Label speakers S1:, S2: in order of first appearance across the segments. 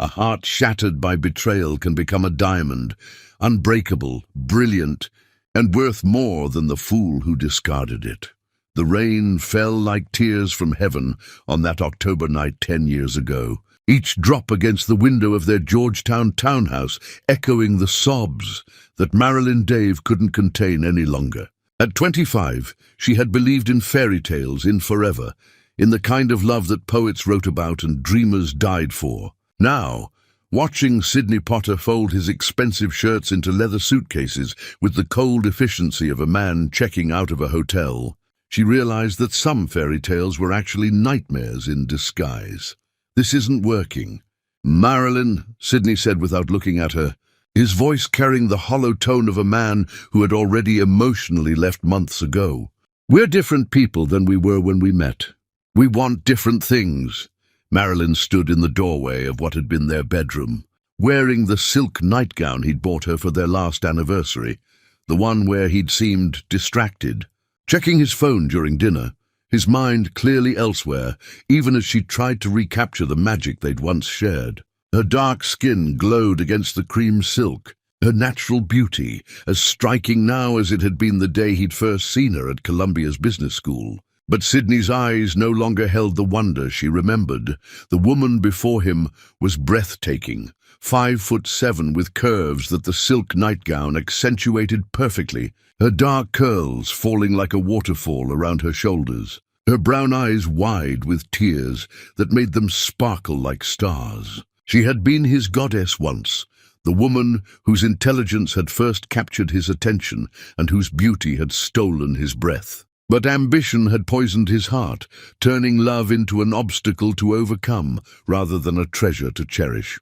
S1: A heart shattered by betrayal can become a diamond, unbreakable, brilliant, and worth more than the fool who discarded it. The rain fell like tears from heaven on that October night 10 years ago, each drop against the window of their Georgetown townhouse echoing the sobs that Marilyn Dave couldn't contain any longer. At 25, she had believed in fairy tales, in forever, in the kind of love that poets wrote about and dreamers died for. Now, watching Sidney Potter fold his expensive shirts into leather suitcases with the cold efficiency of a man checking out of a hotel, she realized that some fairy tales were actually nightmares in disguise. "This isn't working." "Marilyn," Sidney said without looking at her, his voice carrying the hollow tone of a man who had already emotionally left months ago. "We're different people than we were when we met. We want different things." Marilyn stood in the doorway of what had been their bedroom, wearing the silk nightgown he'd bought her for their last anniversary, the one where he'd seemed distracted, checking his phone during dinner, his mind clearly elsewhere, even as she tried to recapture the magic they'd once shared. Her dark skin glowed against the cream silk, her natural beauty as striking now as it had been the day he'd first seen her at Columbia's business school. But Sidney's eyes no longer held the wonder she remembered. The woman before him was breathtaking, 5'7", with curves that the silk nightgown accentuated perfectly, her dark curls falling like a waterfall around her shoulders, her brown eyes wide with tears that made them sparkle like stars. She had been his goddess once, the woman whose intelligence had first captured his attention and whose beauty had stolen his breath. But ambition had poisoned his heart, turning love into an obstacle to overcome rather than a treasure to cherish.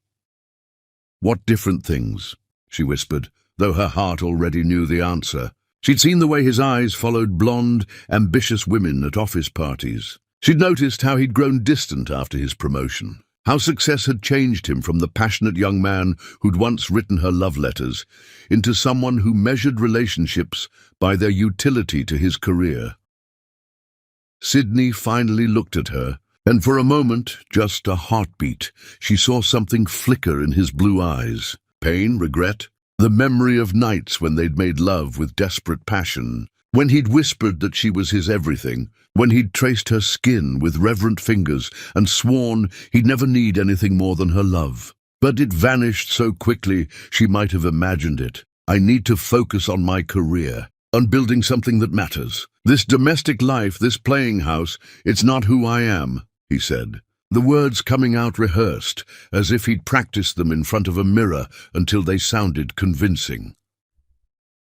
S1: "What different things?" she whispered, though her heart already knew the answer. She'd seen the way his eyes followed blonde, ambitious women at office parties. She'd noticed how he'd grown distant after his promotion, how success had changed him from the passionate young man who'd once written her love letters into someone who measured relationships by their utility to his career. Sidney finally looked at her, and for a moment, just a heartbeat, she saw something flicker in his blue eyes. Pain, regret, the memory of nights when they'd made love with desperate passion, when he'd whispered that she was his everything, when he'd traced her skin with reverent fingers and sworn he'd never need anything more than her love. But it vanished so quickly she might have imagined it. "I need to focus on my career, on building something that matters. This domestic life, this playing house, it's not who I am," he said, the words coming out rehearsed, as if he'd practiced them in front of a mirror until they sounded convincing.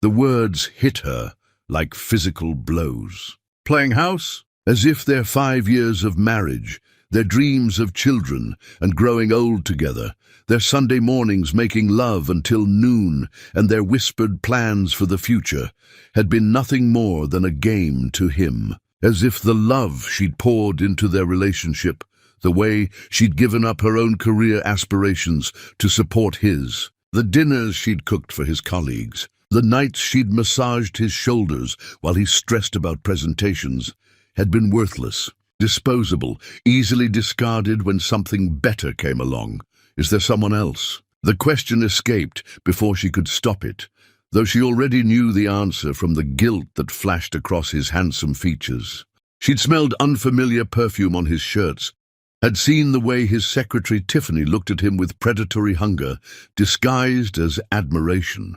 S1: The words hit her like physical blows. Playing house? As if their 5 years of marriage, their dreams of children and growing old together, their Sunday mornings making love until noon, and their whispered plans for the future had been nothing more than a game to him. As if the love she'd poured into their relationship, the way she'd given up her own career aspirations to support his, the dinners she'd cooked for his colleagues, the nights she'd massaged his shoulders while he stressed about presentations, had been worthless, disposable, easily discarded when something better came along. Is there someone else? The question escaped before she could stop it, though she already knew the answer from the guilt that flashed across his handsome features. She'd smelled unfamiliar perfume on his shirts, had seen the way his secretary Tiffany looked at him with predatory hunger, disguised as admiration.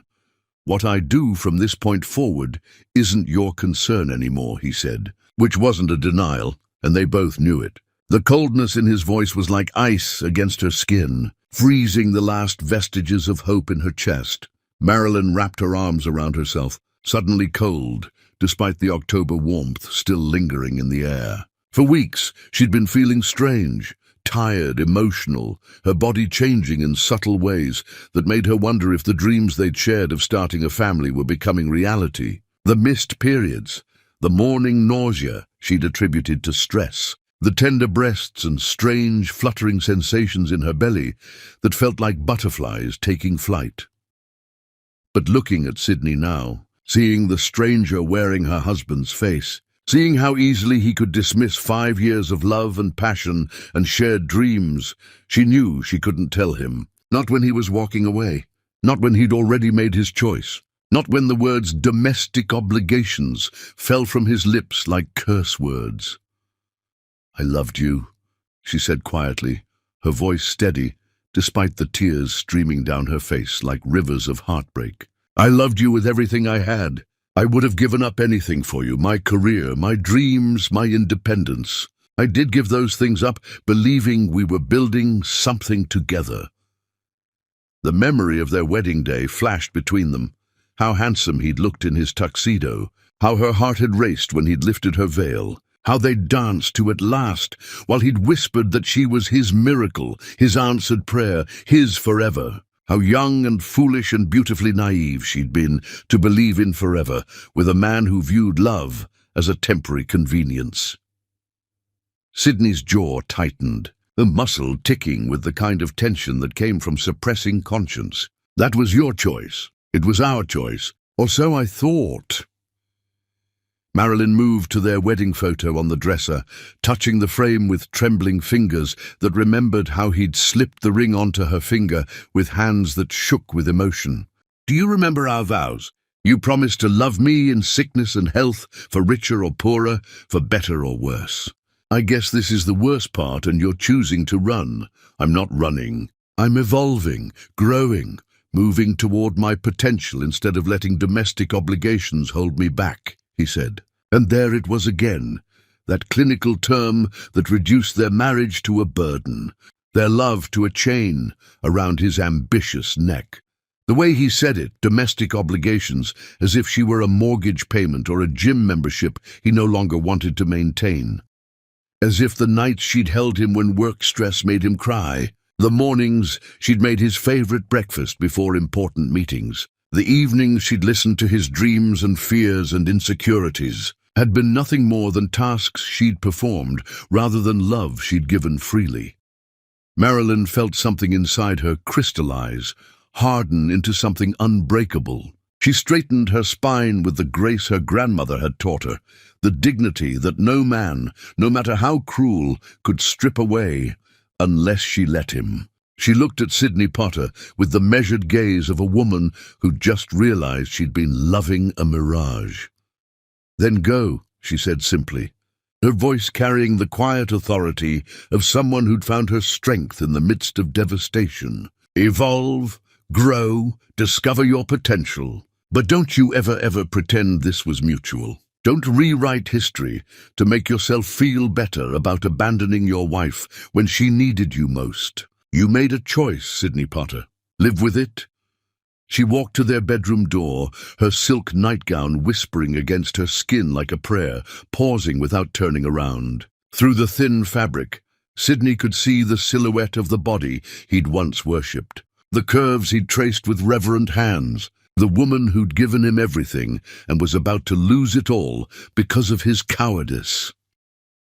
S1: "What I do from this point forward isn't your concern anymore," he said, which wasn't a denial, and they both knew it. The coldness in his voice was like ice against her skin, freezing the last vestiges of hope in her chest. Marilyn wrapped her arms around herself, suddenly cold, despite the October warmth still lingering in the air. For weeks, she'd been feeling strange, tired, emotional, her body changing in subtle ways that made her wonder if the dreams they'd shared of starting a family were becoming reality. The missed periods, the morning nausea she'd attributed to stress, the tender breasts and strange, fluttering sensations in her belly that felt like butterflies taking flight. But looking at Sidney now, seeing the stranger wearing her husband's face, Seeing how easily he could dismiss 5 years of love and passion and shared dreams, she knew she couldn't tell him. Not when he was walking away. Not when he'd already made his choice. Not when the words domestic obligations fell from his lips like curse words. "I loved you," she said quietly, her voice steady, despite the tears streaming down her face like rivers of heartbreak. "I loved you with everything I had. I would have given up anything for you, my career, my dreams, my independence. I did give those things up, believing we were building something together." The memory of their wedding day flashed between them. How handsome he'd looked in his tuxedo, how her heart had raced when he'd lifted her veil, how they'd danced to At Last, while he'd whispered that she was his miracle, his answered prayer, his forever. How young and foolish and beautifully naive she'd been to believe in forever, with a man who viewed love as a temporary convenience. Sydney's jaw tightened, the muscle ticking with the kind of tension that came from suppressing conscience. "That was your choice. It was our choice. Or so I thought." Marilyn moved to their wedding photo on the dresser, touching the frame with trembling fingers that remembered how he'd slipped the ring onto her finger with hands that shook with emotion. "Do you remember our vows? You promised to love me in sickness and health, for richer or poorer, for better or worse. I guess this is the worst part and you're choosing to run." "I'm not running. I'm evolving, growing, moving toward my potential instead of letting domestic obligations hold me back," he said. And there it was again, that clinical term that reduced their marriage to a burden, their love to a chain around his ambitious neck. The way he said it, domestic obligations, as if she were a mortgage payment or a gym membership he no longer wanted to maintain. As if the nights she'd held him when work stress made him cry, the mornings she'd made his favorite breakfast before important meetings, the evenings she'd listened to his dreams and fears and insecurities, had been nothing more than tasks she'd performed rather than love she'd given freely. Marilyn felt something inside her crystallize, harden into something unbreakable. She straightened her spine with the grace her grandmother had taught her, the dignity that no man, no matter how cruel, could strip away unless she let him. She looked at Sydney Potter with the measured gaze of a woman who'd just realized she'd been loving a mirage. "Then go," she said simply, her voice carrying the quiet authority of someone who'd found her strength in the midst of devastation. "Evolve, grow, discover your potential. But don't you ever pretend this was mutual. Don't rewrite history to make yourself feel better about abandoning your wife when she needed you most. You made a choice, Sydney Potter. Live with it." She walked to their bedroom door, her silk nightgown whispering against her skin like a prayer, pausing without turning around. Through the thin fabric, Sydney could see the silhouette of the body he'd once worshipped, the curves he'd traced with reverent hands, the woman who'd given him everything and was about to lose it all because of his cowardice.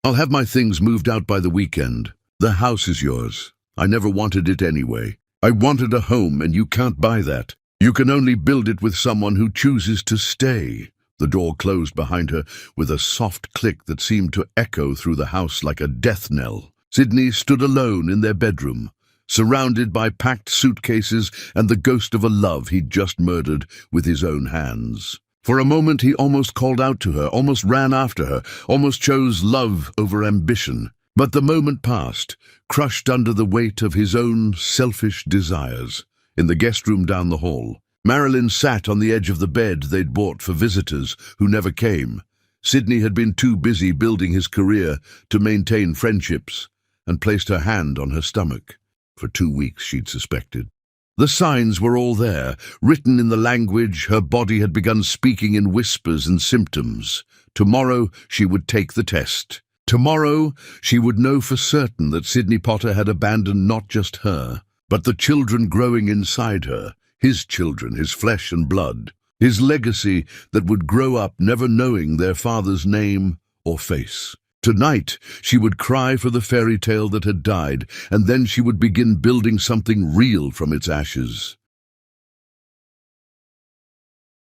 S1: "I'll have my things moved out by the weekend. The house is yours. I never wanted it anyway. I wanted a home, and you can't buy that. You can only build it with someone who chooses to stay." The door closed behind her with a soft click that seemed to echo through the house like a death knell. Sydney stood alone in their bedroom, surrounded by packed suitcases and the ghost of a love he'd just murdered with his own hands. For a moment he almost called out to her, almost ran after her, almost chose love over ambition. But the moment passed, crushed under the weight of his own selfish desires. In the guest room down the hall, Marilyn sat on the edge of the bed they'd bought for visitors who never came. Sydney had been too busy building his career to maintain friendships, and placed her hand on her stomach. For 2 weeks, she'd suspected. The signs were all there, written in the language her body had begun speaking in whispers and symptoms. Tomorrow she would take the test. Tomorrow she would know for certain that Sydney Potter had abandoned not just her, but the children growing inside her, his children, his flesh and blood, his legacy that would grow up never knowing their father's name or face. Tonight she would cry for the fairy tale that had died, and then she would begin building something real from its ashes.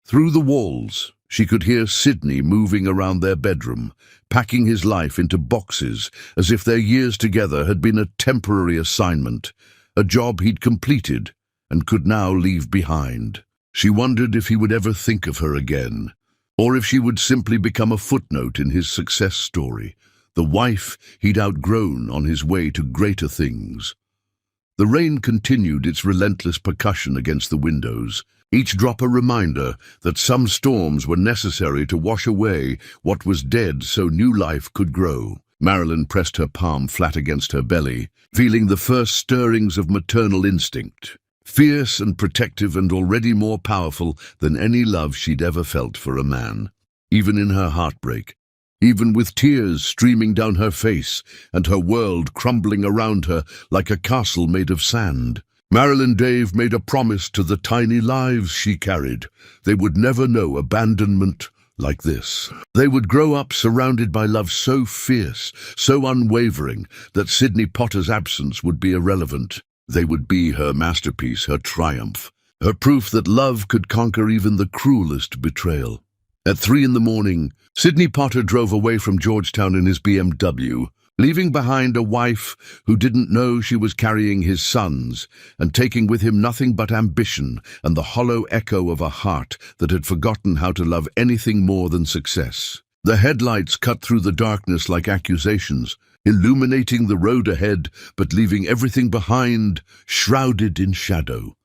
S1: Through the walls, She could hear Sydney moving around their bedroom, packing his life into boxes as if their years together had been a temporary assignment, a job he'd completed and could now leave behind. She wondered if he would ever think of her again, or if she would simply become a footnote in his success story, the wife he'd outgrown on his way to greater things. The rain continued its relentless percussion against the windows, each drop a reminder that some storms were necessary to wash away what was dead so new life could grow. Marilyn pressed her palm flat against her belly, feeling the first stirrings of maternal instinct, fierce and protective and already more powerful than any love she'd ever felt for a man. Even in her heartbreak, even with tears streaming down her face and her world crumbling around her like a castle made of sand, Marilyn Dave made a promise to the tiny lives she carried. They would never know abandonment like this. They would grow up surrounded by love so fierce, so unwavering, that Sydney Potter's absence would be irrelevant. They would be her masterpiece, her triumph, her proof that love could conquer even the cruelest betrayal. At 3 a.m, Sydney Potter drove away from Georgetown in his BMW, leaving behind a wife who didn't know she was carrying his sons, and taking with him nothing but ambition and the hollow echo of a heart that had forgotten how to love anything more than success. The headlights cut through the darkness like accusations, illuminating the road ahead but leaving everything behind, shrouded in shadow.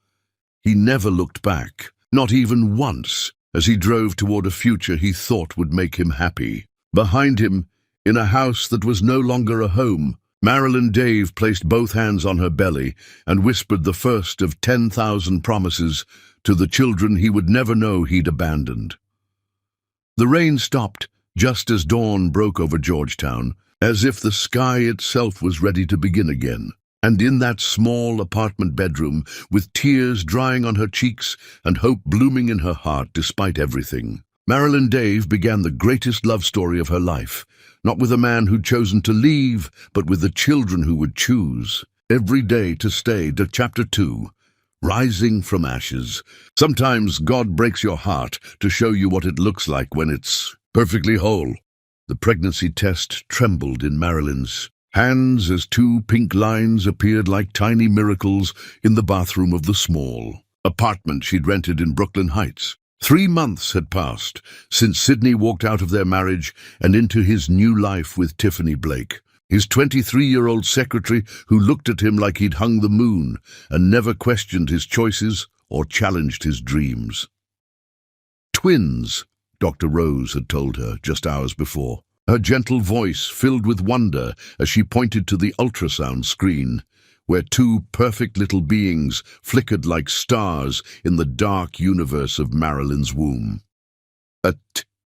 S1: He never looked back, not even once, as he drove toward a future he thought would make him happy. Behind him, in a house that was no longer a home, Marilyn Dave placed both hands on her belly and whispered the first of 10,000 promises to the children he would never know he'd abandoned. The rain stopped just as dawn broke over Georgetown, as if the sky itself was ready to begin again. And in that small apartment bedroom, with tears drying on her cheeks and hope blooming in her heart despite everything, Marilyn Dave began the greatest love story of her life, not with a man who'd chosen to leave, but with the children who would choose every day to stay. To Chapter 2, Rising from Ashes. Sometimes God breaks your heart to show you what it looks like when it's perfectly whole. The pregnancy test trembled in Marilyn's hands as 2 pink lines appeared like tiny miracles in the bathroom of the small apartment she'd rented in Brooklyn Heights. 3 months had passed since Sydney walked out of their marriage and into his new life with Tiffany Blake, his 23-year-old secretary who looked at him like he'd hung the moon and never questioned his choices or challenged his dreams. Twins, Dr. Rose had told her just hours before, her gentle voice filled with wonder as she pointed to the ultrasound screen, where 2 perfect little beings flickered like stars in the dark universe of Marilyn's womb.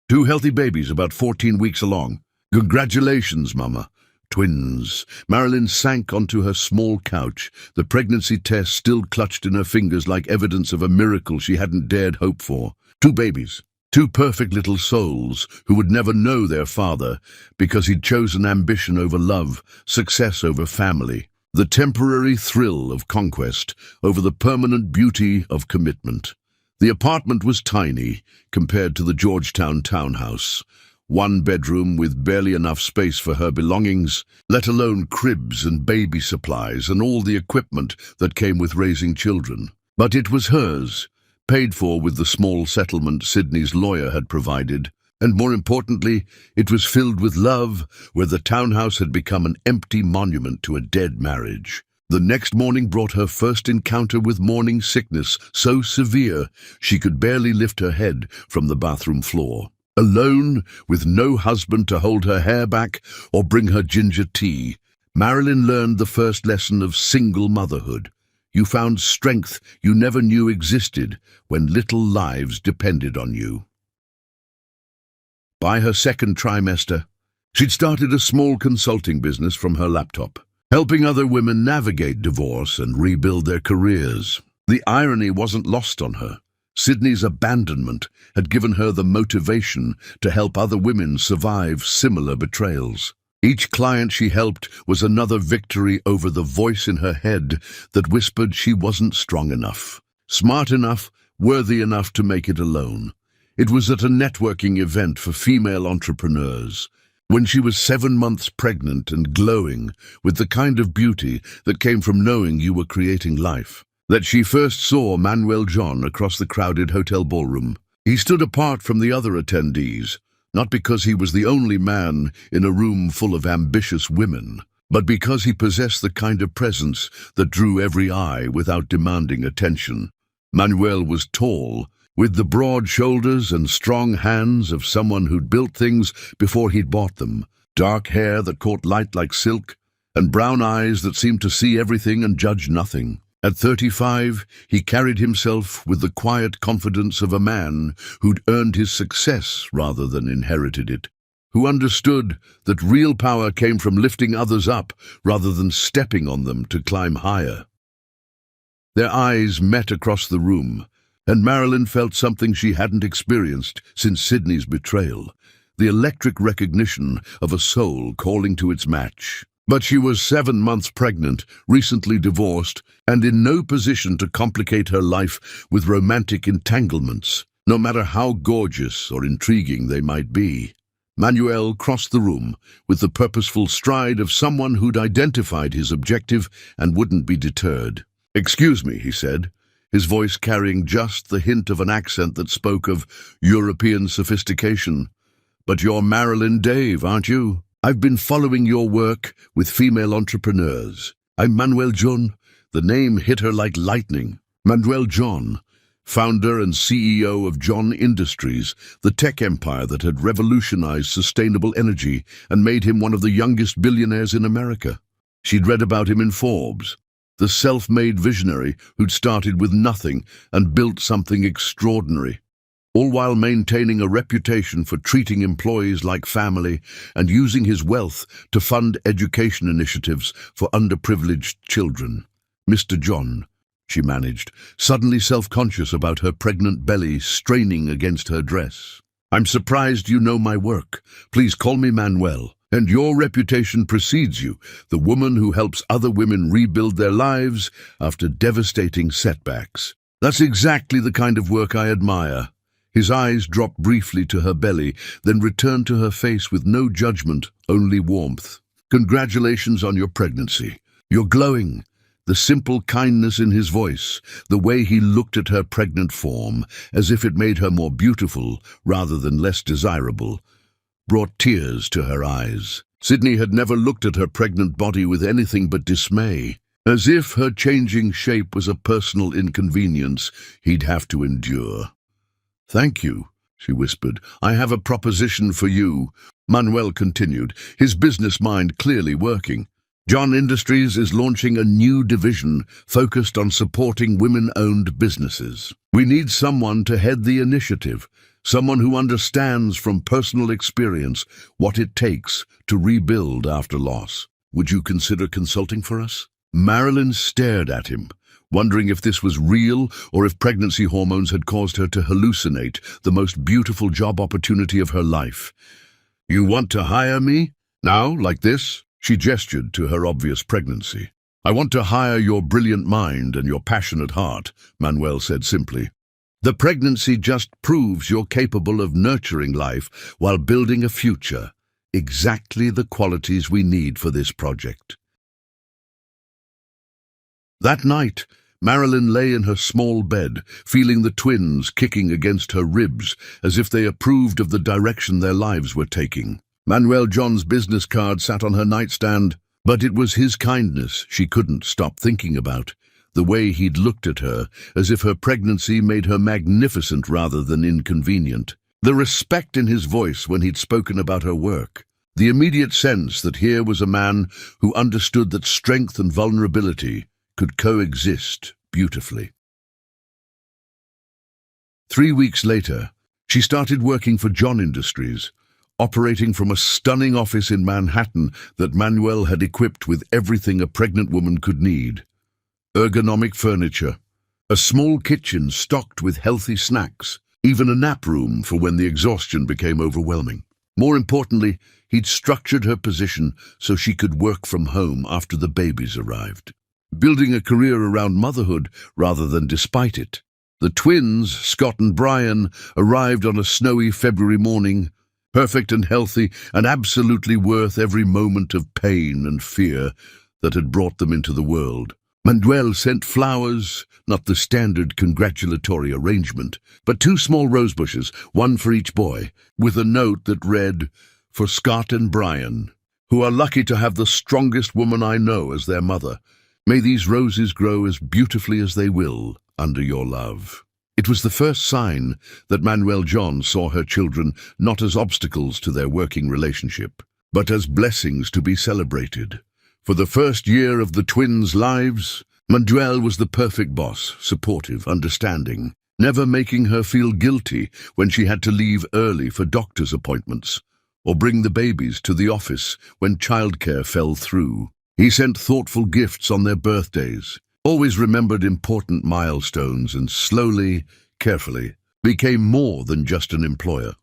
S1: 2 healthy babies about 14 weeks along. Congratulations, Mama. Twins. Marilyn sank onto her small couch, the pregnancy test still clutched in her fingers like evidence of a miracle she hadn't dared hope for. 2 babies. 2 perfect little souls who would never know their father because he'd chosen ambition over love, success over family, the temporary thrill of conquest over the permanent beauty of commitment. The apartment was tiny compared to the Georgetown townhouse. 1 bedroom with barely enough space for her belongings, let alone cribs and baby supplies and all the equipment that came with raising children. But it was hers, paid for with the small settlement Sydney's lawyer had provided, and more importantly, it was filled with love, where the townhouse had become an empty monument to a dead marriage. The next morning brought her first encounter with morning sickness, so severe she could barely lift her head from the bathroom floor. Alone, with no husband to hold her hair back or bring her ginger tea, Marilyn learned the first lesson of single motherhood. You found strength you never knew existed when little lives depended on you. By her second trimester, she'd started a small consulting business from her laptop, helping other women navigate divorce and rebuild their careers. The irony wasn't lost on her. Sydney's abandonment had given her the motivation to help other women survive similar betrayals. Each client she helped was another victory over the voice in her head that whispered she wasn't strong enough, smart enough, worthy enough to make it alone. It was at a networking event for female entrepreneurs. When she was 7 months pregnant and glowing with the kind of beauty that came from knowing you were creating life, that she first saw Manuel John across the crowded hotel ballroom. He stood apart from the other attendees, not because he was the only man in a room full of ambitious women, but because he possessed the kind of presence that drew every eye without demanding attention. Manuel was tall, with the broad shoulders and strong hands of someone who'd built things before he'd bought them, dark hair that caught light like silk, and brown eyes that seemed to see everything and judge nothing. At 35, he carried himself with the quiet confidence of a man who'd earned his success rather than inherited it, who understood that real power came from lifting others up rather than stepping on them to climb higher. Their eyes met across the room, and Marilyn felt something she hadn't experienced since Sydney's betrayal, the electric recognition of a soul calling to its match. But she was 7 months pregnant, recently divorced, and in no position to complicate her life with romantic entanglements, no matter how gorgeous or intriguing they might be. Manuel crossed the room with the purposeful stride of someone who'd identified his objective and wouldn't be deterred. "Excuse me," he said, his voice carrying just the hint of an accent that spoke of European sophistication. "But you're Marilyn Dave, aren't you? I've been following your work with female entrepreneurs. I'm Manuel John." The name hit her like lightning. Manuel John, founder and CEO of John Industries, the tech empire that had revolutionized sustainable energy and made him one of the youngest billionaires in America. She'd read about him in Forbes, the self-made visionary who'd started with nothing and built something extraordinary, all while maintaining a reputation for treating employees like family and using his wealth to fund education initiatives for underprivileged children. "Mr. John," she managed, suddenly self-conscious about her pregnant belly straining against her dress. "I'm surprised you know my work. Please call me Manuel. And your reputation precedes you, the woman who helps other women rebuild their lives after devastating setbacks. That's exactly the kind of work I admire." His eyes dropped briefly to her belly, then returned to her face with no judgment, only warmth. "Congratulations on your pregnancy. You're glowing." The simple kindness in his voice, the way he looked at her pregnant form, as if it made her more beautiful rather than less desirable, brought tears to her eyes. Sydney had never looked at her pregnant body with anything but dismay, as if her changing shape was a personal inconvenience he'd have to endure. "Thank you," she whispered. "I have a proposition for you," Manuel continued, his business mind clearly working. "John Industries is launching a new division focused on supporting women-owned businesses. We need someone to head the initiative, someone who understands from personal experience what it takes to rebuild after loss. Would you consider consulting for us?" Marilyn stared at him, wondering if this was real or if pregnancy hormones had caused her to hallucinate the most beautiful job opportunity of her life. "You want to hire me? Now, like this?" She gestured to her obvious pregnancy. "I want to hire your brilliant mind and your passionate heart," Manuel said simply. "The pregnancy just proves you're capable of nurturing life while building a future. Exactly the qualities we need for this project." That night, Marilyn lay in her small bed, feeling the twins kicking against her ribs as if they approved of the direction their lives were taking. Manuel John's business card sat on her nightstand, but it was his kindness she couldn't stop thinking about, the way he'd looked at her, as if her pregnancy made her magnificent rather than inconvenient, the respect in his voice when he'd spoken about her work, the immediate sense that here was a man who understood that strength and vulnerability could coexist beautifully. 3 weeks later, she started working for John Industries, operating from a stunning office in Manhattan that Manuel had equipped with everything a pregnant woman could need. Ergonomic furniture, a small kitchen stocked with healthy snacks, even a nap room for when the exhaustion became overwhelming. More importantly, he'd structured her position so she could work from home after the babies arrived, building a career around motherhood rather than despite it. The twins, Scott and Brian, arrived on a snowy February morning, perfect and healthy and absolutely worth every moment of pain and fear that had brought them into the world. Manuel sent flowers, not the standard congratulatory arrangement, but 2 small rose bushes, one for each boy, with a note that read, "For Scott and Brian, who are lucky to have the strongest woman I know as their mother. May these roses grow as beautifully as they will under your love." It was the first sign that Manuel John saw her children not as obstacles to their working relationship, but as blessings to be celebrated. For the first year of the twins' lives, Manuel was the perfect boss, supportive, understanding, never making her feel guilty when she had to leave early for doctor's appointments, or bring the babies to the office when childcare fell through. He sent thoughtful gifts on their birthdays, always remembered important milestones, and slowly, carefully, became more than just an employer.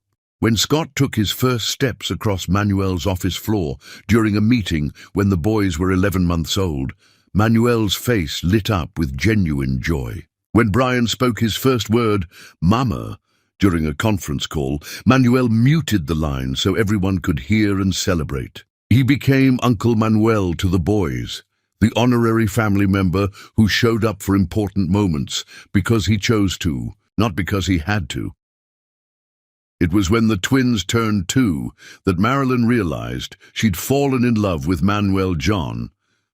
S1: When Scott took his first steps across Manuel's office floor during a meeting when the boys were 11 months old, Manuel's face lit up with genuine joy. When Brian spoke his first word, "Mama," during a conference call, Manuel muted the line so everyone could hear and celebrate. He became Uncle Manuel to the boys, the honorary family member who showed up for important moments because he chose to, not because he had to. It was when the twins turned 2 that Marilyn realized she'd fallen in love with Manuel John,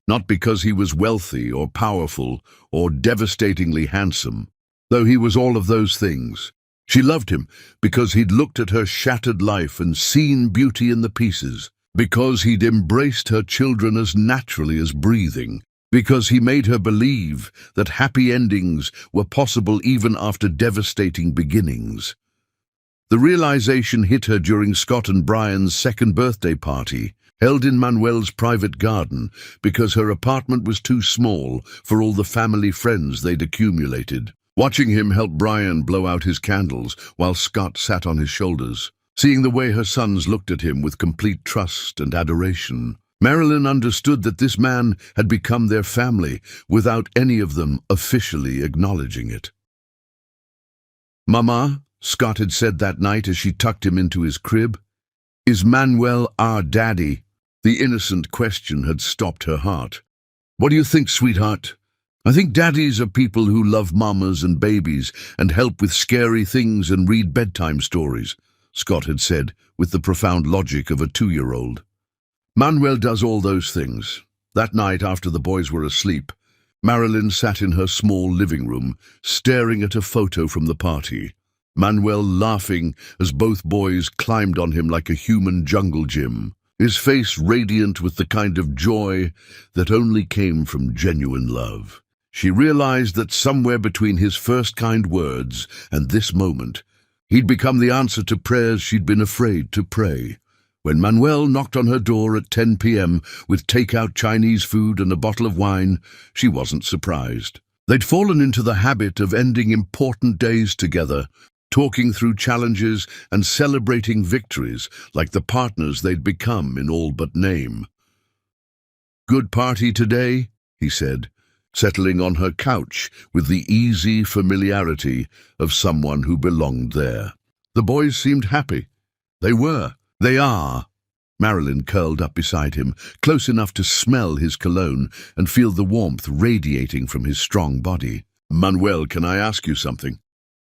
S1: not because he was wealthy or powerful or devastatingly handsome, though he was all of those things. She loved him because he'd looked at her shattered life and seen beauty in the pieces, because he'd embraced her children as naturally as breathing, because he made her believe that happy endings were possible even after devastating beginnings. The realization hit her during Scott and Brian's second birthday party, held in Manuel's private garden, because her apartment was too small for all the family friends they'd accumulated. Watching him help Brian blow out his candles while Scott sat on his shoulders, seeing the way her sons looked at him with complete trust and adoration, Marilyn understood that this man had become their family without any of them officially acknowledging it. "Mama," Scott had said that night as she tucked him into his crib, "is Manuel our daddy?" The innocent question had stopped her heart. "What do you think, sweetheart?" "I think daddies are people who love mamas and babies and help with scary things and read bedtime stories," Scott had said with the profound logic of a 2-year-old. "Manuel does all those things." That night, after the boys were asleep, Marilyn sat in her small living room, staring at a photo from the party. Manuel laughing as both boys climbed on him like a human jungle gym, his face radiant with the kind of joy that only came from genuine love. She realized that somewhere between his first kind words and this moment, he'd become the answer to prayers she'd been afraid to pray. When Manuel knocked on her door at 10 p.m. with takeout Chinese food and a bottle of wine, she wasn't surprised. They'd fallen into the habit of ending important days together, talking through challenges and celebrating victories like the partners they'd become in all but name. "Good party today?" he said, settling on her couch with the easy familiarity of someone who belonged there. The boys seemed happy. They were. They are. Marilyn curled up beside him, close enough to smell his cologne and feel the warmth radiating from his strong body. "Manuel, can I ask you something?"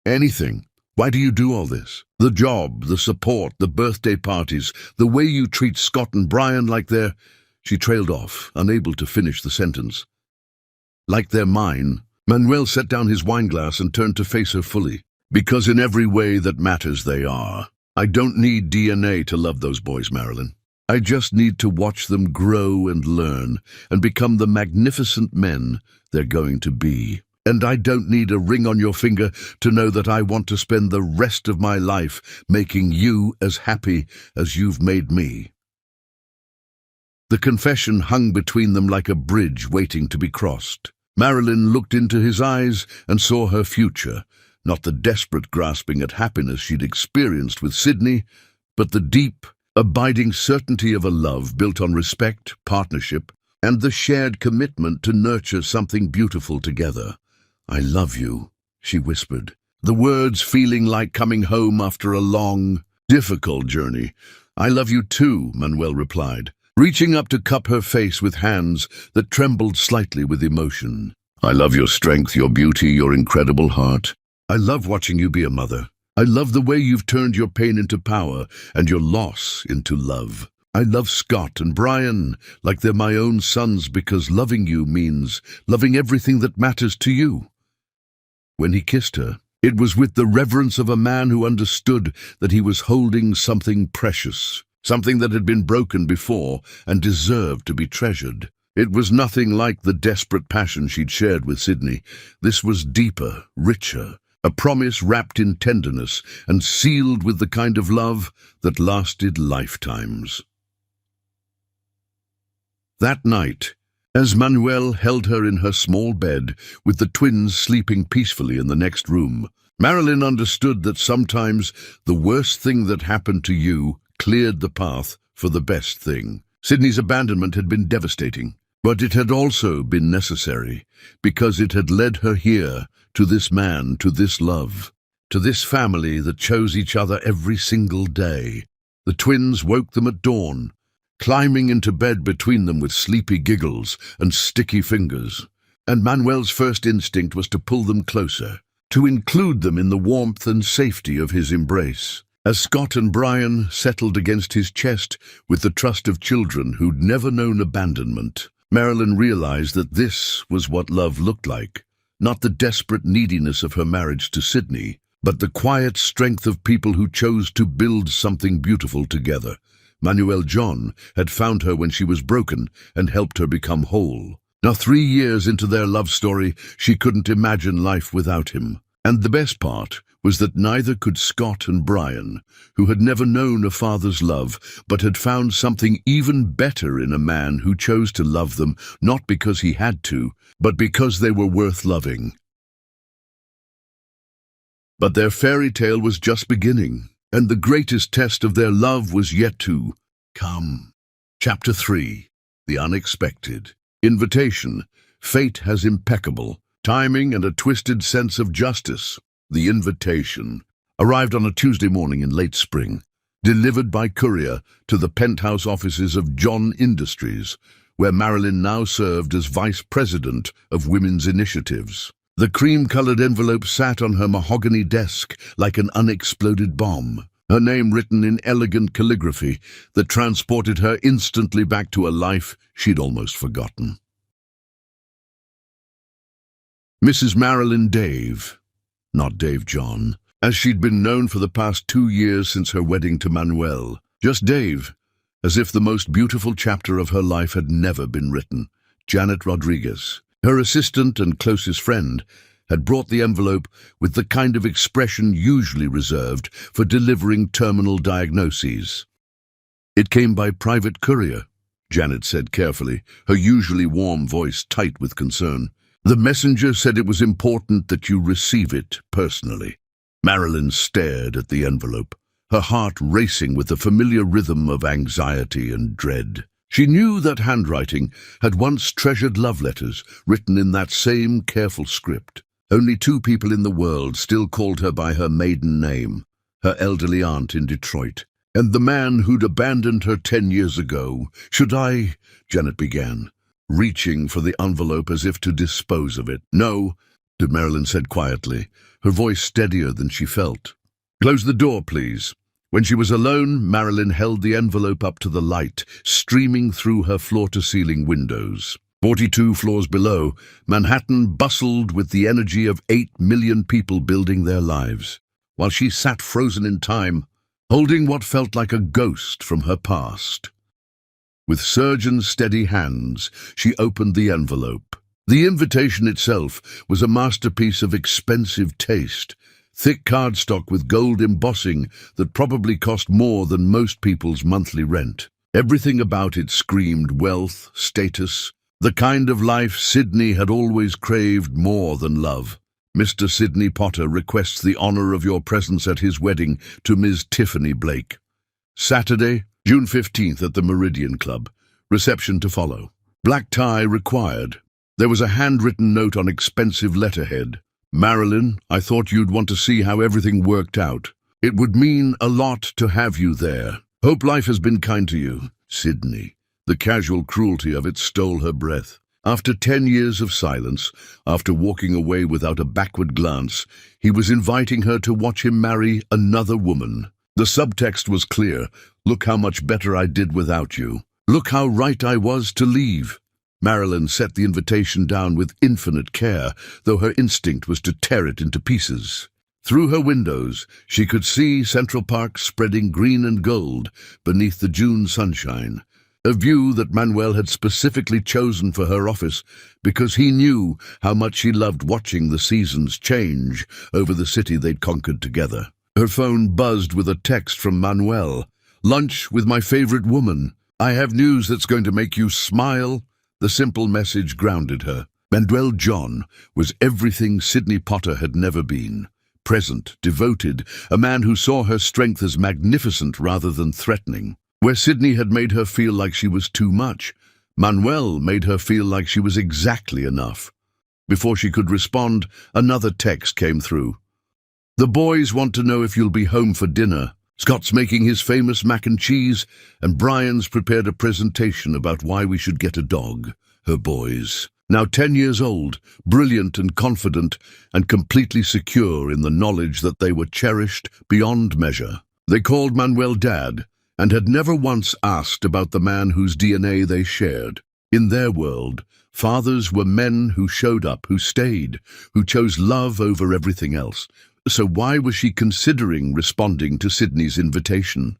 S1: "Anything. Why do you do all this? The job, the support, the birthday parties, the way you treat Scott and Brian like they're—" She trailed off, unable to finish the sentence. "Like they're mine." Manuel set down his wineglass and turned to face her fully. "Because in every way that matters they are. I don't need DNA to love those boys, Marilyn. I just need to watch them grow and learn and become the magnificent men they're going to be. And I don't need a ring on your finger to know that I want to spend the rest of my life making you as happy as you've made me." The confession hung between them like a bridge waiting to be crossed. Marilyn looked into his eyes and saw her future, not the desperate grasping at happiness she'd experienced with Sydney, but the deep, abiding certainty of a love built on respect, partnership, and the shared commitment to nurture something beautiful together. "I love you," she whispered, the words feeling like coming home after a long, difficult journey. I love you too, Manuel replied, reaching up to cup her face with hands that trembled slightly with emotion. I love your strength, your beauty, your incredible heart. I love watching you be a mother. I love the way you've turned your pain into power and your loss into love. I love Scott and Brian like they're my own sons because loving you means loving everything that matters to you. When he kissed her, it was with the reverence of a man who understood that he was holding something precious, something that had been broken before and deserved to be treasured. It was nothing like the desperate passion she'd shared with Sydney. This was deeper, richer, a promise wrapped in tenderness and sealed with the kind of love that lasted lifetimes. That night, as Manuel held her in her small bed, with the twins sleeping peacefully in the next room, Marilyn understood that sometimes the worst thing that happened to you cleared the path for the best thing. Sydney's abandonment had been devastating, but it had also been necessary, because it had led her here, to this man, to this love, to this family that chose each other every single day. The twins woke them at dawn, climbing into bed between them with sleepy giggles and sticky fingers, and Manuel's first instinct was to pull them closer, to include them in the warmth and safety of his embrace. As Scott and Brian settled against his chest with the trust of children who'd never known abandonment, Marilyn realized that this was what love looked like, not the desperate neediness of her marriage to Sydney, but the quiet strength of people who chose to build something beautiful together. Manuel John had found her when she was broken and helped her become whole. Now 3 years into their love story, she couldn't imagine life without him. And the best part was that neither could Scott and Brian, who had never known a father's love, but had found something even better in a man who chose to love them, not because he had to, but because they were worth loving. But their fairy tale was just beginning, and the greatest test of their love was yet to come. Chapter 3. The Unexpected. Invitation. Fate has impeccable timing and a twisted sense of justice. The invitation arrived on a Tuesday morning in late spring, delivered by courier to the penthouse offices of John Industries, where Marilyn now served as vice president of women's initiatives. The cream-colored envelope sat on her mahogany desk like an unexploded bomb, her name written in elegant calligraphy that transported her instantly back to a life she'd almost forgotten. Mrs. Marilyn Dave, not Dave John, as she'd been known for the past 2 years since her wedding to Manuel. Just Dave, as if the most beautiful chapter of her life had never been written. Janet Rodriguez, her assistant and closest friend, had brought the envelope with the kind of expression usually reserved for delivering terminal diagnoses. It came by private courier, Janet said carefully, her usually warm voice tight with concern. The messenger said it was important that you receive it personally. Marilyn stared at the envelope, her heart racing with the familiar rhythm of anxiety and dread. She knew that handwriting had once treasured love letters written in that same careful script. Only 2 people in the world still called her by her maiden name, her elderly aunt in Detroit, and the man who'd abandoned her 10 years ago. Should I? Janet began, reaching for the envelope as if to dispose of it. No, Marilyn said quietly, her voice steadier than she felt. Close the door, please. When she was alone, Marilyn held the envelope up to the light, streaming through her floor-to-ceiling windows. 42 floors below, Manhattan bustled with the energy of 8 million people building their lives, while she sat frozen in time, holding what felt like a ghost from her past. With surgeon's steady hands, she opened the envelope. The invitation itself was a masterpiece of expensive taste, thick cardstock with gold embossing that probably cost more than most people's monthly rent. Everything about it screamed wealth, status, the kind of life Sydney had always craved more than love. Mr. Sidney Potter requests the honor of your presence at his wedding to Ms. Tiffany Blake. Saturday, June 15th at the Meridian Club. Reception to follow. Black tie required. There was a handwritten note on expensive letterhead. Marilyn, I thought you'd want to see how everything worked out. It would mean a lot to have you there. Hope life has been kind to you. Sydney. The casual cruelty of it stole her breath. After 10 years of silence, after walking away without a backward glance, he was inviting her to watch him marry another woman. The subtext was clear. Look how much better I did without you. Look how right I was to leave. Marilyn set the invitation down with infinite care, though her instinct was to tear it into pieces. Through her windows, she could see Central Park spreading green and gold beneath the June sunshine, a view that Manuel had specifically chosen for her office because he knew how much she loved watching the seasons change over the city they'd conquered together. Her phone buzzed with a text from Manuel. "Lunch with my favorite woman. I have news that's going to make you smile." The simple message grounded her. Manuel John was everything Sydney Potter had never been. Present, devoted, a man who saw her strength as magnificent rather than threatening. Where Sydney had made her feel like she was too much, Manuel made her feel like she was exactly enough. Before she could respond, another text came through. "The boys want to know if you'll be home for dinner. Scott's making his famous mac and cheese, and Brian's prepared a presentation about why we should get a dog." Her boys, now 10 years old, brilliant and confident, and completely secure in the knowledge that they were cherished beyond measure. They called Manuel Dad, and had never once asked about the man whose DNA they shared. In their world, fathers were men who showed up, who stayed, who chose love over everything else. So why was she considering responding to Sydney's invitation?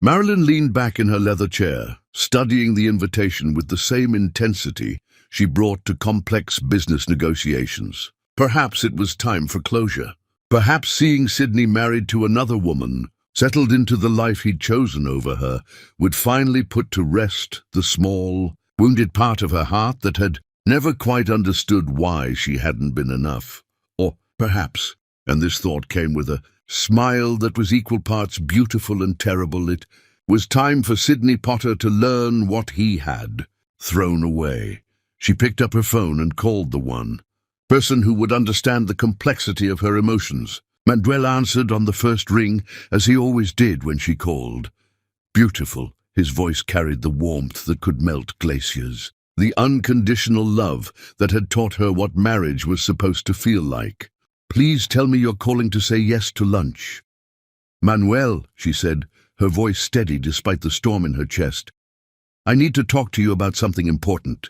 S1: Marilyn leaned back in her leather chair, studying the invitation with the same intensity she brought to complex business negotiations. Perhaps it was time for closure. Perhaps seeing Sydney married to another woman, settled into the life he'd chosen over her, would finally put to rest the small, wounded part of her heart that had never quite understood why she hadn't been enough. Or perhaps, and this thought came with a smile that was equal parts beautiful and terrible, it was time for Sydney Potter to learn what he had thrown away. She picked up her phone and called the one person who would understand the complexity of her emotions. Manuel answered on the first ring, as he always did when she called. Beautiful, his voice carried the warmth that could melt glaciers, the unconditional love that had taught her what marriage was supposed to feel like. "Please tell me you're calling to say yes to lunch." "Manuel," she said, her voice steady despite the storm in her chest. "I need to talk to you about something important."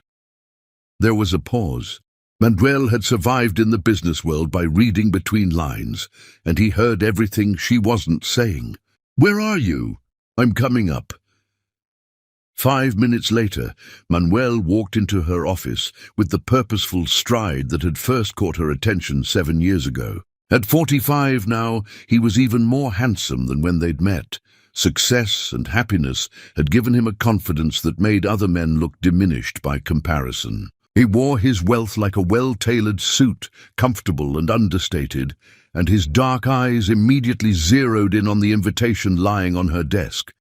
S1: There was a pause. Manuel had survived in the business world by reading between lines, and he heard everything she wasn't saying. "Where are you?" "I'm coming up." 5 minutes later, Manuel walked into her office with the purposeful stride that had first caught her attention 7 years ago. At 45 now, he was even more handsome than when they'd met. Success and happiness had given him a confidence that made other men look diminished by comparison. He wore his wealth like a well-tailored suit, comfortable and understated, and his dark eyes immediately zeroed in on the invitation lying on her desk.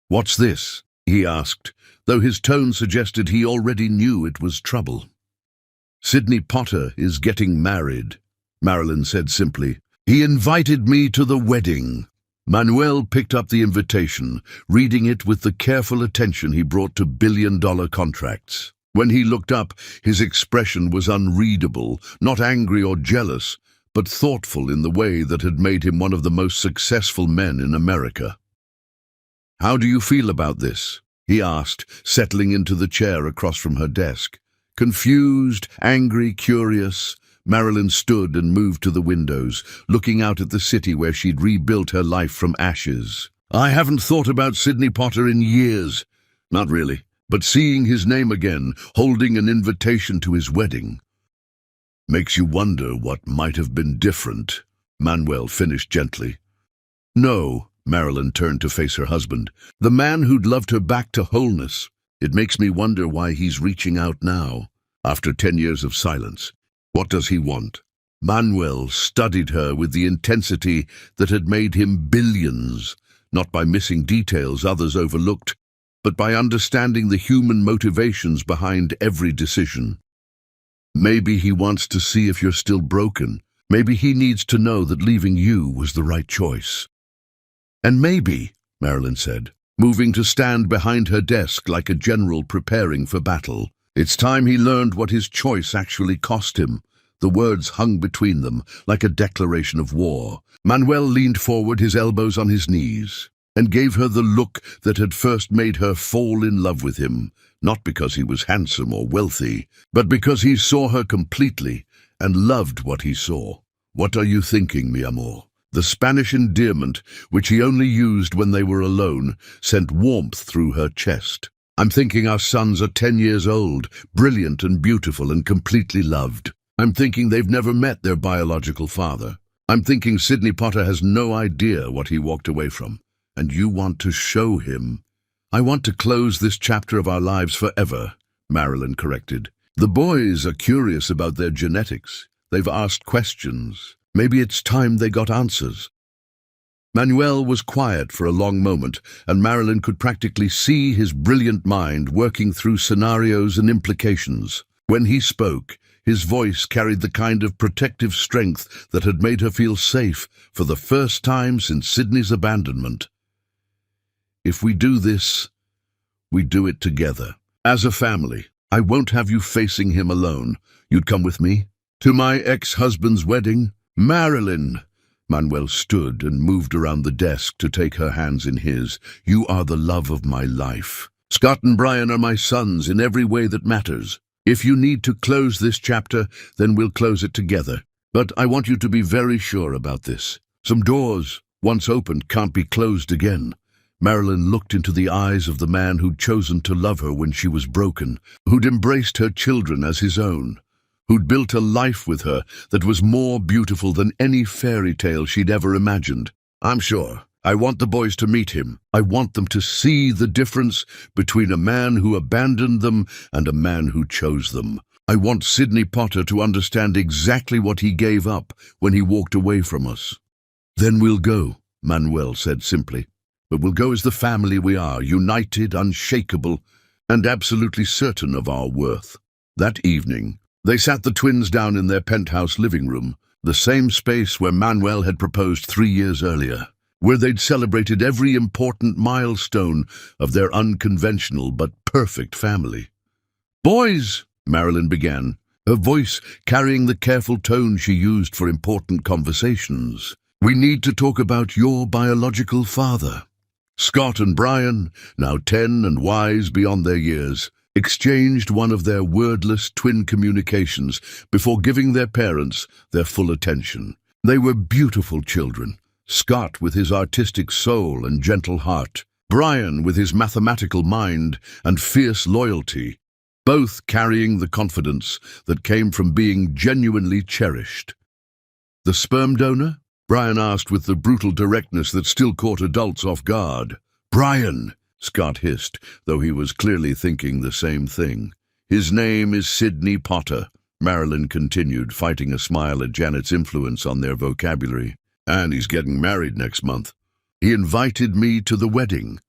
S1: "What's this?" he asked, though his tone suggested he already knew it was trouble. "Sydney Potter is getting married," Marilyn said simply. "He invited me to the wedding." Manuel picked up the invitation, reading it with the careful attention he brought to billion-dollar contracts. When he looked up, his expression was unreadable, not angry or jealous, but thoughtful in the way that had made him one of the most successful men in America. "How do you feel about this?" he asked, settling into the chair across from her desk. Confused, angry, curious, Marilyn stood and moved to the windows, looking out at the city where she'd rebuilt her life from ashes. "I haven't thought about Sydney Potter in years. Not really, but seeing his name again, holding an invitation to his wedding, makes you wonder what might have been different," Manuel finished gently. "No." Marilyn turned to face her husband, the man who'd loved her back to wholeness. "It makes me wonder why he's reaching out now, after 10 years of silence. What does he want?" Manuel studied her with the intensity that had made him billions, not by missing details others overlooked, but by understanding the human motivations behind every decision. Maybe he wants to see if you're still broken. Maybe he needs to know that leaving you was the right choice. And maybe, Marilyn said, moving to stand behind her desk like a general preparing for battle, it's time he learned what his choice actually cost him. The words hung between them like a declaration of war. Manuel leaned forward, his elbows on his knees, and gave her the look that had first made her fall in love with him, not because he was handsome or wealthy, but because he saw her completely and loved what he saw. "What are you thinking, mi amor?" The Spanish endearment, which he only used when they were alone, sent warmth through her chest. "I'm thinking our sons are 10 years old, brilliant and beautiful and completely loved. I'm thinking they've never met their biological father. I'm thinking Sidney Potter has no idea what he walked away from. And you want to show him." "I want to close this chapter of our lives forever," Marilyn corrected. "The boys are curious about their genetics. They've asked questions. Maybe it's time they got answers." Manuel was quiet for a long moment, and Marilyn could practically see his brilliant mind working through scenarios and implications. When he spoke, his voice carried the kind of protective strength that had made her feel safe for the first time since Sidney's abandonment. "If we do this, we do it together. As a family, I won't have you facing him alone. You'd come with me? To my ex-husband's wedding?" "Marilyn!" Manuel stood and moved around the desk to take her hands in his. "You are the love of my life. Scott and Brian are my sons in every way that matters. If you need to close this chapter, then we'll close it together. But I want you to be very sure about this. Some doors, once opened, can't be closed again." Marilyn looked into the eyes of the man who'd chosen to love her when she was broken, who'd embraced her children as his own, who'd built a life with her that was more beautiful than any fairy tale she'd ever imagined. "I'm sure. I want the boys to meet him. I want them to see the difference between a man who abandoned them and a man who chose them. I want Sidney Potter to understand exactly what he gave up when he walked away from us." "Then we'll go," Manuel said simply. "But we'll go as the family we are, united, unshakable, and absolutely certain of our worth." That evening, they sat the twins down in their penthouse living room, the same space where Manuel had proposed 3 years earlier, where they'd celebrated every important milestone of their unconventional but perfect family. "Boys," Marilyn began, her voice carrying the careful tone she used for important conversations, "we need to talk about your biological father." Scott and Brian, now 10 and wise beyond their years, exchanged one of their wordless twin communications before giving their parents their full attention. They were beautiful children, Scott with his artistic soul and gentle heart, Brian with his mathematical mind and fierce loyalty, both carrying the confidence that came from being genuinely cherished. "The sperm donor?" Brian asked with the brutal directness that still caught adults off guard. "Brian," Scott hissed, though he was clearly thinking the same thing. "His name is Sidney Potter," Marilyn continued, fighting a smile at Janet's influence on their vocabulary. "And he's getting married next month. He invited me to the wedding."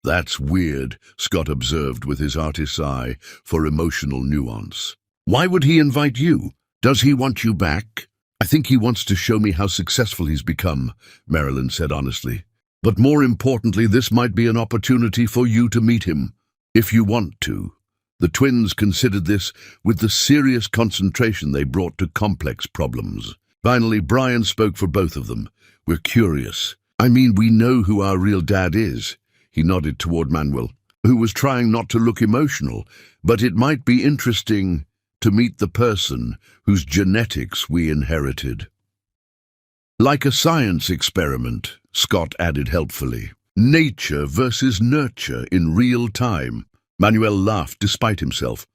S1: "That's weird," Scott observed with his artist's eye for emotional nuance. "Why would he invite you? Does he want you back?" "I think he wants to show me how successful he's become," Marilyn said honestly. "But more importantly, this might be an opportunity for you to meet him, if you want to." The twins considered this with the serious concentration they brought to complex problems. Finally, Brian spoke for both of them. "We're curious. I mean, we know who our real dad is." He nodded toward Manuel, who was trying not to look emotional, "but it might be interesting to meet the person whose genetics we inherited." "Like a science experiment," Scott added helpfully. "Nature versus nurture in real time." Manuel laughed despite himself.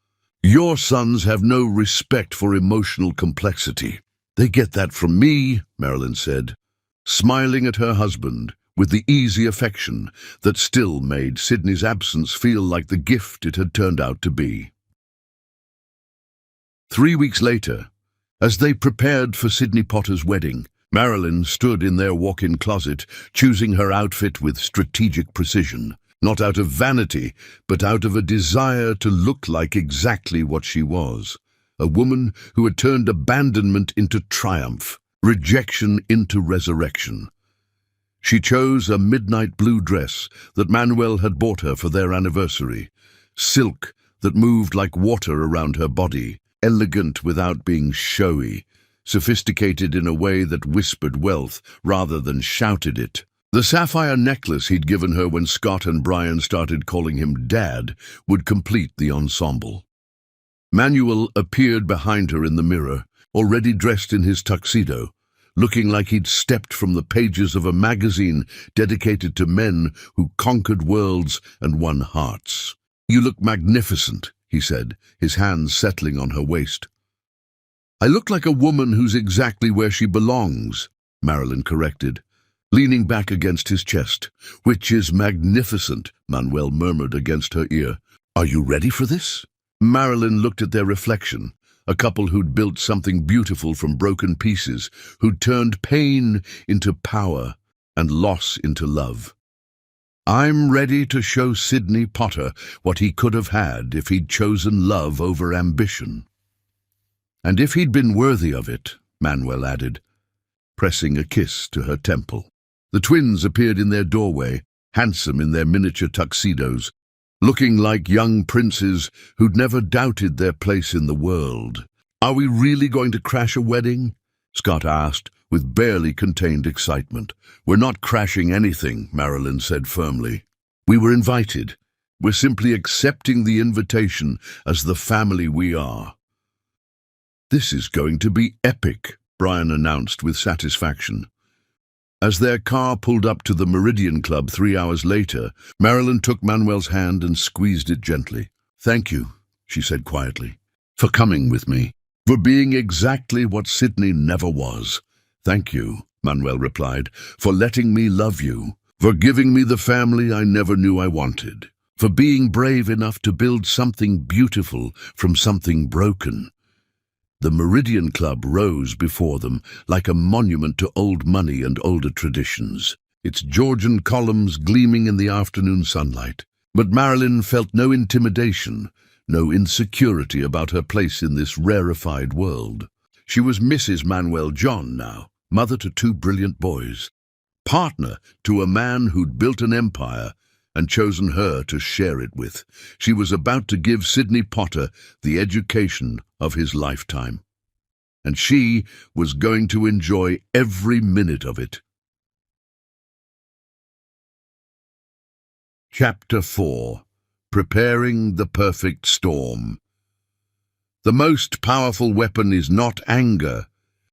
S1: "Your sons have no respect for emotional complexity." "They get that from me," Marilyn said, smiling at her husband with the easy affection that still made Sidney's absence feel like the gift it had turned out to be. 3 weeks later, as they prepared for Sidney Potter's wedding, Marilyn stood in their walk-in closet, choosing her outfit with strategic precision, not out of vanity, but out of a desire to look like exactly what she was, a woman who had turned abandonment into triumph, rejection into resurrection. She chose a midnight blue dress that Manuel had bought her for their anniversary, silk that moved like water around her body, elegant without being showy, sophisticated in a way that whispered wealth rather than shouted it. The sapphire necklace he'd given her when Scott and Brian started calling him Dad would complete the ensemble. Manuel appeared behind her in the mirror, already dressed in his tuxedo, looking like he'd stepped from the pages of a magazine dedicated to men who conquered worlds and won hearts. "You look magnificent," he said, his hands settling on her waist. "I look like a woman who's exactly where she belongs," Marilyn corrected, leaning back against his chest. "Which is magnificent," Manuel murmured against her ear. "Are you ready for this?" Marilyn looked at their reflection, a couple who'd built something beautiful from broken pieces, who'd turned pain into power and loss into love. "I'm ready to show Sidney Potter what he could have had if he'd chosen love over ambition. And if he'd been worthy of it," Manuel added, pressing a kiss to her temple. The twins appeared in their doorway, handsome in their miniature tuxedos, looking like young princes who'd never doubted their place in the world. "Are we really going to crash a wedding?" Scott asked, with barely contained excitement. "We're not crashing anything," Marilyn said firmly. "We were invited. We're simply accepting the invitation as the family we are." "This is going to be epic," Brian announced with satisfaction. As their car pulled up to the Meridian Club 3 hours later, Marilyn took Manuel's hand and squeezed it gently. "Thank you," she said quietly, "for coming with me, for being exactly what Sidney never was." "Thank you," Manuel replied, "for letting me love you, for giving me the family I never knew I wanted, for being brave enough to build something beautiful from something broken." The Meridian Club rose before them like a monument to old money and older traditions, its Georgian columns gleaming in the afternoon sunlight. But Marilyn felt no intimidation, no insecurity about her place in this rarefied world. She was Mrs. Manuel John now, mother to 2 brilliant boys, partner to a man who'd built an empire and chosen her to share it with. She was about to give Sidney Potter the education of his lifetime, and she was going to enjoy every minute of it. Chapter 4. Preparing the Perfect Storm. The most powerful weapon is not anger,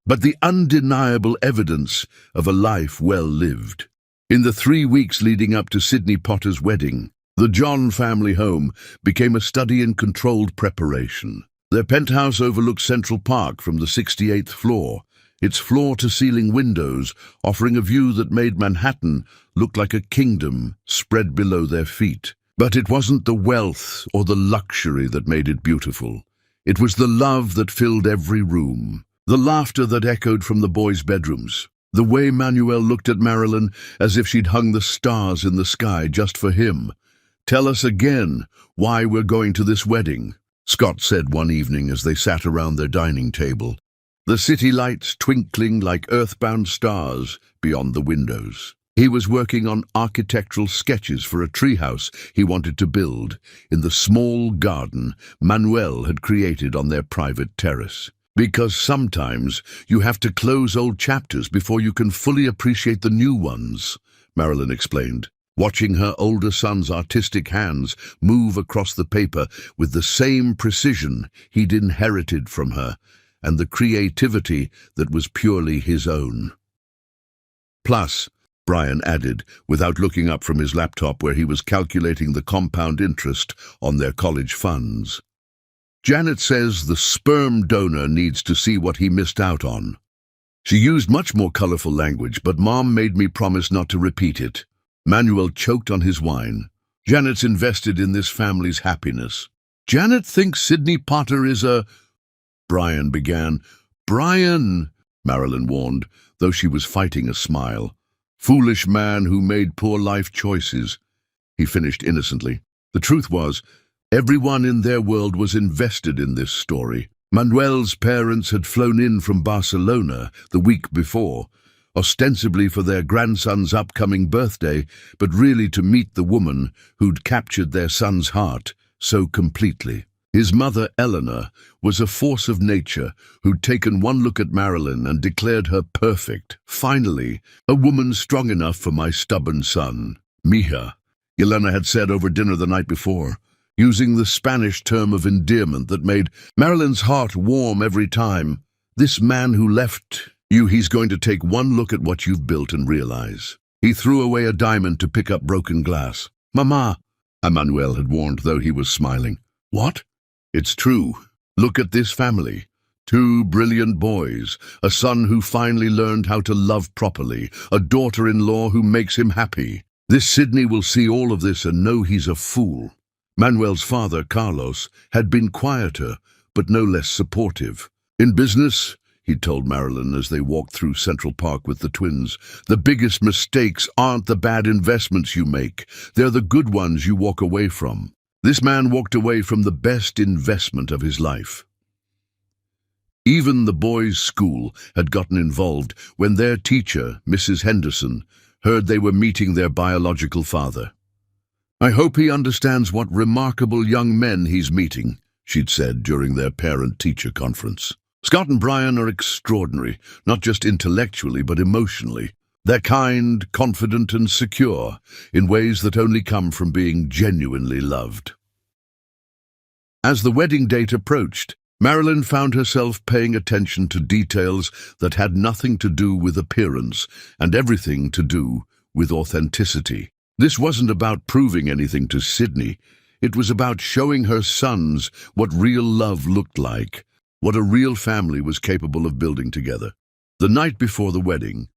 S1: but the undeniable evidence of a life well lived. In the 3 weeks leading up to Sidney Potter's wedding, the John family home became a study in controlled preparation. Their penthouse overlooked Central Park from the 68th floor, its floor-to-ceiling windows offering a view that made Manhattan look like a kingdom spread below their feet. But it wasn't the wealth or the luxury that made it beautiful. It was the love that filled every room, the laughter that echoed from the boys' bedrooms, the way Manuel looked at Marilyn as if she'd hung the stars in the sky just for him. "Tell us again why we're going to this wedding," Scott said one evening as they sat around their dining table, the city lights twinkling like earthbound stars beyond the windows. He was working on architectural sketches for a treehouse he wanted to build in the small garden Manuel had created on their private terrace. "Because sometimes you have to close old chapters before you can fully appreciate the new ones," Marilyn explained, watching her older son's artistic hands move across the paper with the same precision he'd inherited from her, and the creativity that was purely his own. "Plus," Brian added, without looking up from his laptop where he was calculating the compound interest on their college funds, "Janet says the sperm donor needs to see what he missed out on." She used much more colorful language, but Mom made me promise not to repeat it. Manuel choked on his wine. "Janet's invested in this family's happiness." "Janet thinks Sidney Potter is a—" Brian began. "Brian," Marilyn warned, though she was fighting a smile. "Foolish man who made poor life choices," he finished innocently. The truth was, everyone in their world was invested in this story. Manuel's parents had flown in from Barcelona the week before, ostensibly for their grandson's upcoming birthday, but really to meet the woman who'd captured their son's heart so completely. His mother, Eleanor, was a force of nature who'd taken one look at Marilyn and declared her perfect. Finally, a woman strong enough for my stubborn son. Mija, Elena had said over dinner the night before, using the Spanish term of endearment that made Marilyn's heart warm every time. This man who left you, he's going to take one look at what you've built and realize. He threw away a diamond to pick up broken glass. Mama, Emmanuel had warned, though he was smiling. What? It's true. Look at this family. 2 brilliant boys, a son who finally learned how to love properly, a daughter-in-law who makes him happy. This Sydney will see all of this and know he's a fool. Manuel's father, Carlos, had been quieter, but no less supportive. In business, he told Marilyn as they walked through Central Park with the twins, the biggest mistakes aren't the bad investments you make. They're the good ones you walk away from. This man walked away from the best investment of his life. Even the boys' school had gotten involved when their teacher, Mrs. Henderson, heard they were meeting their biological father. I hope he understands what remarkable young men he's meeting, she'd said during their parent-teacher conference. Scott and Brian are extraordinary, not just intellectually but emotionally. They're kind, confident and secure in ways that only come from being genuinely loved. As the wedding date approached, Marilyn found herself paying attention to details that had nothing to do with appearance and everything to do with authenticity. This wasn't about proving anything to Sydney. It was about showing her sons what real love looked like, what a real family was capable of building together. The night before the wedding,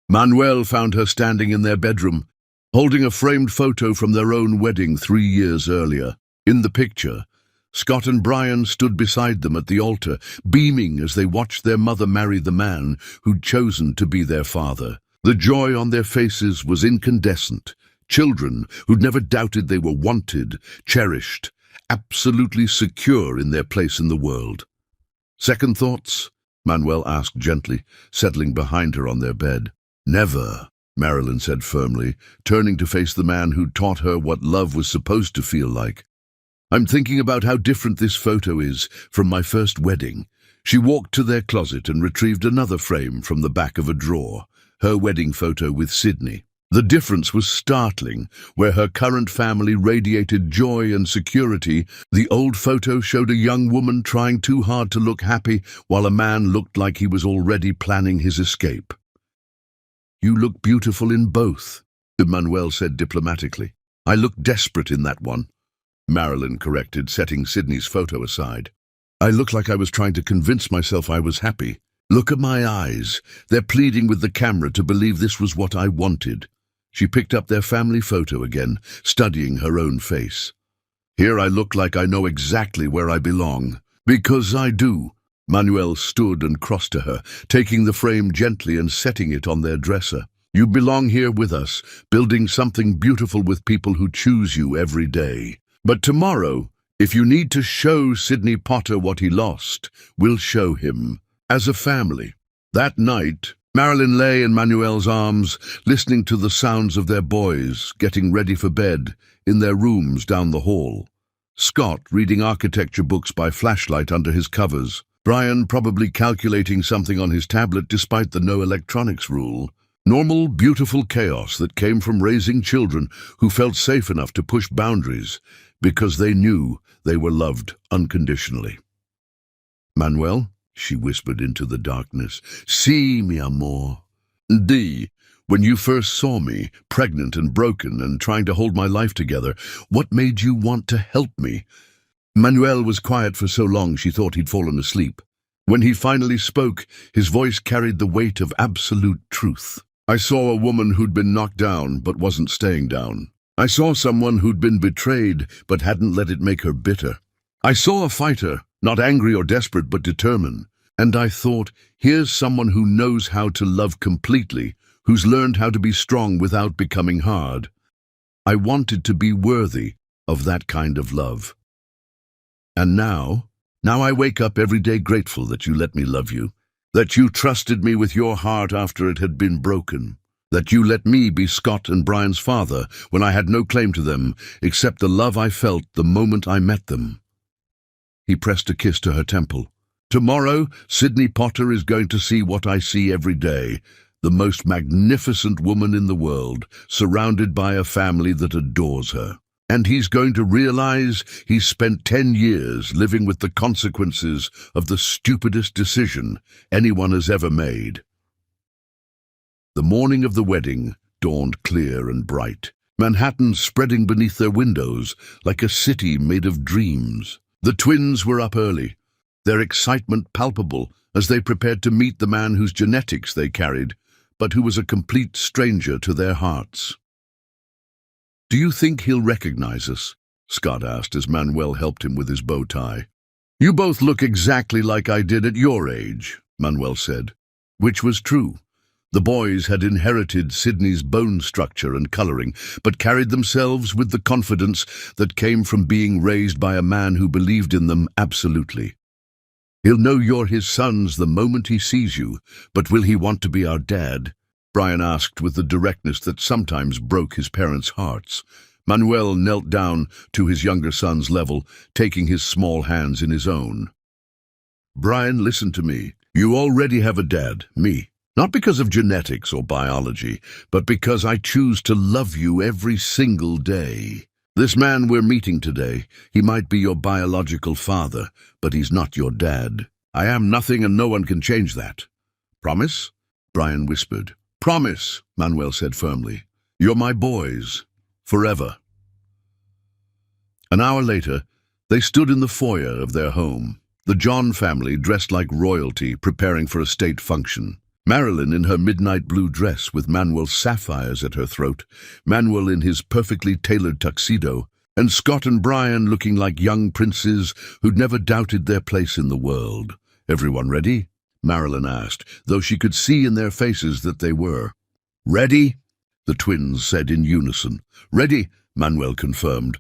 S1: Manuel found her standing in their bedroom, holding a framed photo from their own wedding 3 years earlier. In the picture, Scott and Brian stood beside them at the altar, beaming as they watched their mother marry the man who'd chosen to be their father. The joy on their faces was incandescent. Children who'd never doubted they were wanted, cherished, absolutely secure in their place in the world. Second thoughts? Manuel asked gently, settling behind her on their bed. Never, Marilyn said firmly, turning to face the man who'd taught her what love was supposed to feel like. I'm thinking about how different this photo is from my first wedding. She walked to their closet and retrieved another frame from the back of a drawer, her wedding photo with Sydney. The difference was startling. Where her current family radiated joy and security, the old photo showed a young woman trying too hard to look happy, while a man looked like he was already planning his escape. You look beautiful in both, Manuel said diplomatically. I look desperate in that one, Marilyn corrected, setting Sydney's photo aside. I look like I was trying to convince myself I was happy. Look at my eyes. They're pleading with the camera to believe this was what I wanted. She picked up their family photo again, studying her own face. Here I look like I know exactly where I belong. Because I do. Manuel stood and crossed to her, taking the frame gently and setting it on their dresser. You belong here with us, building something beautiful with people who choose you every day. But tomorrow, if you need to show Sydney Potter what he lost, we'll show him. As a family. That night, Marilyn lay in Manuel's arms, listening to the sounds of their boys getting ready for bed in their rooms down the hall. Scott reading architecture books by flashlight under his covers. Brian probably calculating something on his tablet despite the no electronics rule. Normal, beautiful chaos that came from raising children who felt safe enough to push boundaries because they knew they were loved unconditionally. Manuel? She whispered into the darkness. Si, mi amor. Di, when you first saw me, pregnant and broken and trying to hold my life together, what made you want to help me? Manuel was quiet for so long she thought he'd fallen asleep. When he finally spoke, his voice carried the weight of absolute truth. I saw a woman who'd been knocked down but wasn't staying down. I saw someone who'd been betrayed but hadn't let it make her bitter. I saw a fighter, not angry or desperate but determined. And I thought, here's someone who knows how to love completely, who's learned how to be strong without becoming hard. I wanted to be worthy of that kind of love. And now, Now I wake up every day grateful that you let me love you, that you trusted me with your heart after it had been broken, that you let me be Scott and Brian's father when I had no claim to them except the love I felt the moment I met them." He pressed a kiss to her temple. "Tomorrow, Sydney Potter is going to see what I see every day, the most magnificent woman in the world, surrounded by a family that adores her. And he's going to realize he's spent 10 years living with the consequences of the stupidest decision anyone has ever made." The morning of the wedding dawned clear and bright, Manhattan spreading beneath their windows like a city made of dreams. The twins were up early, their excitement palpable as they prepared to meet the man whose genetics they carried, but who was a complete stranger to their hearts. "Do you think he'll recognize us?" Scott asked as Manuel helped him with his bow tie. "You both look exactly like I did at your age," Manuel said, which was true. The boys had inherited Sydney's bone structure and coloring, but carried themselves with the confidence that came from being raised by a man who believed in them absolutely. "He'll know you're his sons the moment he sees you, but will he want to be our dad?" Brian asked with the directness that sometimes broke his parents' hearts. Manuel knelt down to his younger son's level, taking his small hands in his own. "Brian, listen to me. You already have a dad, me. Not because of genetics or biology, but because I choose to love you every single day. This man we're meeting today, he might be your biological father, but he's not your dad. I am nothing and no one can change that. Promise?" Brian whispered. "Promise," Manuel said firmly. "You're my boys. Forever." An hour later, they stood in the foyer of their home, the John family dressed like royalty preparing for a state function. Marilyn in her midnight blue dress with Manuel's sapphires at her throat, Manuel in his perfectly tailored tuxedo, and Scott and Brian looking like young princes who'd never doubted their place in the world. "Everyone ready?" Marilyn asked, though she could see in their faces that they were. "Ready?" the twins said in unison. "Ready," Manuel confirmed,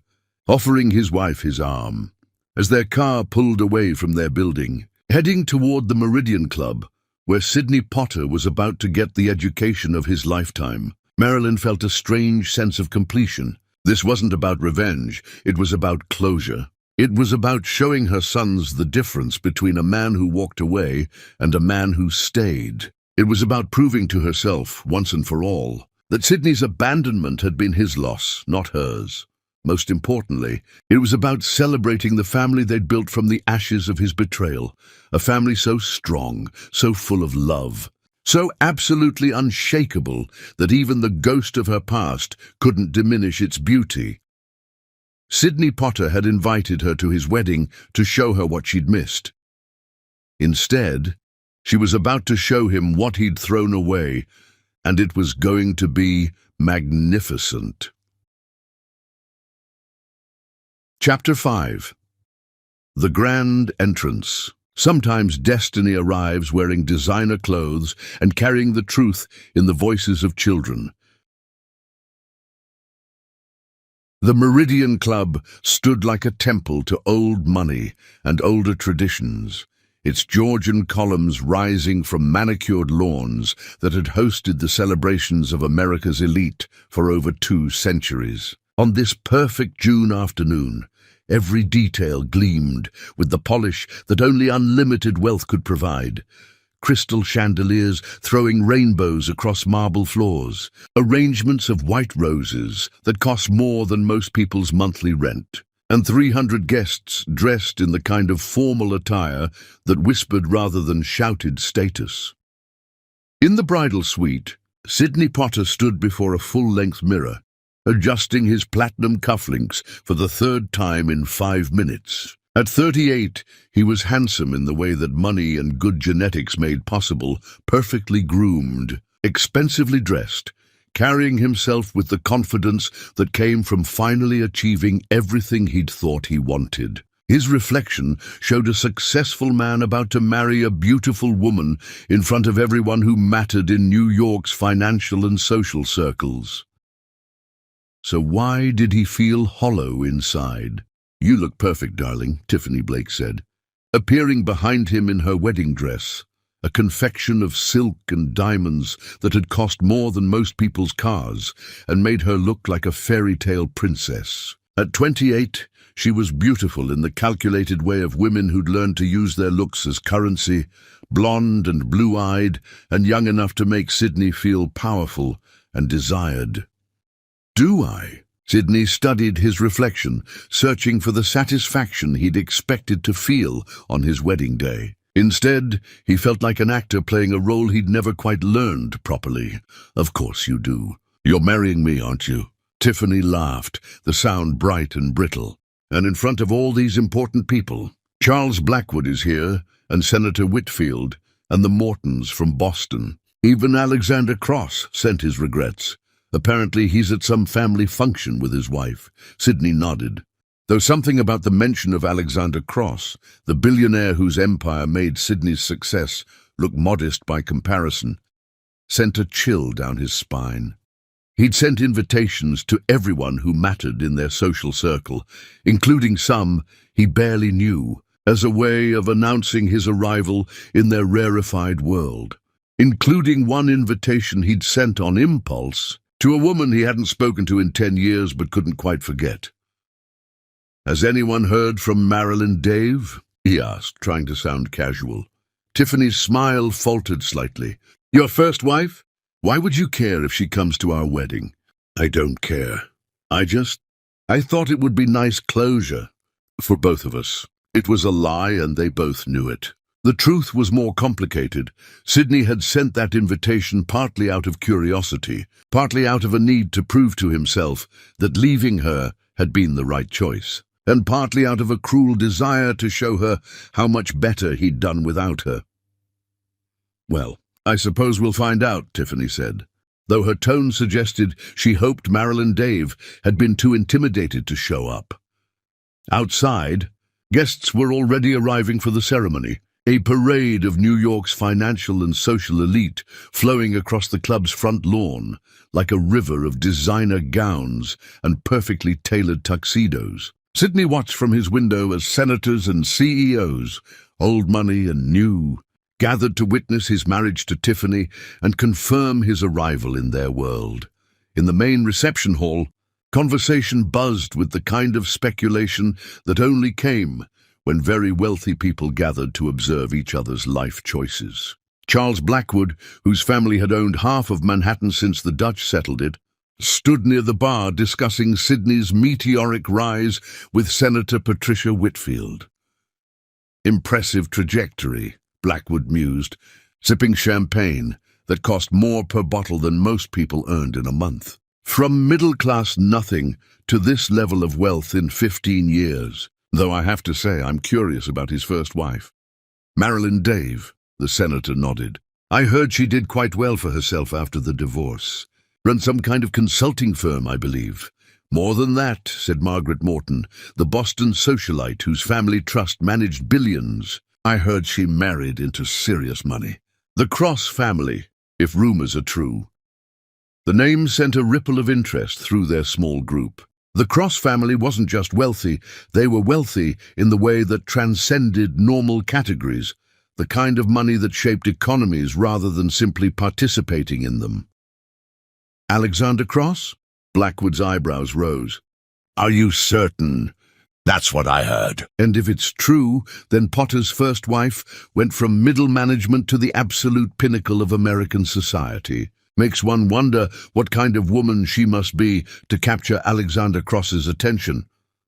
S1: offering his wife his arm. As their car pulled away from their building, heading toward the Meridian Club, where Sydney Potter was about to get the education of his lifetime, Marilyn felt a strange sense of completion. This wasn't about revenge, it was about closure. It was about showing her sons the difference between a man who walked away and a man who stayed. It was about proving to herself, once and for all, that Sydney's abandonment had been his loss, not hers. Most importantly, it was about celebrating the family they'd built from the ashes of his betrayal, a family so strong, so full of love, so absolutely unshakable that even the ghost of her past couldn't diminish its beauty. Sydney Potter had invited her to his wedding to show her what she'd missed. Instead, she was about to show him what he'd thrown away, and it was going to be magnificent. Chapter 5. The Grand Entrance. Sometimes destiny arrives wearing designer clothes and carrying the truth in the voices of children. The Meridian Club stood like a temple to old money and older traditions, its Georgian columns rising from manicured lawns that had hosted the celebrations of America's elite for over 2 centuries. On this perfect June afternoon, every detail gleamed with the polish that only unlimited wealth could provide. Crystal chandeliers throwing rainbows across marble floors, arrangements of white roses that cost more than most people's monthly rent, and 300 guests dressed in the kind of formal attire that whispered rather than shouted status. In the bridal suite, Sydney Potter stood before a full-length mirror, adjusting his platinum cufflinks for the 3rd time in 5 minutes. At 38, he was handsome in the way that money and good genetics made possible, perfectly groomed, expensively dressed, carrying himself with the confidence that came from finally achieving everything he'd thought he wanted. His reflection showed a successful man about to marry a beautiful woman in front of everyone who mattered in New York's financial and social circles. So why did he feel hollow inside? "You look perfect, darling," Tiffany Blake said. appearing behind him in her wedding dress, a confection of silk and diamonds that had cost more than most people's cars and made her look like a fairy tale princess. At 28, she was beautiful in the calculated way of women who'd learned to use their looks as currency, blonde and blue-eyed, and young enough to make Sydney feel powerful and desired. Do I? Sydney studied his reflection, searching for the satisfaction he'd expected to feel on his wedding day. Instead, he felt like an actor playing a role he'd never quite learned properly. Of course you do. You're marrying me, aren't you? Tiffany laughed, the sound bright and brittle. And in front of all these important people, Charles Blackwood is here, and Senator Whitfield, and the Mortons from Boston. Even Alexander Cross sent his regrets. Apparently he's at some family function with his wife. Sydney nodded. Though something about the mention of Alexander Cross, the billionaire whose empire made Sydney's success look modest by comparison, sent a chill down his spine. He'd sent invitations to everyone who mattered in their social circle, including some he barely knew, as a way of announcing his arrival in their rarefied world, including one invitation he'd sent on impulse to a woman he hadn't spoken to in 10 years but couldn't quite forget. "Has anyone heard from Marilyn Dave?" he asked, trying to sound casual. Tiffany's smile faltered slightly. "Your first wife? Why would you care if she comes to our wedding?" "I don't care. I thought it would be nice closure for both of us." It was a lie, and they both knew it. The truth was more complicated. Sydney had sent that invitation partly out of curiosity, partly out of a need to prove to himself that leaving her had been the right choice, and partly out of a cruel desire to show her how much better he'd done without her. "Well, I suppose we'll find out," Tiffany said, though her tone suggested she hoped Marilyn Dave had been too intimidated to show up. Outside, guests were already arriving for the ceremony, a parade of New York's financial and social elite flowing across the club's front lawn like a river of designer gowns and perfectly tailored tuxedos. Sydney watched from his window as senators and CEOs, old money and new, gathered to witness his marriage to Tiffany and confirm his arrival in their world. In the main reception hall, conversation buzzed with the kind of speculation that only came when very wealthy people gathered to observe each other's life choices. Charles Blackwood, whose family had owned half of Manhattan since the Dutch settled it, stood near the bar discussing Sydney's meteoric rise with Senator Patricia Whitfield. "Impressive trajectory," Blackwood mused, sipping champagne that cost more per bottle than most people earned in a month. From middle-class nothing to this level of wealth in 15 years, though I have to say I'm curious about his first wife. "Marilyn Dave," the senator nodded. "I heard she did quite well for herself after the divorce. Runs some kind of consulting firm, I believe." "More than that," said Margaret Morton, the Boston socialite whose family trust managed billions. "I heard she married into serious money. The Cross family, if rumors are true." The name sent a ripple of interest through their small group. The Cross family wasn't just wealthy, they were wealthy in the way that transcended normal categories, the kind of money that shaped economies rather than simply participating in them. "Alexander Cross?" Blackwood's eyebrows rose. "Are you certain?" "That's what I heard." "And if it's true, then Potter's first wife went from middle management to the absolute pinnacle of American society. Makes one wonder what kind of woman she must be to capture Alexander Cross's attention."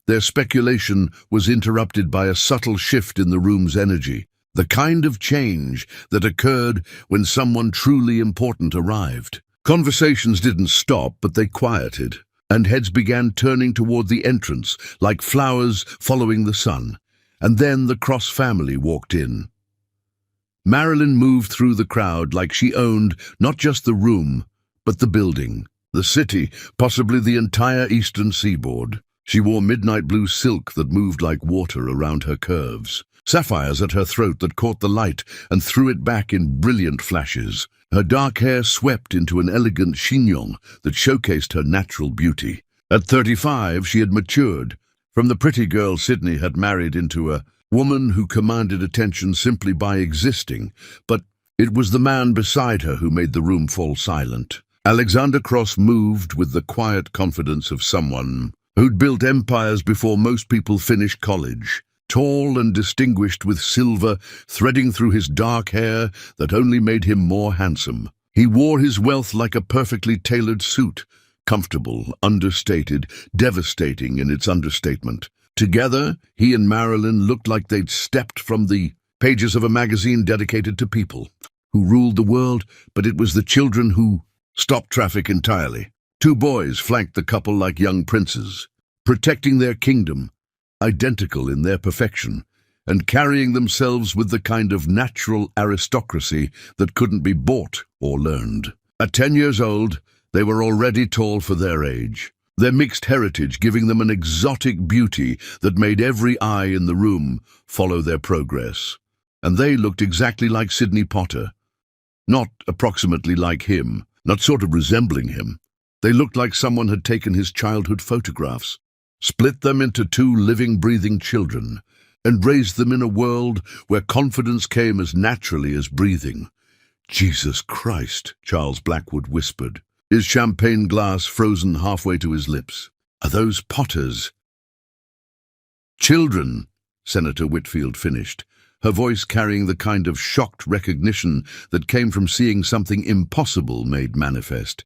S1: Their speculation was interrupted by a subtle shift in the room's energy, the kind of change that occurred when someone truly important arrived. Conversations didn't stop, but they quieted, and heads began turning toward the entrance like flowers following the sun. And then the Cross family walked in. Marilyn moved through the crowd like she owned not just the room, but the building, the city, possibly the entire eastern seaboard. She wore midnight blue silk that moved like water around her curves, sapphires at her throat that caught the light and threw it back in brilliant flashes. Her dark hair swept into an elegant chignon that showcased her natural beauty. At 35, she had matured, from the pretty girl Sydney had married into a woman who commanded attention simply by existing, but it was the man beside her who made the room fall silent. Alexander Cross moved with the quiet confidence of someone who'd built empires before most people finished college. Tall and distinguished, with silver threading through his dark hair that only made him more handsome. He wore his wealth like a perfectly tailored suit, comfortable, understated, devastating in its understatement. Together, he and Marilyn looked like they'd stepped from the pages of a magazine dedicated to people who ruled the world, but it was the children who stopped traffic entirely. Two boys flanked the couple like young princes, protecting their kingdom, identical in their perfection, and carrying themselves with the kind of natural aristocracy that couldn't be bought or learned. At 10 years old, they were already tall for their age, their mixed heritage giving them an exotic beauty that made every eye in the room follow their progress. And they looked exactly like Sidney Potter. Not approximately like him, not sort of resembling him. They looked like someone had taken his childhood photographs, split them into two living, breathing children, and raised them in a world where confidence came as naturally as breathing. "Jesus Christ," Charles Blackwood whispered, his champagne glass frozen halfway to his lips. "Are those Potters?" "Children," Senator Whitfield finished, her voice carrying the kind of shocked recognition that came from seeing something impossible made manifest.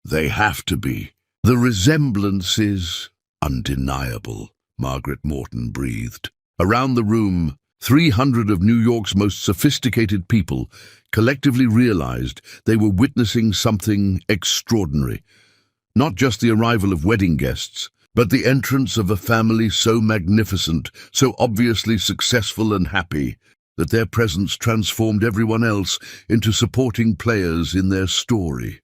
S1: "They have to be. The resemblance is undeniable," Margaret Morton breathed. Around the room, 300 of New York's most sophisticated people collectively realized they were witnessing something extraordinary. Not just the arrival of wedding guests, but the entrance of a family so magnificent, so obviously successful and happy, that their presence transformed everyone else into supporting players in their story.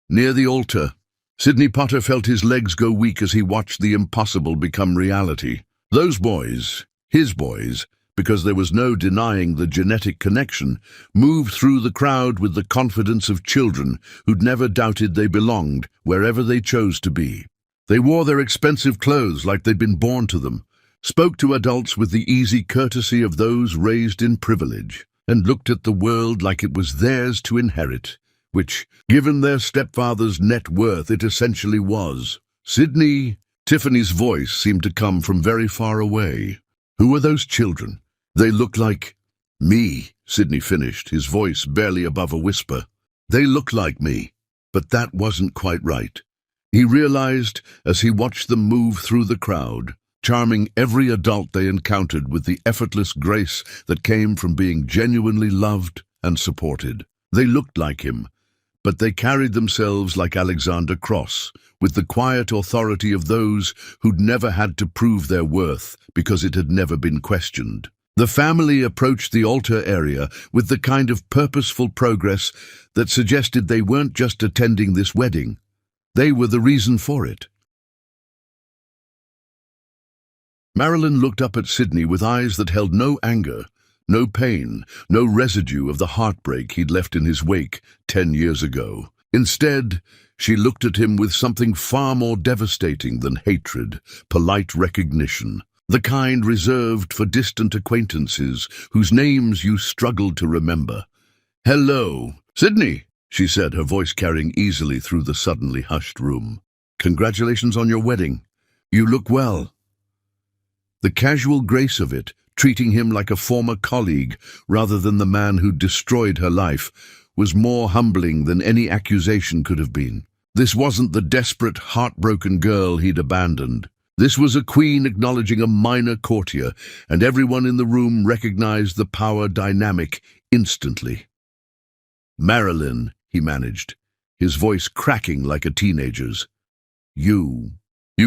S1: Near the altar, Sidney Potter felt his legs go weak as he watched the impossible become reality. Those boys, his boys, because there was no denying the genetic connection, moved through the crowd with the confidence of children who'd never doubted they belonged wherever they chose to be. They wore their expensive clothes like they'd been born to them, spoke to adults with the easy courtesy of those raised in privilege, and looked at the world like it was theirs to inherit, which, given their stepfather's net worth, it essentially was. Tiffany's voice seemed to come from very far away. "Who are those children? They look like me," Sidney finished, his voice barely above a whisper. "They look like me." But that wasn't quite right. He realized as he watched them move through the crowd, charming every adult they encountered with the effortless grace that came from being genuinely loved and supported. They looked like him, but they carried themselves like Alexander Cross, with the quiet authority of those who'd never had to prove their worth because it had never been questioned. The family approached the altar area with the kind of purposeful progress that suggested they weren't just attending this wedding. They were the reason for it. Marilyn looked up at Sidney with eyes that held no anger, no pain, no residue of the heartbreak he'd left in his wake 10 years ago. Instead, she looked at him with something far more devastating than hatred, polite recognition, the kind reserved for distant acquaintances whose names you struggled to remember. "Hello, Sidney," she said, her voice carrying easily through the suddenly hushed room. "Congratulations on your wedding. You look well." The casual grace of it, treating him like a former colleague rather than the man who destroyed her life, was more humbling than any accusation could have been. This wasn't the desperate, heartbroken girl he'd abandoned. This was a queen acknowledging a minor courtier, and everyone in the room recognized the power dynamic instantly. "Marilyn," he managed, his voice cracking like a teenager's. You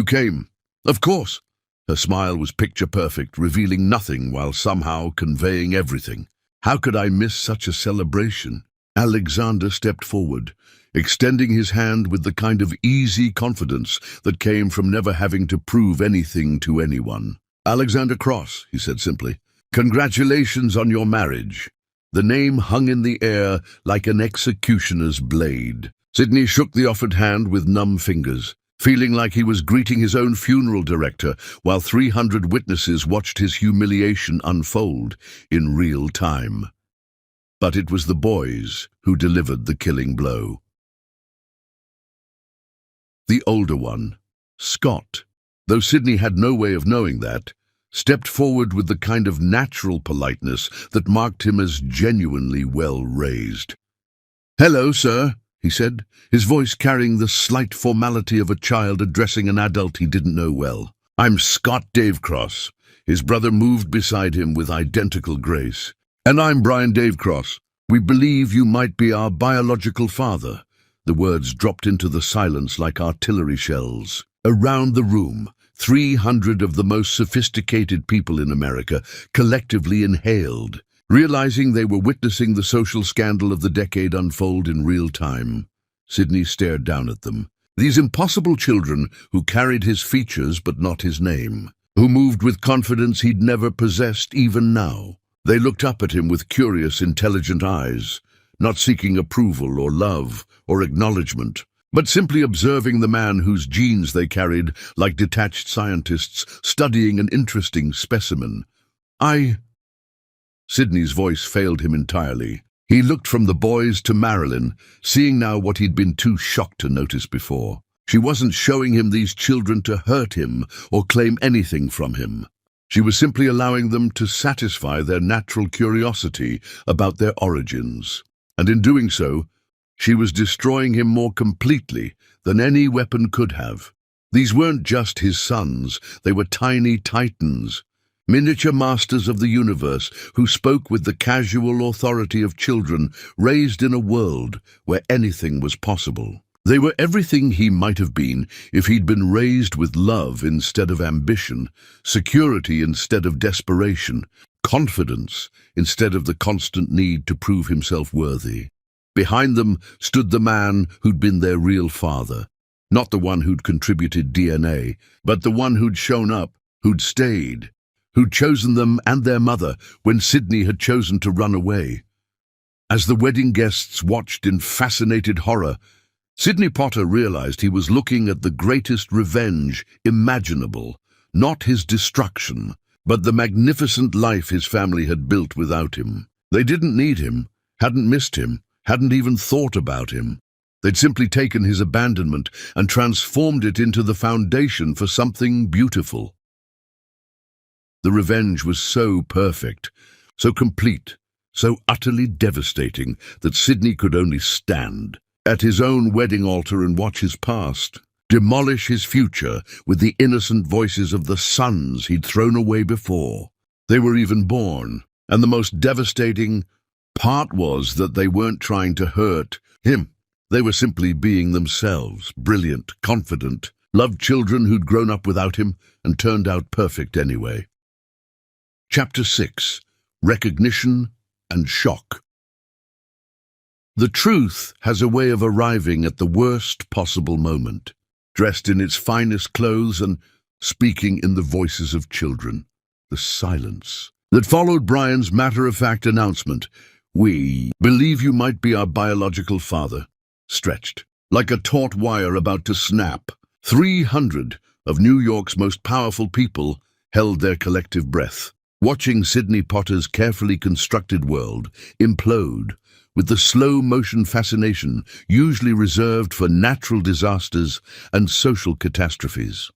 S1: came." "Of course." Her smile was picture-perfect, revealing nothing while somehow conveying everything. "How could I miss such a celebration?" Alexander stepped forward, extending his hand with the kind of easy confidence that came from never having to prove anything to anyone. "Alexander Cross," he said simply. "Congratulations on your marriage." The name hung in the air like an executioner's blade. Sidney shook the offered hand with numb fingers. feeling like he was greeting his own funeral director while 300 witnesses watched his humiliation unfold in real time. But it was the boys who delivered the killing blow. The older one, Scott, though Sydney had no way of knowing that, stepped forward with the kind of natural politeness that marked him as genuinely well-raised. "Hello, sir," he said, his voice carrying the slight formality of a child addressing an adult he didn't know well. "I'm Scott Davecross." His brother moved beside him with identical grace. "And I'm Brian Davecross. We believe you might be our biological father." The words dropped into the silence like artillery shells. Around the room, 300 of the most sophisticated people in America collectively inhaled, realizing they were witnessing the social scandal of the decade unfold in real time. Sydney stared down at them. These impossible children who carried his features but not his name, who moved with confidence he'd never possessed even now. They looked up at him with curious, intelligent eyes, not seeking approval or love or acknowledgement, but simply observing the man whose genes they carried like detached scientists studying an interesting specimen. Sydney's voice failed him entirely. He looked from the boys to Marilyn, seeing now what he'd been too shocked to notice before. She wasn't showing him these children to hurt him or claim anything from him. She was simply allowing them to satisfy their natural curiosity about their origins. And in doing so, she was destroying him more completely than any weapon could have. These weren't just his sons, they were tiny titans, miniature masters of the universe who spoke with the casual authority of children raised in a world where anything was possible. They were everything he might have been if he'd been raised with love instead of ambition, security instead of desperation, confidence instead of the constant need to prove himself worthy. Behind them stood the man who'd been their real father, not the one who'd contributed DNA, but the one who'd shown up, who'd stayed, who'd chosen them and their mother when Sydney had chosen to run away. As the wedding guests watched in fascinated horror, Sydney Potter realized he was looking at the greatest revenge imaginable, not his destruction, but the magnificent life his family had built without him. They didn't need him, hadn't missed him, hadn't even thought about him. They'd simply taken his abandonment and transformed it into the foundation for something beautiful. The revenge was so perfect, so complete, so utterly devastating that Sydney could only stand at his own wedding altar and watch his past demolish his future with the innocent voices of the sons he'd thrown away before they were even born. And the most devastating part was that they weren't trying to hurt him. They were simply being themselves, brilliant, confident, loved children who'd grown up without him and turned out perfect anyway. Chapter 6. Recognition and Shock. The truth has a way of arriving at the worst possible moment, dressed in its finest clothes and speaking in the voices of children. The silence that followed Brian's matter-of-fact announcement, "We believe you might be our biological father," stretched like a taut wire about to snap. 300 of New York's most powerful people held their collective breath, watching Sydney Potter's carefully constructed world implode with the slow-motion fascination usually reserved for natural disasters and social catastrophes.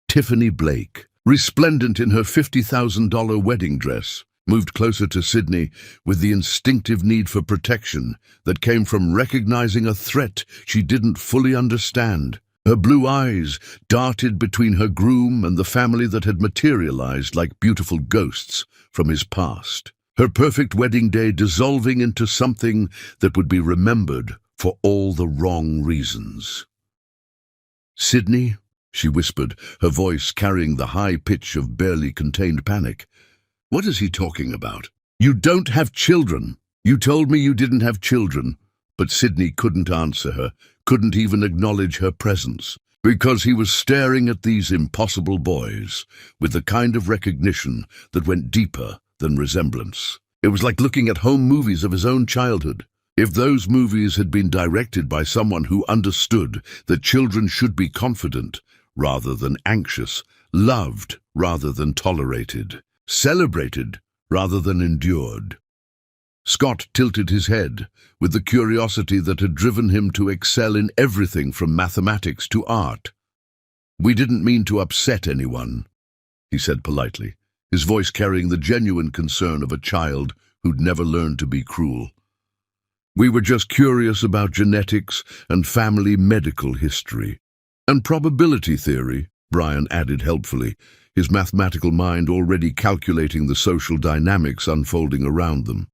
S1: Tiffany Blake, resplendent in her $50,000 wedding dress, moved closer to Sydney with the instinctive need for protection that came from recognizing a threat she didn't fully understand. Her blue eyes darted between her groom and the family that had materialized like beautiful ghosts from his past. Her perfect wedding day dissolving into something that would be remembered for all the wrong reasons. "Sydney," she whispered, her voice carrying the high pitch of barely contained panic. "What is he talking about? You don't have children. You told me you didn't have children." But Sydney couldn't answer her, couldn't even acknowledge her presence, because he was staring at these impossible boys with the kind of recognition that went deeper than resemblance. It was like looking at home movies of his own childhood, If those movies had been directed by someone who understood that children should be confident rather than anxious, loved rather than tolerated, celebrated rather than endured. Scott tilted his head with the curiosity that had driven him to excel in everything from mathematics to art. "We didn't mean to upset anyone," he said politely, his voice carrying the genuine concern of a child who'd never learned to be cruel. "We were just curious about genetics and family medical history. And probability theory," Brian added helpfully, his mathematical mind already calculating the social dynamics unfolding around them.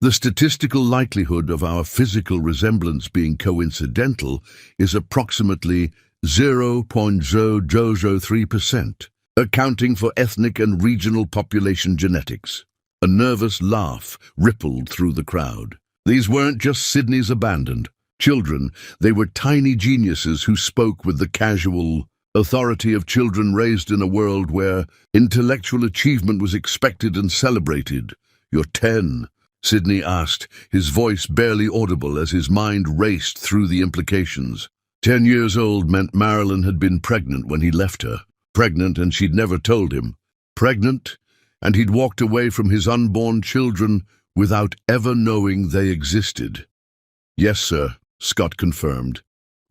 S1: "The statistical likelihood of our physical resemblance being coincidental is approximately 0.003%, accounting for ethnic and regional population genetics." A nervous laugh rippled through the crowd. These weren't just Sydney's abandoned children, they were tiny geniuses who spoke with the casual authority of children raised in a world where intellectual achievement was expected and celebrated. "You're 10, Sydney asked, his voice barely audible as his mind raced through the implications. 10 years old meant Marilyn had been pregnant when he left her. Pregnant, and she'd never told him. Pregnant, and he'd walked away from his unborn children without ever knowing they existed. "Yes, sir," Scott confirmed.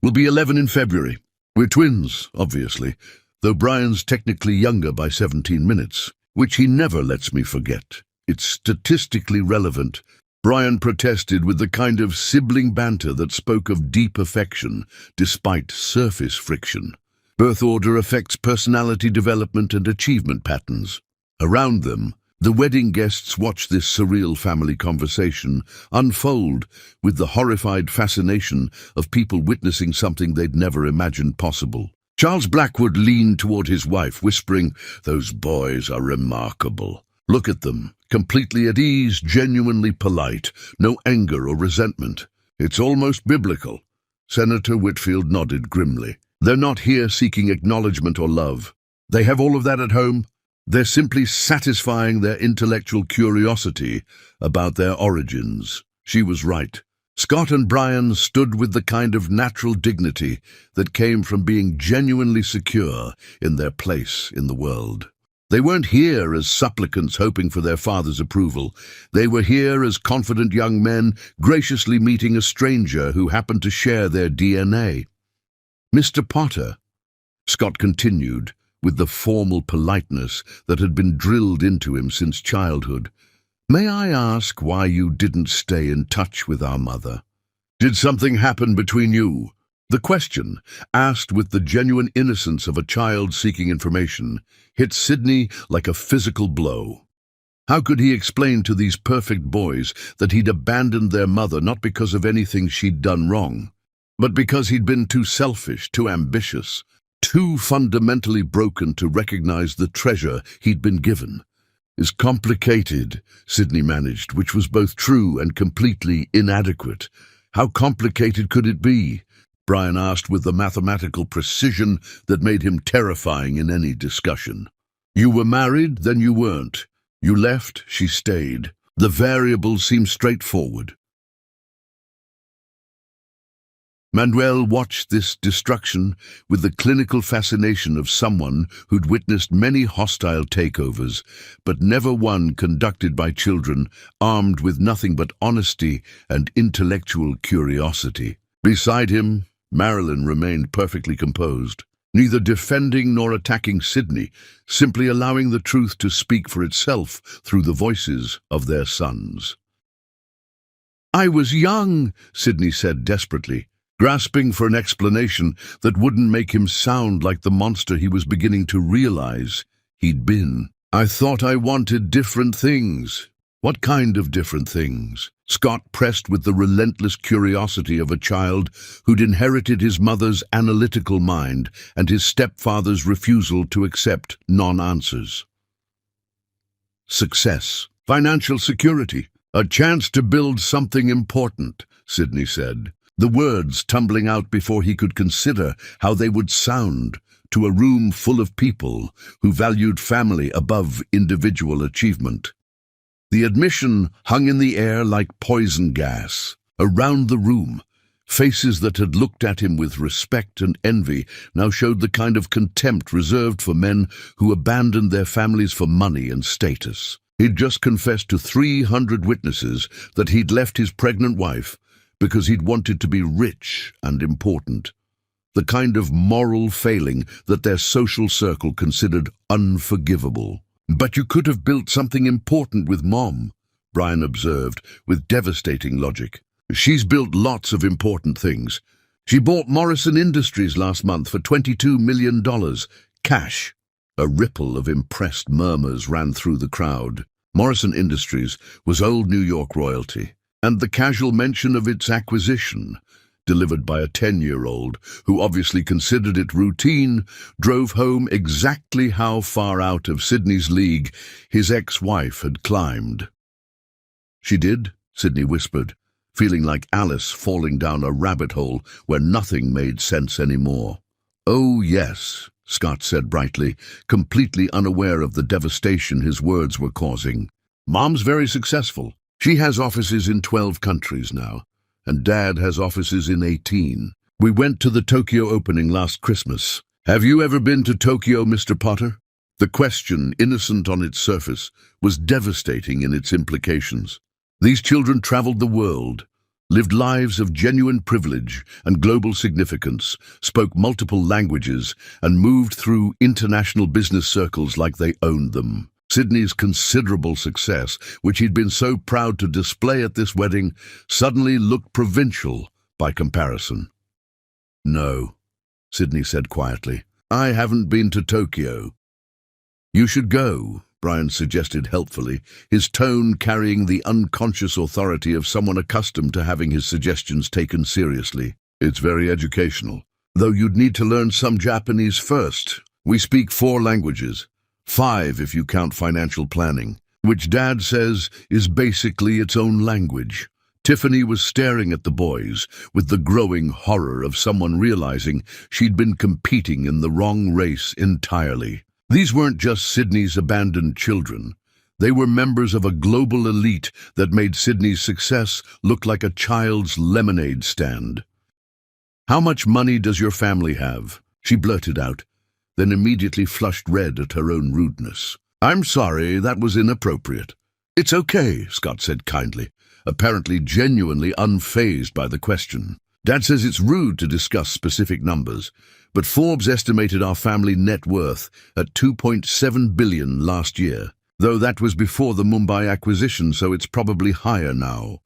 S1: "We'll be 11 in February. We're twins, obviously, though Brian's technically younger by 17 minutes, which he never lets me forget. It's statistically relevant." Brian protested with the kind of sibling banter that spoke of deep affection, despite surface friction. Birth order affects personality development and achievement patterns. Around them, the wedding guests watched this surreal family conversation unfold with the horrified fascination of people witnessing something they'd never imagined possible. Charles Blackwood leaned toward his wife, whispering, "Those boys are remarkable. Look at them, completely at ease, genuinely polite, no anger or resentment. It's almost biblical." Senator Whitfield nodded grimly. "They're not here seeking acknowledgement or love. They have all of that at home. They're simply satisfying their intellectual curiosity about their origins." She was right. Scott and Brian stood with the kind of natural dignity that came from being genuinely secure in their place in the world. They weren't here as supplicants hoping for their father's approval. They were here as confident young men graciously meeting a stranger who happened to share their DNA. "Mr. Potter," Scott continued, with the formal politeness that had been drilled into him since childhood, "may I ask why you didn't stay in touch with our mother? Did something happen between you?" The question, asked with the genuine innocence of a child seeking information, hit Sydney like a physical blow. How could he explain to these perfect boys that he'd abandoned their mother not because of anything she'd done wrong, but because he'd been too selfish, too ambitious, too fundamentally broken to recognize the treasure he'd been given? "Is complicated," Sydney managed, which was both true and completely inadequate. "How complicated could it be?" Brian asked with the mathematical precision that made him terrifying in any discussion. "You were married, then you weren't. You left, she stayed. The variables seem straightforward." Manuel watched this destruction with the clinical fascination of someone who'd witnessed many hostile takeovers, but never one conducted by children armed with nothing but honesty and intellectual curiosity. Beside him, Marilyn remained perfectly composed, neither defending nor attacking Sydney, simply allowing the truth to speak for itself through the voices of their sons. "I was young," Sydney said desperately, grasping for an explanation that wouldn't make him sound like the monster he was beginning to realize he'd been. "I thought I wanted different things." "What kind of different things?" Scott pressed with the relentless curiosity of a child who'd inherited his mother's analytical mind and his stepfather's refusal to accept non-answers. "Success, financial security, a chance to build something important," Sydney said, the words tumbling out before he could consider how they would sound to a room full of people who valued family above individual achievement. The admission hung in the air like poison gas. Around the room, faces that had looked at him with respect and envy now showed the kind of contempt reserved for men who abandoned their families for money and status. He'd just confessed to 300 witnesses that he'd left his pregnant wife because he'd wanted to be rich and important. The kind of moral failing that their social circle considered unforgivable. "But you could have built something important with Mom," Brian observed with devastating logic. "She's built lots of important things. She bought Morrison Industries last month for $22 million, cash." A ripple of impressed murmurs ran through the crowd. Morrison Industries was old New York royalty, and the casual mention of its acquisition, delivered by a 10-year-old who obviously considered it routine, drove home exactly how far out of Sydney's league his ex-wife had climbed. "She did," Sydney whispered, feeling like Alice falling down a rabbit hole where nothing made sense anymore. "Oh, yes," Scott said brightly, completely unaware of the devastation his words were causing. "Mom's very successful. She has offices in 12 countries now, and Dad has offices in 18. We went to the Tokyo opening last Christmas. Have you ever been to Tokyo, Mr. Potter?" The question, innocent on its surface, was devastating in its implications. These children traveled the world, lived lives of genuine privilege and global significance, spoke multiple languages, and moved through international business circles like they owned them. Sydney's considerable success, which he'd been so proud to display at this wedding, suddenly looked provincial by comparison. "No," Sydney said quietly. "I haven't been to Tokyo." "You should go," Brian suggested helpfully, his tone carrying the unconscious authority of someone accustomed to having his suggestions taken seriously. "It's very educational. Though you'd need to learn some Japanese first. We speak 4 languages. 5 if you count financial planning, which Dad says is basically its own language." Tiffany was staring at the boys with the growing horror of someone realizing she'd been competing in the wrong race entirely. These weren't just Sydney's abandoned children. They were members of a global elite that made Sydney's success look like a child's lemonade stand. "How much money does your family have?" she blurted out, then immediately flushed red at her own rudeness. "I'm sorry, that was inappropriate." "It's okay," Scott said kindly, apparently genuinely unfazed by the question. "Dad says it's rude to discuss specific numbers, but Forbes estimated our family net worth at $2.7 billion last year, though that was before the Mumbai acquisition, so it's probably higher now."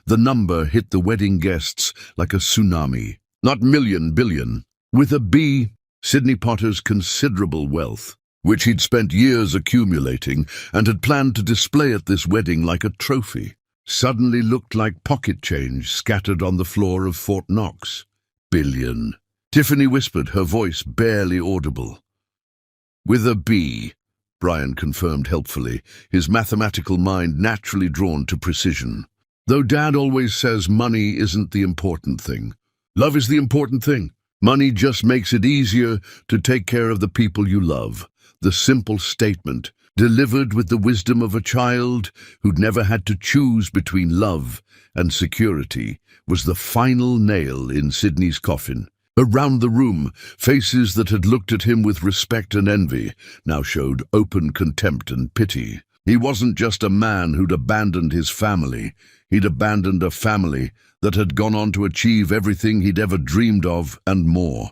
S1: The number hit the wedding guests like a tsunami. Not million, billion. With a B, Sydney Potter's considerable wealth, which he'd spent years accumulating and had planned to display at this wedding like a trophy, suddenly looked like pocket change scattered on the floor of Fort Knox. "Billion," Tiffany whispered, her voice barely audible. "With a B," Brian confirmed helpfully, his mathematical mind naturally drawn to precision. "Though Dad always says money isn't the important thing. Love is the important thing. Money just makes it easier to take care of the people you love." The simple statement, delivered with the wisdom of a child who'd never had to choose between love and security, was the final nail in Sydney's coffin. Around the room, faces that had looked at him with respect and envy now showed open contempt and pity. He wasn't just a man who'd abandoned his family. He'd abandoned a family that had gone on to achieve everything he'd ever dreamed of and more.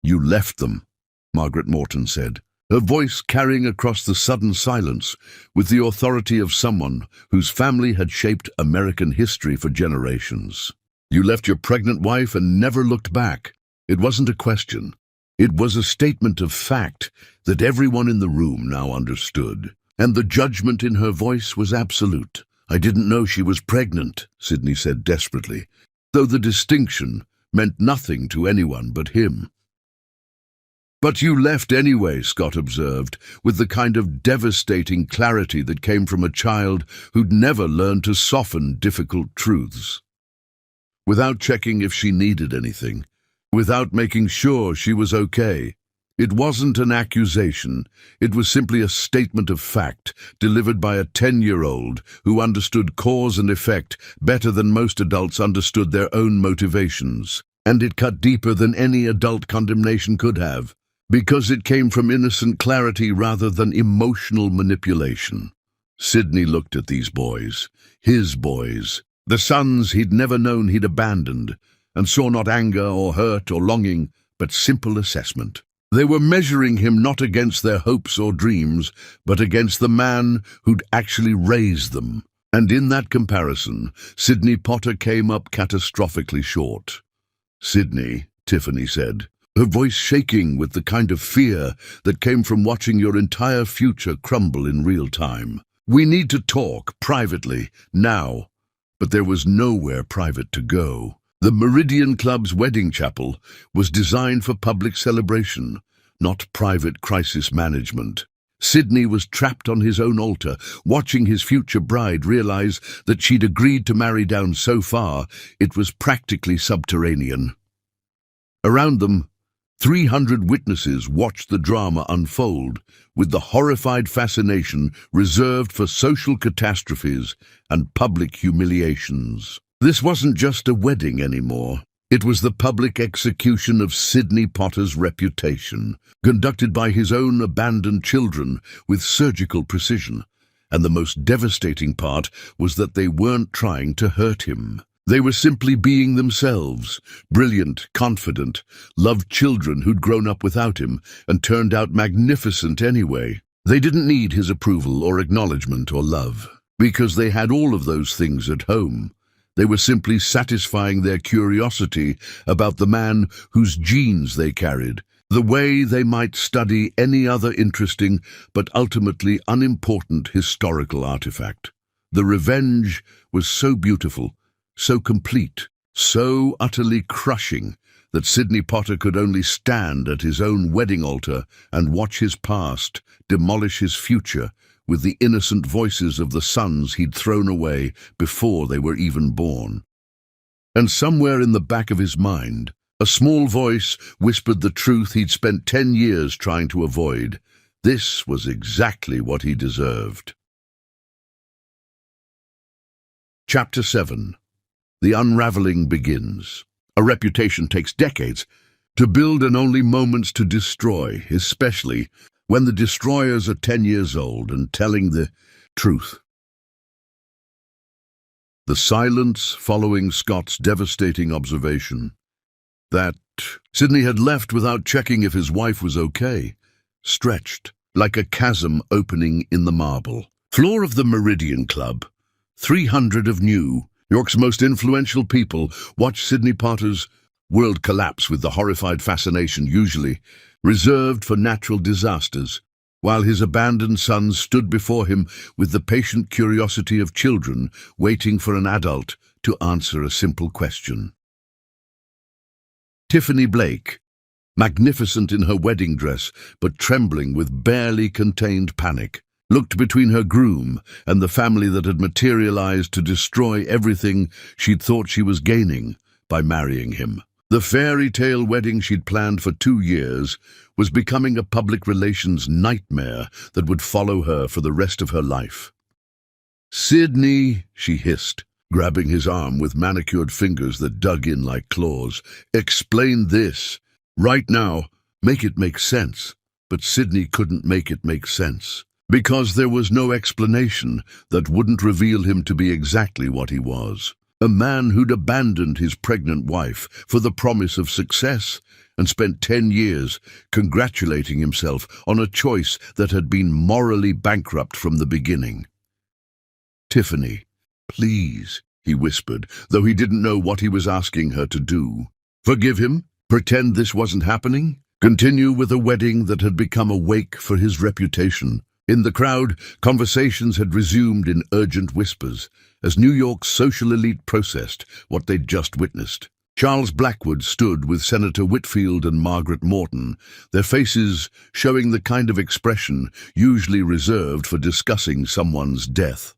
S1: "You left them," Margaret Morton said, her voice carrying across the sudden silence with the authority of someone whose family had shaped American history for generations. "You left your pregnant wife and never looked back." It wasn't a question. It was a statement of fact that everyone in the room now understood, and the judgment in her voice was absolute. "I didn't know she was pregnant," Sydney said desperately, though the distinction meant nothing to anyone but him. "But you left anyway," Scott observed, with the kind of devastating clarity that came from a child who'd never learned to soften difficult truths. "Without checking if she needed anything, without making sure she was okay." It wasn't an accusation. It was simply a statement of fact, delivered by a 10-year-old who understood cause and effect better than most adults understood their own motivations. And it cut deeper than any adult condemnation could have, because it came from innocent clarity rather than emotional manipulation. Sidney looked at these boys, his boys, the sons he'd never known he'd abandoned, and saw not anger or hurt or longing, but simple assessment. They were measuring him not against their hopes or dreams, but against the man who'd actually raised them. And in that comparison, Sidney Potter came up catastrophically short. "Sidney," Tiffany said, her voice shaking with the kind of fear that came from watching your entire future crumble in real time. "We need to talk, privately, now." But there was nowhere private to go. The Meridian Club's wedding chapel was designed for public celebration, not private crisis management. Sidney was trapped on his own altar, watching his future bride realize that she'd agreed to marry down so far it was practically subterranean. Around them, 300 witnesses watched the drama unfold with the horrified fascination reserved for social catastrophes and public humiliations. This wasn't just a wedding anymore. It was the public execution of Sidney Potter's reputation, conducted by his own abandoned children with surgical precision. And the most devastating part was that they weren't trying to hurt him. They were simply being themselves, brilliant, confident, loved children who'd grown up without him and turned out magnificent anyway. They didn't need his approval or acknowledgement or love, because they had all of those things at home. They were simply satisfying their curiosity about the man whose genes they carried, the way they might study any other interesting but ultimately unimportant historical artifact. The revenge was so beautiful, so complete, so utterly crushing that Sidney Potter could only stand at his own wedding altar and watch his past demolish his future with the innocent voices of the sons he'd thrown away before they were even born. And somewhere in the back of his mind, a small voice whispered the truth he'd spent 10 years trying to avoid. This was exactly what he deserved. Chapter 7. The unraveling begins. A reputation takes decades to build and only moments to destroy, especially when the destroyers are 10 years old and telling the truth. The silence following Scott's devastating observation that Sidney had left without checking if his wife was okay, stretched like a chasm opening in the marble floor of the Meridian Club. 300 of New York's most influential people watched Sidney Potter's world collapse with the horrified fascination usually reserved for natural disasters, while his abandoned sons stood before him with the patient curiosity of children waiting for an adult to answer a simple question. Tiffany Blake, magnificent in her wedding dress but trembling with barely contained panic, looked between her groom and the family that had materialized to destroy everything she'd thought she was gaining by marrying him. The fairy tale wedding she'd planned for 2 years was becoming a public relations nightmare that would follow her for the rest of her life. "Sidney," she hissed, grabbing his arm with manicured fingers that dug in like claws. "Explain this. Right now. Make it make sense." But Sidney couldn't make it make sense, because there was no explanation that wouldn't reveal him to be exactly what he was. A man who'd abandoned his pregnant wife for the promise of success and spent 10 years congratulating himself on a choice that had been morally bankrupt from the beginning. "Tiffany, please," he whispered, though he didn't know what he was asking her to do. Forgive him? Pretend this wasn't happening? Continue with a wedding that had become a wake for his reputation? In the crowd, conversations had resumed in urgent whispers as New York's social elite processed what they'd just witnessed. Charles Blackwood stood with Senator Whitfield and Margaret Morton, their faces showing the kind of expression usually reserved for discussing someone's death.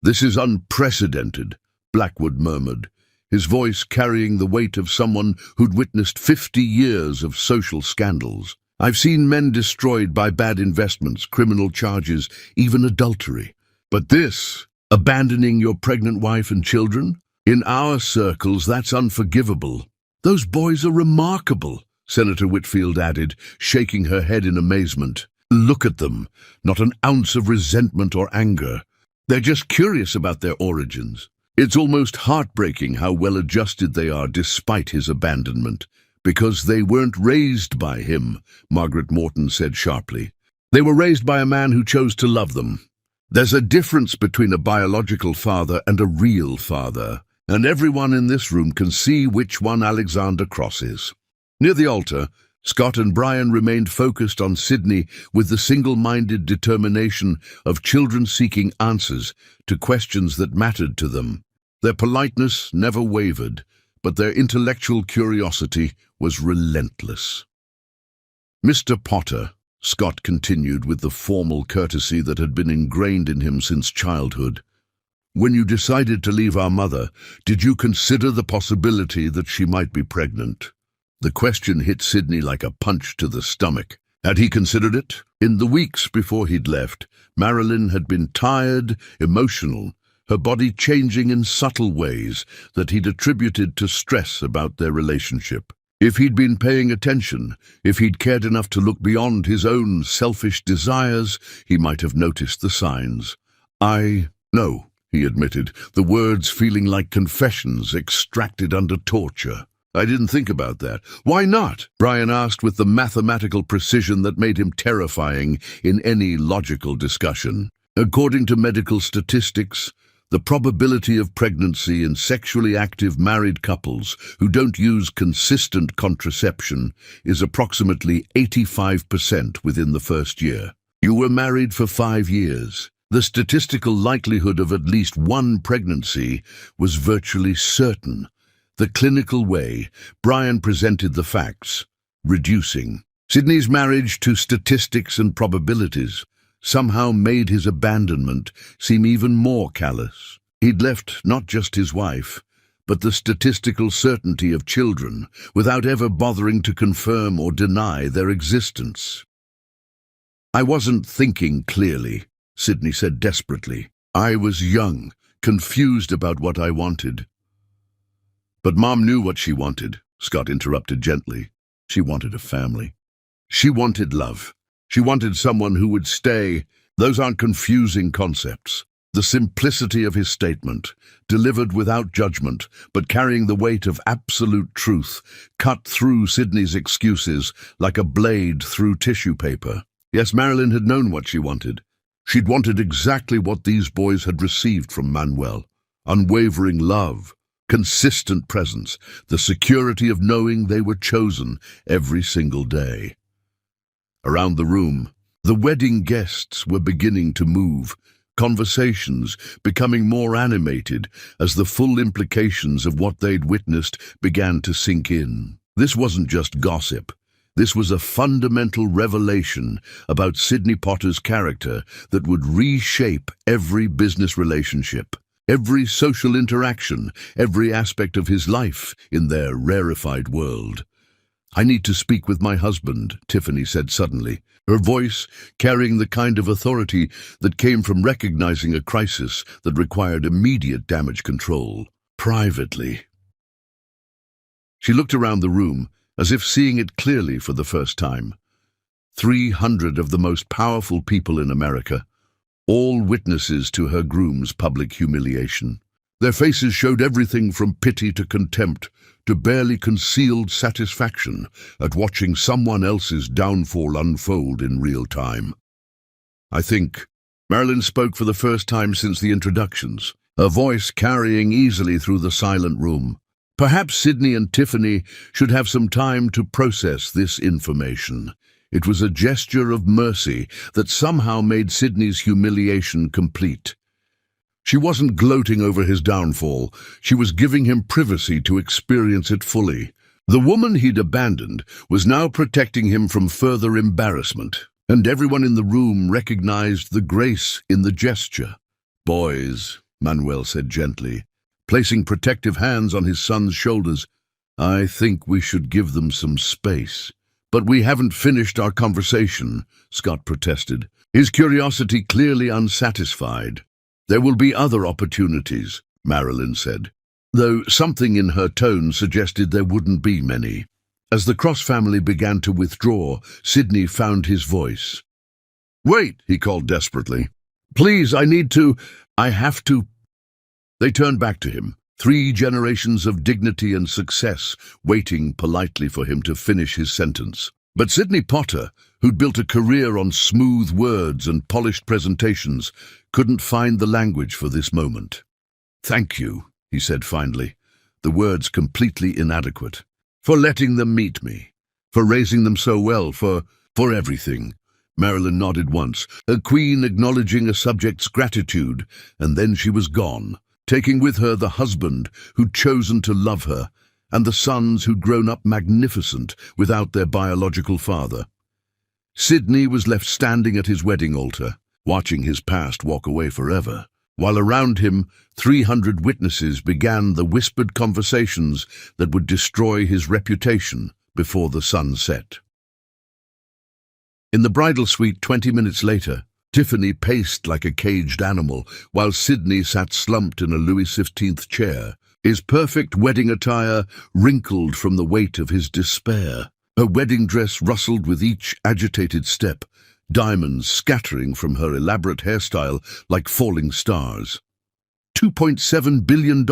S1: "This is unprecedented," Blackwood murmured, his voice carrying the weight of someone who'd witnessed 50 years of social scandals. "I've seen men destroyed by bad investments, criminal charges, even adultery. But this, abandoning your pregnant wife and children? In our circles, that's unforgivable." "Those boys are remarkable," Senator Whitfield added, shaking her head in amazement. "Look at them, not an ounce of resentment or anger. They're just curious about their origins. It's almost heartbreaking how well adjusted they are despite his abandonment. Because they weren't raised by him," Margaret Morton said sharply. "They were raised by a man who chose to love them. There's a difference between a biological father and a real father, and everyone in this room can see which one Alexander Cross is." Near the altar, Scott and Brian remained focused on Sydney with the single-minded determination of children seeking answers to questions that mattered to them. Their politeness never wavered, but their intellectual curiosity was relentless. "Mr. Potter," Scott continued with the formal courtesy that had been ingrained in him since childhood, "when you decided to leave our mother, did you consider the possibility that she might be pregnant?" The question hit Sydney like a punch to the stomach. Had he considered it? In the weeks before he'd left, Marilyn had been tired, emotional, her body changing in subtle ways that he'd attributed to stress about their relationship. If he'd been paying attention, if he'd cared enough to look beyond his own selfish desires, he might have noticed the signs. "No," he admitted, the words feeling like confessions extracted under torture. "I didn't think about that." "Why not?" Brian asked with the mathematical precision that made him terrifying in any logical discussion. "According to medical statistics, the probability of pregnancy in sexually active married couples who don't use consistent contraception is approximately 85% within the first year. You were married for 5 years. The statistical likelihood of at least one pregnancy was virtually certain. The clinical way Brian presented the facts, reducing Sydney's marriage to statistics and probabilities, somehow made his abandonment seem even more callous. He'd left not just his wife, but the statistical certainty of children without ever bothering to confirm or deny their existence. "I wasn't thinking clearly," Sydney said desperately. "I was young, confused about what I wanted." "But Mom knew what she wanted," Scott interrupted gently. "She wanted a family. She wanted love. She wanted someone who would stay." Those aren't confusing concepts. The simplicity of his statement, delivered without judgment, but carrying the weight of absolute truth, cut through Sydney's excuses like a blade through tissue paper. Yes, Marilyn had known what she wanted. She'd wanted exactly what these boys had received from Manuel: unwavering love, consistent presence, the security of knowing they were chosen every single day. Around the room, the wedding guests were beginning to move, conversations becoming more animated as the full implications of what they'd witnessed began to sink in. This wasn't just gossip. This was a fundamental revelation about Sydney Potter's character that would reshape every business relationship, every social interaction, every aspect of his life in their rarefied world. "I need to speak with my husband," Tiffany said suddenly, her voice carrying the kind of authority that came from recognizing a crisis that required immediate damage control. "Privately." She looked around the room, as if seeing it clearly for the first time. 300 of the most powerful people in America, all witnesses to her groom's public humiliation. Their faces showed everything from pity to contempt to barely concealed satisfaction at watching someone else's downfall unfold in real time. "I think," Marilyn spoke for the first time since the introductions, her voice carrying easily through the silent room. "Perhaps Sydney and Tiffany should have some time to process this information." It was a gesture of mercy that somehow made Sydney's humiliation complete. She wasn't gloating over his downfall. She was giving him privacy to experience it fully. The woman he'd abandoned was now protecting him from further embarrassment, and everyone in the room recognized the grace in the gesture. "Boys," Manuel said gently, placing protective hands on his son's shoulders. "I think we should give them some space." "But we haven't finished our conversation," Scott protested, his curiosity clearly unsatisfied. "There will be other opportunities," Marilyn said, though something in her tone suggested there wouldn't be many. As the Cross family began to withdraw, Sidney found his voice. "Wait," he called desperately. "Please, I have to." They turned back to him, 3 generations of dignity and success waiting politely for him to finish his sentence. But Sidney Potter, who'd built a career on smooth words and polished presentations, couldn't find the language for this moment. "Thank you," he said finally, the words completely inadequate. "For letting them meet me, for raising them so well, for everything." Marilyn nodded once, her queen acknowledging a subject's gratitude, and then she was gone, taking with her the husband who'd chosen to love her, and the sons who'd grown up magnificent without their biological father. Sidney was left standing at his wedding altar, watching his past walk away forever, while around him 300 witnesses began the whispered conversations that would destroy his reputation before the sun set. In the bridal suite 20 minutes later, Tiffany paced like a caged animal, while Sidney sat slumped in a Louis XV chair, his perfect wedding attire wrinkled from the weight of his despair. Her wedding dress rustled with each agitated step, diamonds scattering from her elaborate hairstyle like falling stars. $2.7 billion,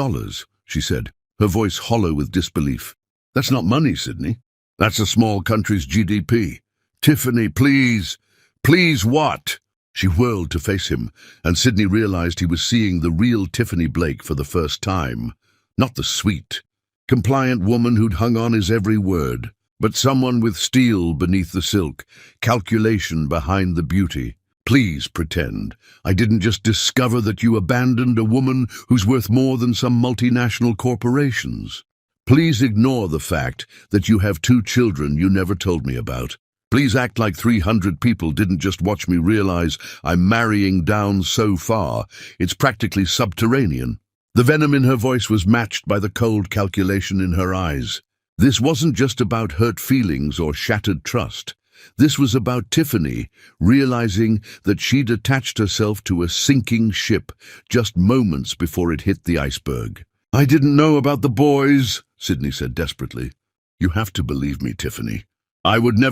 S1: she said, her voice hollow with disbelief. "That's not money, Sidney. That's a small country's GDP. Tiffany, please. Please what?" She whirled to face him, and Sidney realized he was seeing the real Tiffany Blake for the first time. Not the sweet, compliant woman who'd hung on his every word, but someone with steel beneath the silk, calculation behind the beauty. "Please pretend I didn't just discover that you abandoned a woman who's worth more than some multinational corporations. Please ignore the fact that you have 2 children you never told me about. Please act like 300 people didn't just watch me realize I'm marrying down so far, it's practically subterranean." The venom in her voice was matched by the cold calculation in her eyes. This wasn't just about hurt feelings or shattered trust. This was about Tiffany realizing that she'd attached herself to a sinking ship just moments before it hit the iceberg. "I didn't know about the boys," Sidney said desperately. "You have to believe me, Tiffany. I wouldn't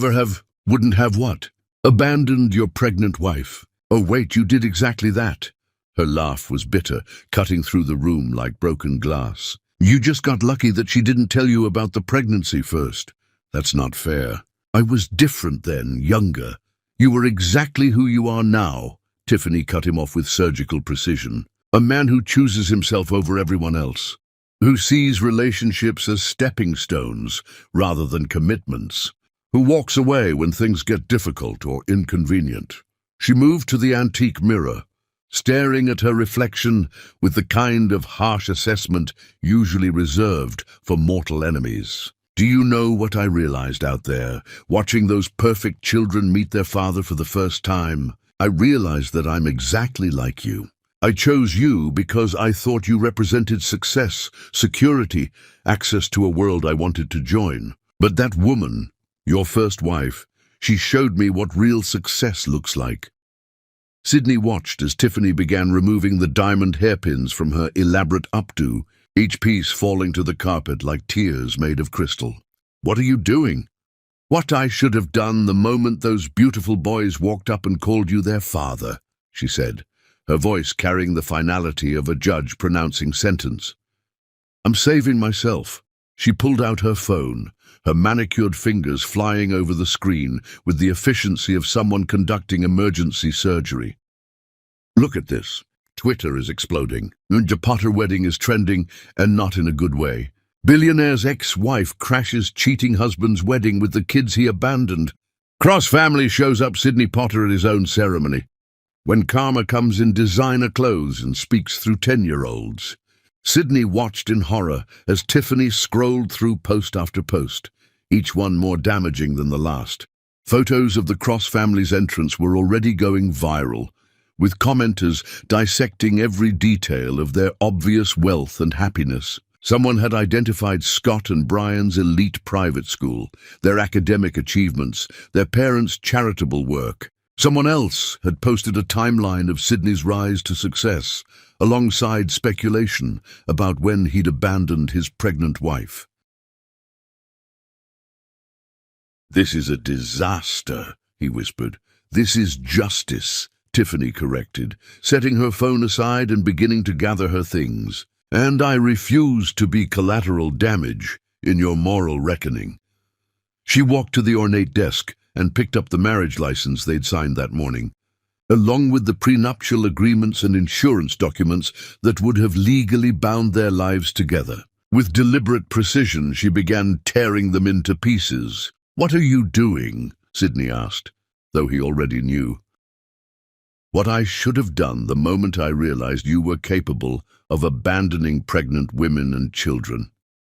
S1: have what? Abandoned your pregnant wife. Oh wait, you did exactly that." Her laugh was bitter, cutting through the room like broken glass. "You just got lucky that she didn't tell you about the pregnancy first. That's not fair. I was different then, younger. You were exactly who you are now." Tiffany cut him off with surgical precision. "A man who chooses himself over everyone else, who sees relationships as stepping stones rather than commitments, who walks away when things get difficult or inconvenient." She moved to the antique mirror, staring at her reflection with the kind of harsh assessment usually reserved for mortal enemies. "Do you know what I realized out there, watching those perfect children meet their father for the first time? I realized that I'm exactly like you. I chose you because I thought you represented success, security, access to a world I wanted to join. But that woman, your first wife, she showed me what real success looks like." Sidney watched as Tiffany began removing the diamond hairpins from her elaborate updo, each piece falling to the carpet like tears made of crystal. "What are you doing?" "What I should have done the moment those beautiful boys walked up and called you their father," she said, her voice carrying the finality of a judge pronouncing sentence. "I'm saving myself." She pulled out her phone, her manicured fingers flying over the screen with the efficiency of someone conducting emergency surgery. "Look at this. Twitter is exploding. The Potter wedding is trending, and not in a good way. Billionaire's ex-wife crashes cheating husband's wedding with the kids he abandoned. Cross family shows up Sidney Potter at his own ceremony. When karma comes in designer clothes and speaks through 10-year-olds. Sidney watched in horror as Tiffany scrolled through post after post, each one more damaging than the last. Photos of the Cross family's entrance were already going viral, with commenters dissecting every detail of their obvious wealth and happiness. Someone had identified Scott and Brian's elite private school, their academic achievements, their parents' charitable work. Someone else had posted a timeline of Sydney's rise to success, alongside speculation about when he'd abandoned his pregnant wife. "This is a disaster," he whispered. "This is justice," Tiffany corrected, setting her phone aside and beginning to gather her things. "And I refuse to be collateral damage in your moral reckoning." She walked to the ornate desk and picked up the marriage license they'd signed that morning, along with the prenuptial agreements and insurance documents that would have legally bound their lives together. With deliberate precision, she began tearing them into pieces. "What are you doing?" Sydney asked, though he already knew. "What I should have done the moment I realized you were capable of abandoning pregnant women and children,"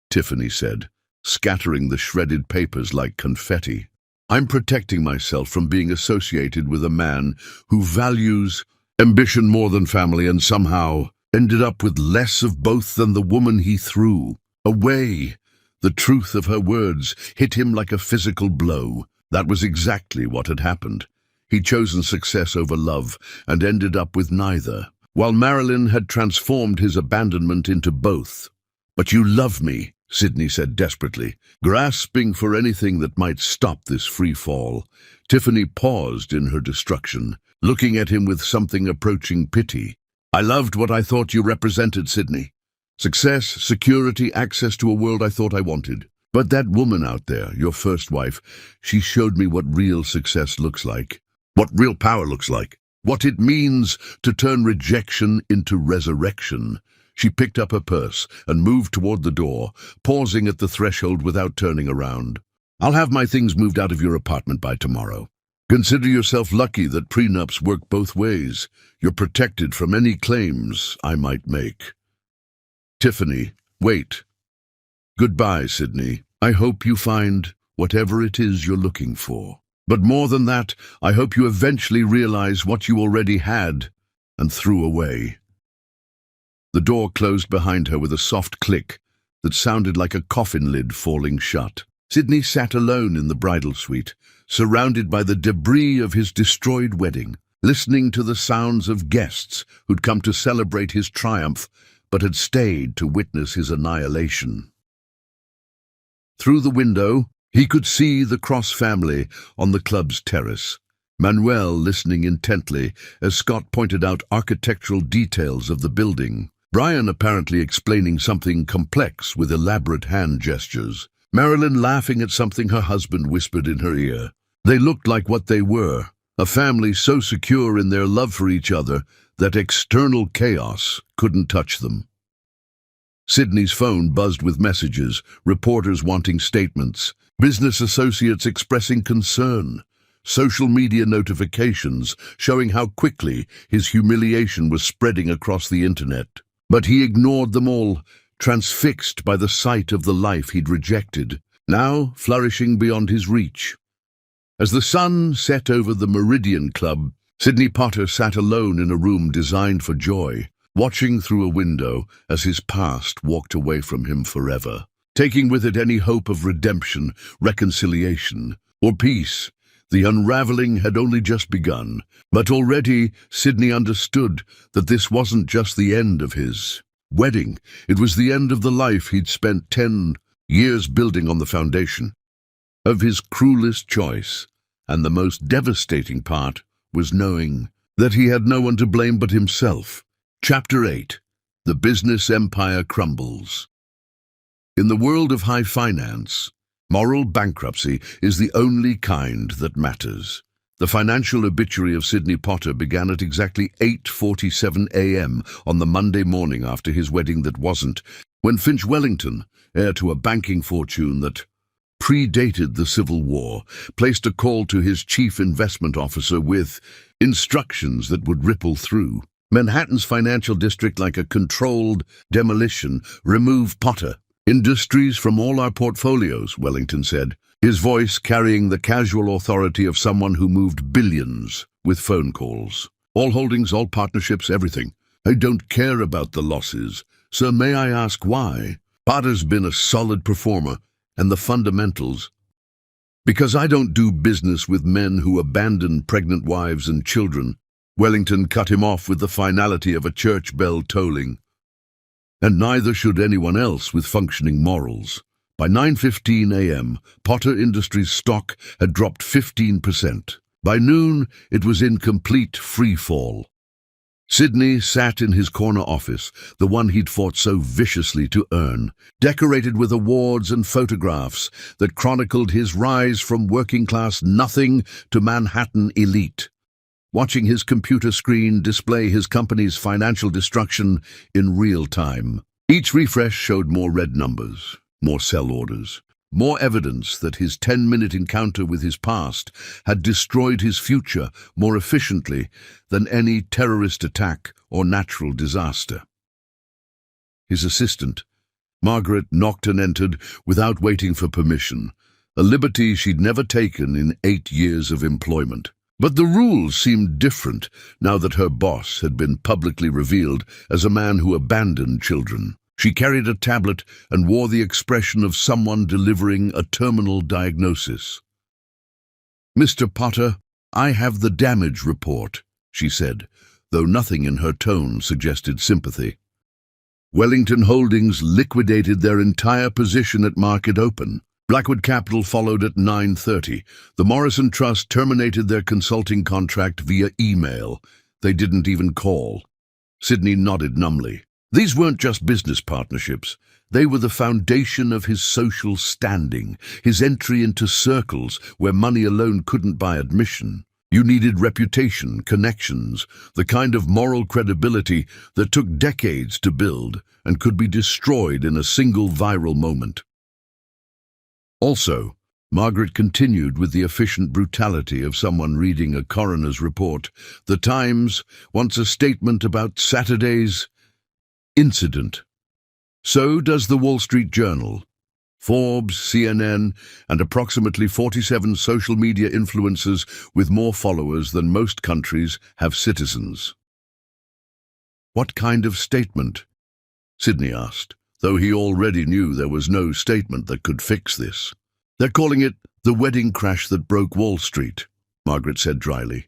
S1: Tiffany said, scattering the shredded papers like confetti. "I'm protecting myself from being associated with a man who values ambition more than family and somehow ended up with less of both than the woman he threw away." The truth of her words hit him like a physical blow. That was exactly what had happened. He'd chosen success over love and ended up with neither, while Marilyn had transformed his abandonment into both. "But you love me," Sydney said desperately, grasping for anything that might stop this free fall. Tiffany paused in her destruction, looking at him with something approaching pity. "I loved what I thought you represented, Sydney. Success, security, access to a world I thought I wanted. But that woman out there, your first wife, she showed me what real success looks like, what real power looks like, what it means to turn rejection into resurrection." She picked up her purse and moved toward the door, pausing at the threshold without turning around. "I'll have my things moved out of your apartment by tomorrow. Consider yourself lucky that prenups work both ways. You're protected from any claims I might make." "Tiffany, wait." "Goodbye, Sydney. I hope you find whatever it is you're looking for. But more than that, I hope you eventually realize what you already had and threw away." The door closed behind her with a soft click that sounded like a coffin lid falling shut. Sydney sat alone in the bridal suite, surrounded by the debris of his destroyed wedding, listening to the sounds of guests who'd come to celebrate his triumph but had stayed to witness his annihilation. Through the window, he could see the Cross family on the club's terrace, Manuel listening intently as Scott pointed out architectural details of the building, Brian apparently explaining something complex with elaborate hand gestures, Marilyn laughing at something her husband whispered in her ear. They looked like what they were, a family so secure in their love for each other that external chaos couldn't touch them. Sydney's phone buzzed with messages, reporters wanting statements, business associates expressing concern, social media notifications showing how quickly his humiliation was spreading across the internet. But he ignored them all, transfixed by the sight of the life he'd rejected, now flourishing beyond his reach. As the sun set over the Meridian Club, Sydney Potter sat alone in a room designed for joy, watching through a window as his past walked away from him forever, taking with it any hope of redemption, reconciliation, or peace. The unraveling had only just begun, but already Sydney understood that this wasn't just the end of his wedding. It was the end of the life he'd spent 10 years building on the foundation of his cruelest choice, and the most devastating part was knowing that he had no one to blame but himself. Chapter 8. The Business Empire Crumbles. In the world of high finance, moral bankruptcy is the only kind that matters. The financial obituary of Sydney Potter began at exactly 8:47 a.m. on the Monday morning after his wedding that wasn't, when Finch Wellington, heir to a banking fortune that predated the Civil War, placed a call to his chief investment officer with instructions that would ripple through Manhattan's financial district like a controlled demolition. "Remove Potter Industries from all our portfolios," Wellington said, his voice carrying the casual authority of someone who moved billions with phone calls. All holdings, all partnerships, everything. I don't care about the losses. Sir, may I ask why? Potter's been a solid performer, and the fundamentals. Because I don't do business with men who abandon pregnant wives and children. Wellington cut him off with the finality of a church bell tolling. And neither should anyone else with functioning morals. By 9:15 a.m., Potter Industries' stock had dropped 15%. By noon, it was in complete free fall. Sidney sat in his corner office, the one he'd fought so viciously to earn, decorated with awards and photographs that chronicled his rise from working-class nothing to Manhattan elite, watching his computer screen display his company's financial destruction in real time. Each refresh showed more red numbers, more sell orders, more evidence that his 10-minute encounter with his past had destroyed his future more efficiently than any terrorist attack or natural disaster. His assistant, Margaret, knocked and entered without waiting for permission, a liberty she'd never taken in 8 years of employment. But the rules seemed different now that her boss had been publicly revealed as a man who abandoned children. She carried a tablet and wore the expression of someone delivering a terminal diagnosis. "Mr. Potter, I have the damage report," she said, though nothing in her tone suggested sympathy. Wellington Holdings liquidated their entire position at market open. Blackwood Capital followed at 9:30. The Morrison Trust terminated their consulting contract via email. They didn't even call. Sidney nodded numbly. These weren't just business partnerships. They were the foundation of his social standing, his entry into circles where money alone couldn't buy admission. You needed reputation, connections, the kind of moral credibility that took decades to build and could be destroyed in a single viral moment. Also, Margaret continued with the efficient brutality of someone reading a coroner's report. The Times wants a statement about Saturday's incident. So does the Wall Street Journal. Forbes, CNN, and approximately 47 social media influencers with more followers than most countries have citizens. What kind of statement? Sidney asked, though he already knew there was no statement that could fix this. They're calling it the wedding crash that broke Wall Street, Margaret said dryly.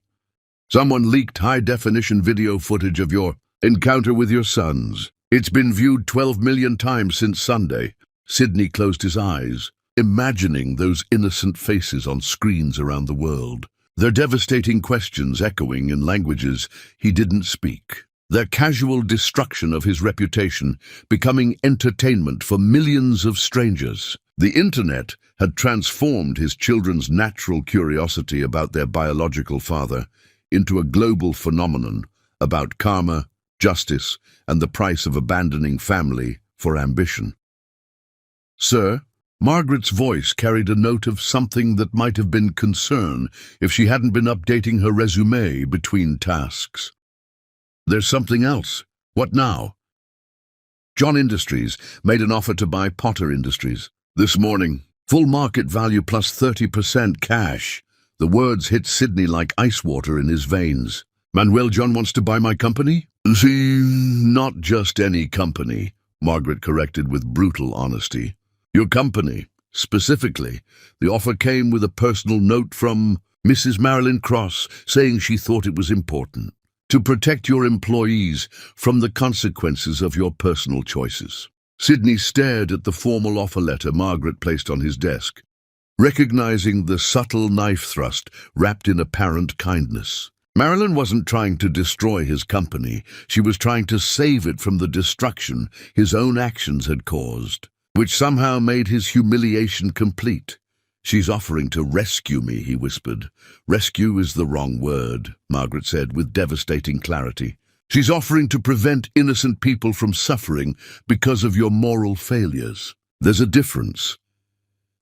S1: Someone leaked high-definition video footage of your encounter with your sons. It's been viewed 12 million times since Sunday. Sidney closed his eyes, imagining those innocent faces on screens around the world, their devastating questions echoing in languages he didn't speak, their casual destruction of his reputation becoming entertainment for millions of strangers. The internet had transformed his children's natural curiosity about their biological father into a global phenomenon about karma, justice, and the price of abandoning family for ambition. Sir, Margaret's voice carried a note of something that might have been concern if she hadn't been updating her resume between tasks. There's something else. What now? John Industries made an offer to buy Potter Industries. This morning, full market value plus 30% cash. The words hit Sidney like ice water in his veins. Manuel John wants to buy my company? See, not just any company, Margaret corrected with brutal honesty. Your company, specifically. The offer came with a personal note from Mrs. Marilyn Cross saying she thought it was important to protect your employees from the consequences of your personal choices. Sidney stared at the formal offer letter Margaret placed on his desk, recognizing the subtle knife thrust wrapped in apparent kindness. Marilyn wasn't trying to destroy his company. She was trying to save it from the destruction his own actions had caused, which somehow made his humiliation complete. She's offering to rescue me, he whispered. Rescue is the wrong word, Margaret said with devastating clarity. She's offering to prevent innocent people from suffering because of your moral failures. There's a difference.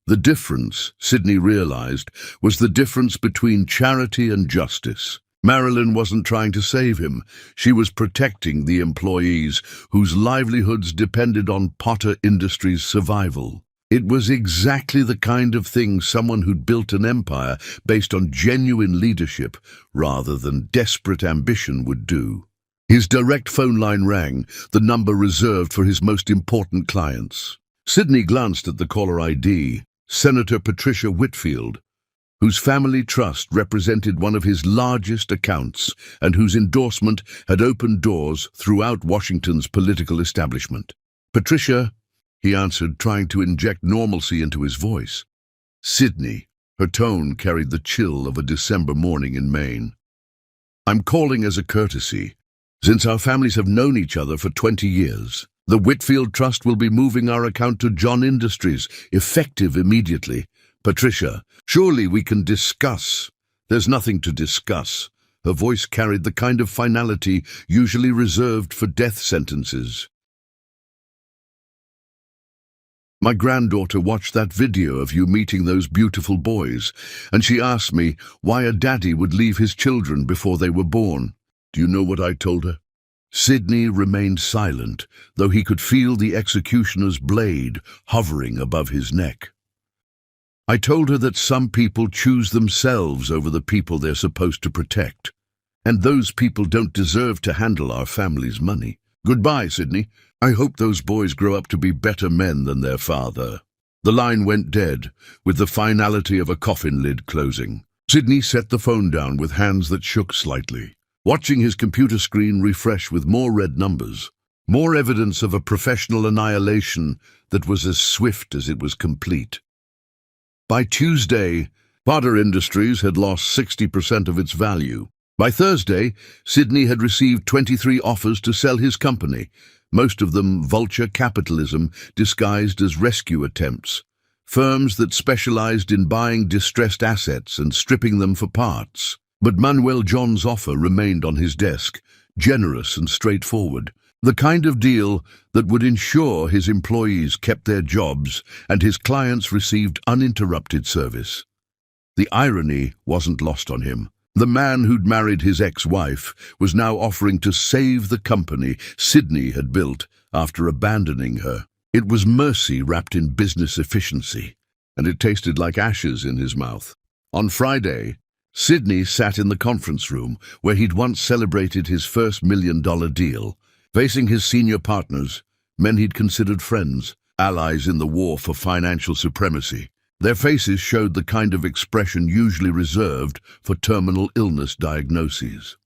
S1: The difference, Sidney realized, was the difference between charity and justice. Marilyn wasn't trying to save him. She was protecting the employees whose livelihoods depended on Potter Industries' survival. It was exactly the kind of thing someone who'd built an empire based on genuine leadership rather than desperate ambition would do. His direct phone line rang, the number reserved for his most important clients. Sidney glanced at the caller ID, Senator Patricia Whitfield, whose family trust represented one of his largest accounts and whose endorsement had opened doors throughout Washington's political establishment. "Patricia," he answered, trying to inject normalcy into his voice. "Sidney." Her tone carried the chill of a December morning in Maine. "I'm calling as a courtesy. Since our families have known each other for 20 years, the Whitfield Trust will be moving our account to John Industries, effective immediately. Patricia, surely we can discuss." "There's nothing to discuss." Her voice carried the kind of finality usually reserved for death sentences. "My granddaughter watched that video of you meeting those beautiful boys, and she asked me why a daddy would leave his children before they were born. Do you know what I told her?" Sidney remained silent, though he could feel the executioner's blade hovering above his neck. "I told her that some people choose themselves over the people they're supposed to protect, and those people don't deserve to handle our family's money. Goodbye, Sidney. I hope those boys grow up to be better men than their father." The line went dead, with the finality of a coffin lid closing. Sidney set the phone down with hands that shook slightly, watching his computer screen refresh with more red numbers, more evidence of a professional annihilation that was as swift as it was complete. By Tuesday, Potter Industries had lost 60% of its value. By Thursday, Sidney had received 23 offers to sell his company, most of them vulture capitalism disguised as rescue attempts, firms that specialized in buying distressed assets and stripping them for parts. But Manuel John's offer remained on his desk, generous and straightforward, the kind of deal that would ensure his employees kept their jobs and his clients received uninterrupted service. The irony wasn't lost on him. The man who'd married his ex-wife was now offering to save the company Sidney had built after abandoning her. It was mercy wrapped in business efficiency, and it tasted like ashes in his mouth. On Friday, Sidney sat in the conference room where he'd once celebrated his first $1 million deal, facing his senior partners, men he'd considered friends, allies in the war for financial supremacy. Their faces showed the kind of expression usually reserved for terminal illness diagnoses.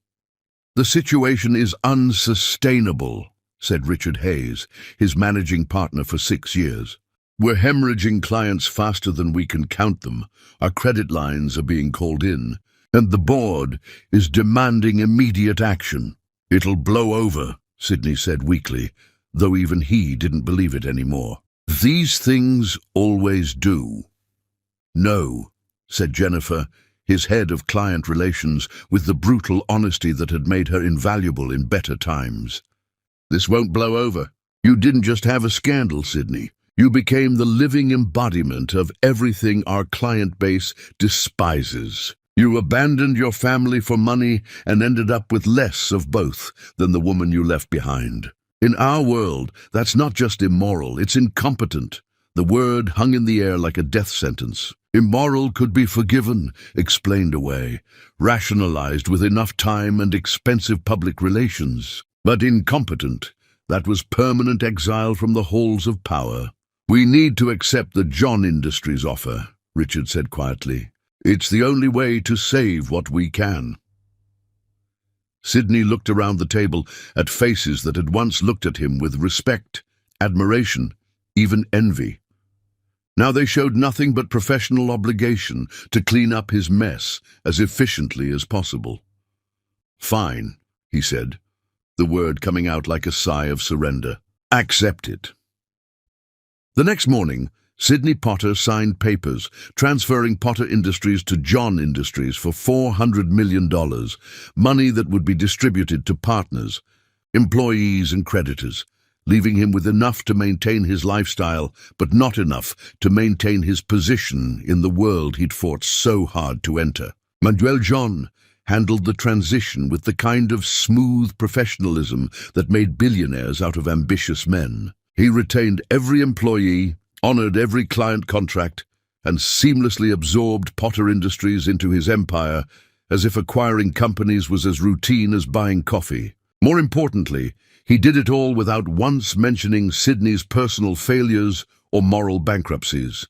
S1: "The situation is unsustainable," said Richard Hayes, his managing partner for 6 years. "We're hemorrhaging clients faster than we can count them. Our credit lines are being called in, and the board is demanding immediate action." "It'll blow over," Sidney said weakly, though even he didn't believe it anymore. "These things always do." "No," said Jennifer, his head of client relations, with the brutal honesty that had made her invaluable in better times. "This won't blow over. You didn't just have a scandal, Sidney. You became the living embodiment of everything our client base despises. You abandoned your family for money and ended up with less of both than the woman you left behind. In our world, that's not just immoral, it's incompetent." The word hung in the air like a death sentence. Immoral could be forgiven, explained away, rationalized with enough time and expensive public relations. But incompetent, that was permanent exile from the halls of power. "We need to accept the John Industries offer," Richard said quietly. "It's the only way to save what we can." Sidney looked around the table at faces that had once looked at him with respect, admiration, even envy. Now they showed nothing but professional obligation to clean up his mess as efficiently as possible. "Fine," he said, the word coming out like a sigh of surrender. "Accept it." The next morning, Sidney Potter signed papers transferring Potter Industries to John Industries for $400 million, money that would be distributed to partners, employees and creditors, leaving him with enough to maintain his lifestyle, but not enough to maintain his position in the world he'd fought so hard to enter. Manuel John handled the transition with the kind of smooth professionalism that made billionaires out of ambitious men. He retained every employee, honored every client contract, and seamlessly absorbed Potter Industries into his empire as if acquiring companies was as routine as buying coffee. More importantly, he did it all without once mentioning Sydney's personal failures or moral bankruptcies.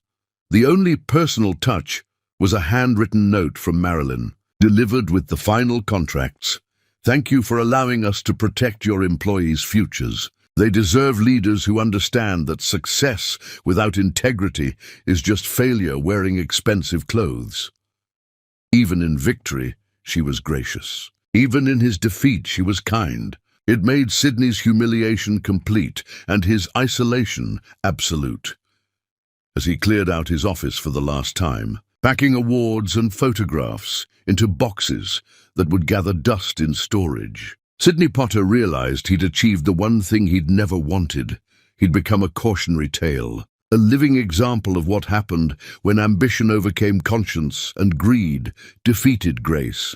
S1: The only personal touch was a handwritten note from Marilyn, delivered with the final contracts. "Thank you for allowing us to protect your employees' futures. They deserve leaders who understand that success without integrity is just failure wearing expensive clothes." Even in victory, she was gracious. Even in his defeat, she was kind. It made Sydney's humiliation complete and his isolation absolute. As he cleared out his office for the last time, packing awards and photographs into boxes that would gather dust in storage, Sydney Potter realized he'd achieved the one thing he'd never wanted. He'd become a cautionary tale, a living example of what happened when ambition overcame conscience and greed defeated grace.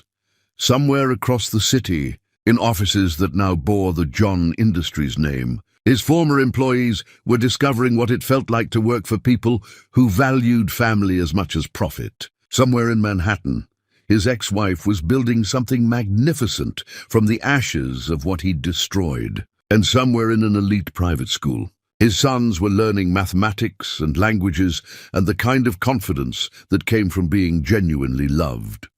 S1: Somewhere across the city, in offices that now bore the John Industries name, his former employees were discovering what it felt like to work for people who valued family as much as profit. Somewhere in Manhattan, his ex-wife was building something magnificent from the ashes of what he'd destroyed. And somewhere in an elite private school, his sons were learning mathematics and languages and the kind of confidence that came from being genuinely loved.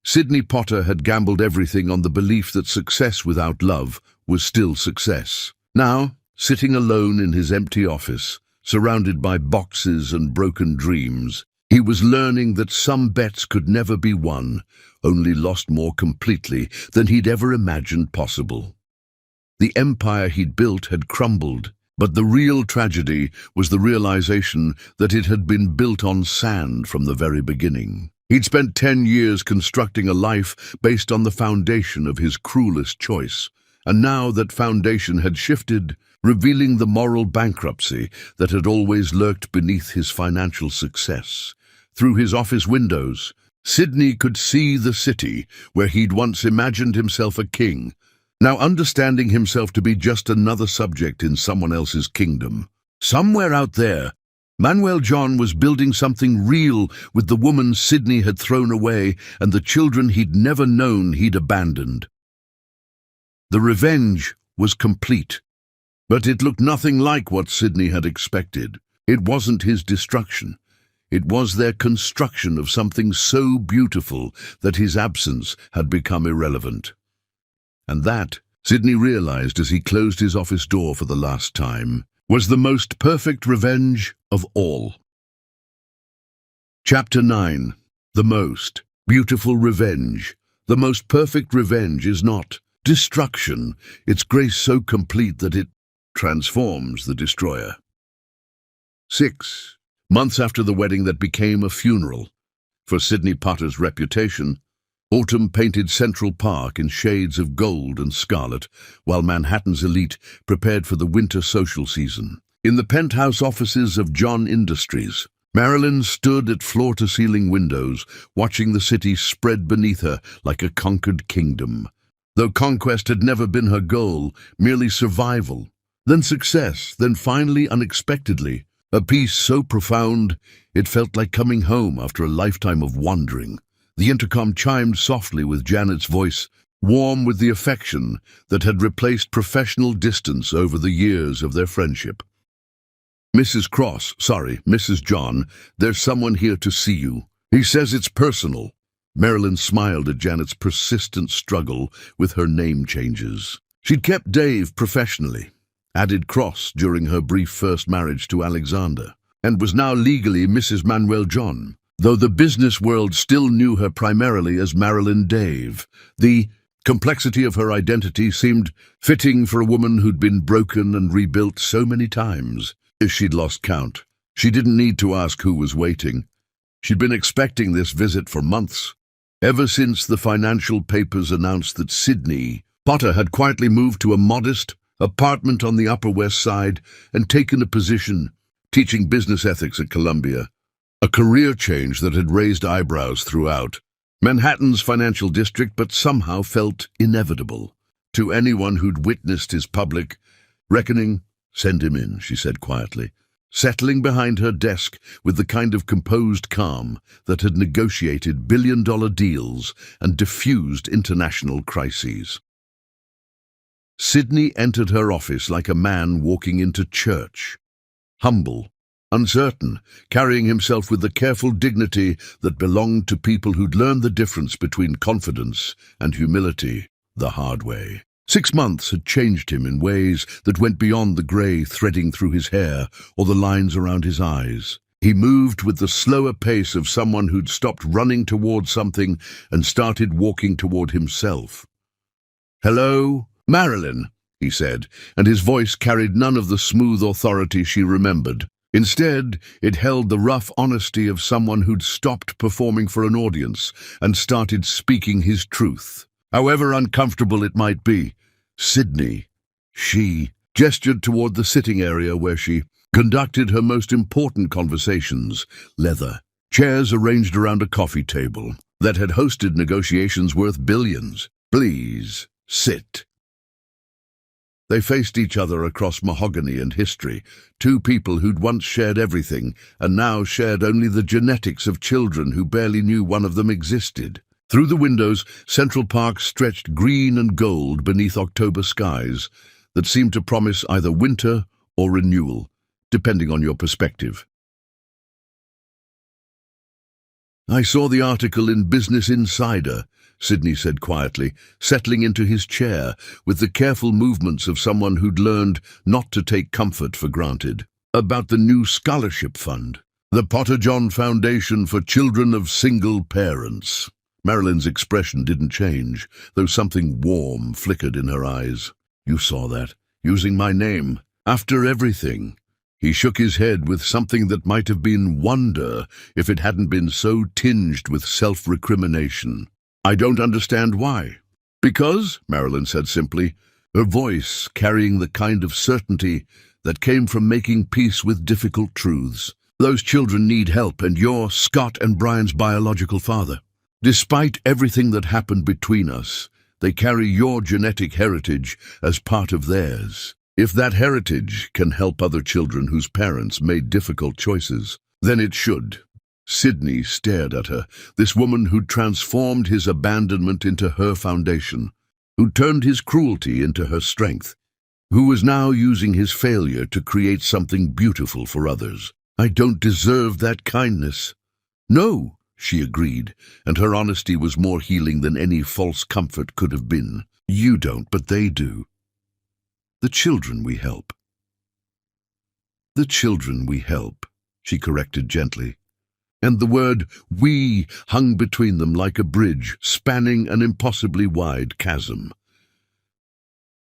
S1: Sydney Potter had gambled everything on the belief that success without love was still success. Now, sitting alone in his empty office, surrounded by boxes and broken dreams, he was learning that some bets could never be won, only lost more completely than he'd ever imagined possible. The empire he'd built had crumbled, but the real tragedy was the realization that it had been built on sand from the very beginning. He'd spent 10 years constructing a life based on the foundation of his cruelest choice, and now that foundation had shifted, revealing the moral bankruptcy that had always lurked beneath his financial success. Through his office windows, Sydney could see the city where he'd once imagined himself a king, now understanding himself to be just another subject in someone else's kingdom. Somewhere out there, Manuel John was building something real with the woman Sydney had thrown away and the children he'd never known he'd abandoned. The revenge was complete, but it looked nothing like what Sydney had expected. It wasn't his destruction. It was their construction of something so beautiful that his absence had become irrelevant. And that, Sydney realized as he closed his office door for the last time, was the most perfect revenge of all. Chapter 9. The most beautiful revenge. The most perfect revenge is not destruction. It's grace so complete that it transforms the destroyer. 6 months after the wedding that became a funeral for Sydney Potter's reputation, autumn painted Central Park in shades of gold and scarlet, while Manhattan's elite prepared for the winter social season. In the penthouse offices of John Industries, Marilyn stood at floor-to-ceiling windows, watching the city spread beneath her like a conquered kingdom. Though conquest had never been her goal, merely survival, then success, then finally, unexpectedly, a peace so profound it felt like coming home after a lifetime of wandering. The intercom chimed softly with Janet's voice, warm with the affection that had replaced professional distance over the years of their friendship. Mrs. John, there's someone here to see you. He says it's personal." Marilyn smiled at Janet's persistent struggle with her name changes. She'd kept Dave professionally, added Cross during her brief first marriage to Alexander, and was now legally Mrs. Manuel John, though the business world still knew her primarily as Marilyn Dave. The complexity of her identity seemed fitting for a woman who'd been broken and rebuilt so many times. If she'd lost count, she didn't need to ask who was waiting. She'd been expecting this visit for months, ever since the financial papers announced that Sydney Potter had quietly moved to a modest apartment on the Upper West Side and taken a position teaching business ethics at Columbia, a career change that had raised eyebrows throughout Manhattan's financial district, but somehow felt inevitable. To anyone who'd witnessed his public reckoning, "Send him in," she said quietly. settling behind her desk with the kind of composed calm that had negotiated billion-dollar deals and diffused international crises. Sydney entered her office like a man walking into church, humble, uncertain, carrying himself with the careful dignity that belonged to people who'd learned the difference between confidence and humility the hard way. 6 months had changed him in ways that went beyond the grey threading through his hair or the lines around his eyes. He moved with the slower pace of someone who'd stopped running toward something and started walking toward himself. "Hello, Marilyn," he said, and his voice carried none of the smooth authority she remembered. Instead, it held the rough honesty of someone who'd stopped performing for an audience and started speaking his truth. However uncomfortable it might be, Sydney, she gestured toward the sitting area where she conducted her most important conversations, leather, chairs arranged around a coffee table that had hosted negotiations worth billions. "Please, sit." They faced each other across mahogany and history, two people who'd once shared everything and now shared only the genetics of children who barely knew one of them existed. Through the windows, Central Park stretched green and gold beneath October skies that seemed to promise either winter or renewal, depending on your perspective. "I saw the article in Business Insider," Sydney said quietly, settling into his chair with the careful movements of someone who'd learned not to take comfort for granted. "About the new scholarship fund, the Potter John Foundation for Children of Single Parents." Marilyn's expression didn't change, though something warm flickered in her eyes. "You saw that, using my name, after everything." He shook his head with something that might have been wonder if it hadn't been so tinged with self-recrimination. "I don't understand why." "Because," Marilyn said simply, her voice carrying the kind of certainty that came from making peace with difficult truths. "Those children need help, and you're Scott and Brian's biological father. Despite everything that happened between us, they carry your genetic heritage as part of theirs. If that heritage can help other children whose parents made difficult choices, then it should." Sydney stared at her, this woman who'd transformed his abandonment into her foundation, who'd turned his cruelty into her strength, who was now using his failure to create something beautiful for others. "I don't deserve that kindness." "No," she agreed, and her honesty was more healing than any false comfort could have been. "You don't, but they do. The children we help." "The children we help," she corrected gently, and the word "we" hung between them like a bridge spanning an impossibly wide chasm.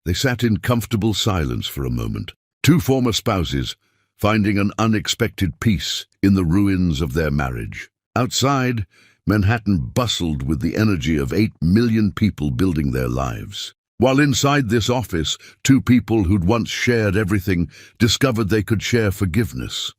S1: They sat in comfortable silence for a moment, two former spouses finding an unexpected peace in the ruins of their marriage. Outside, Manhattan bustled with the energy of 8 million people building their lives. While inside this office, two people who'd once shared everything discovered they could share forgiveness.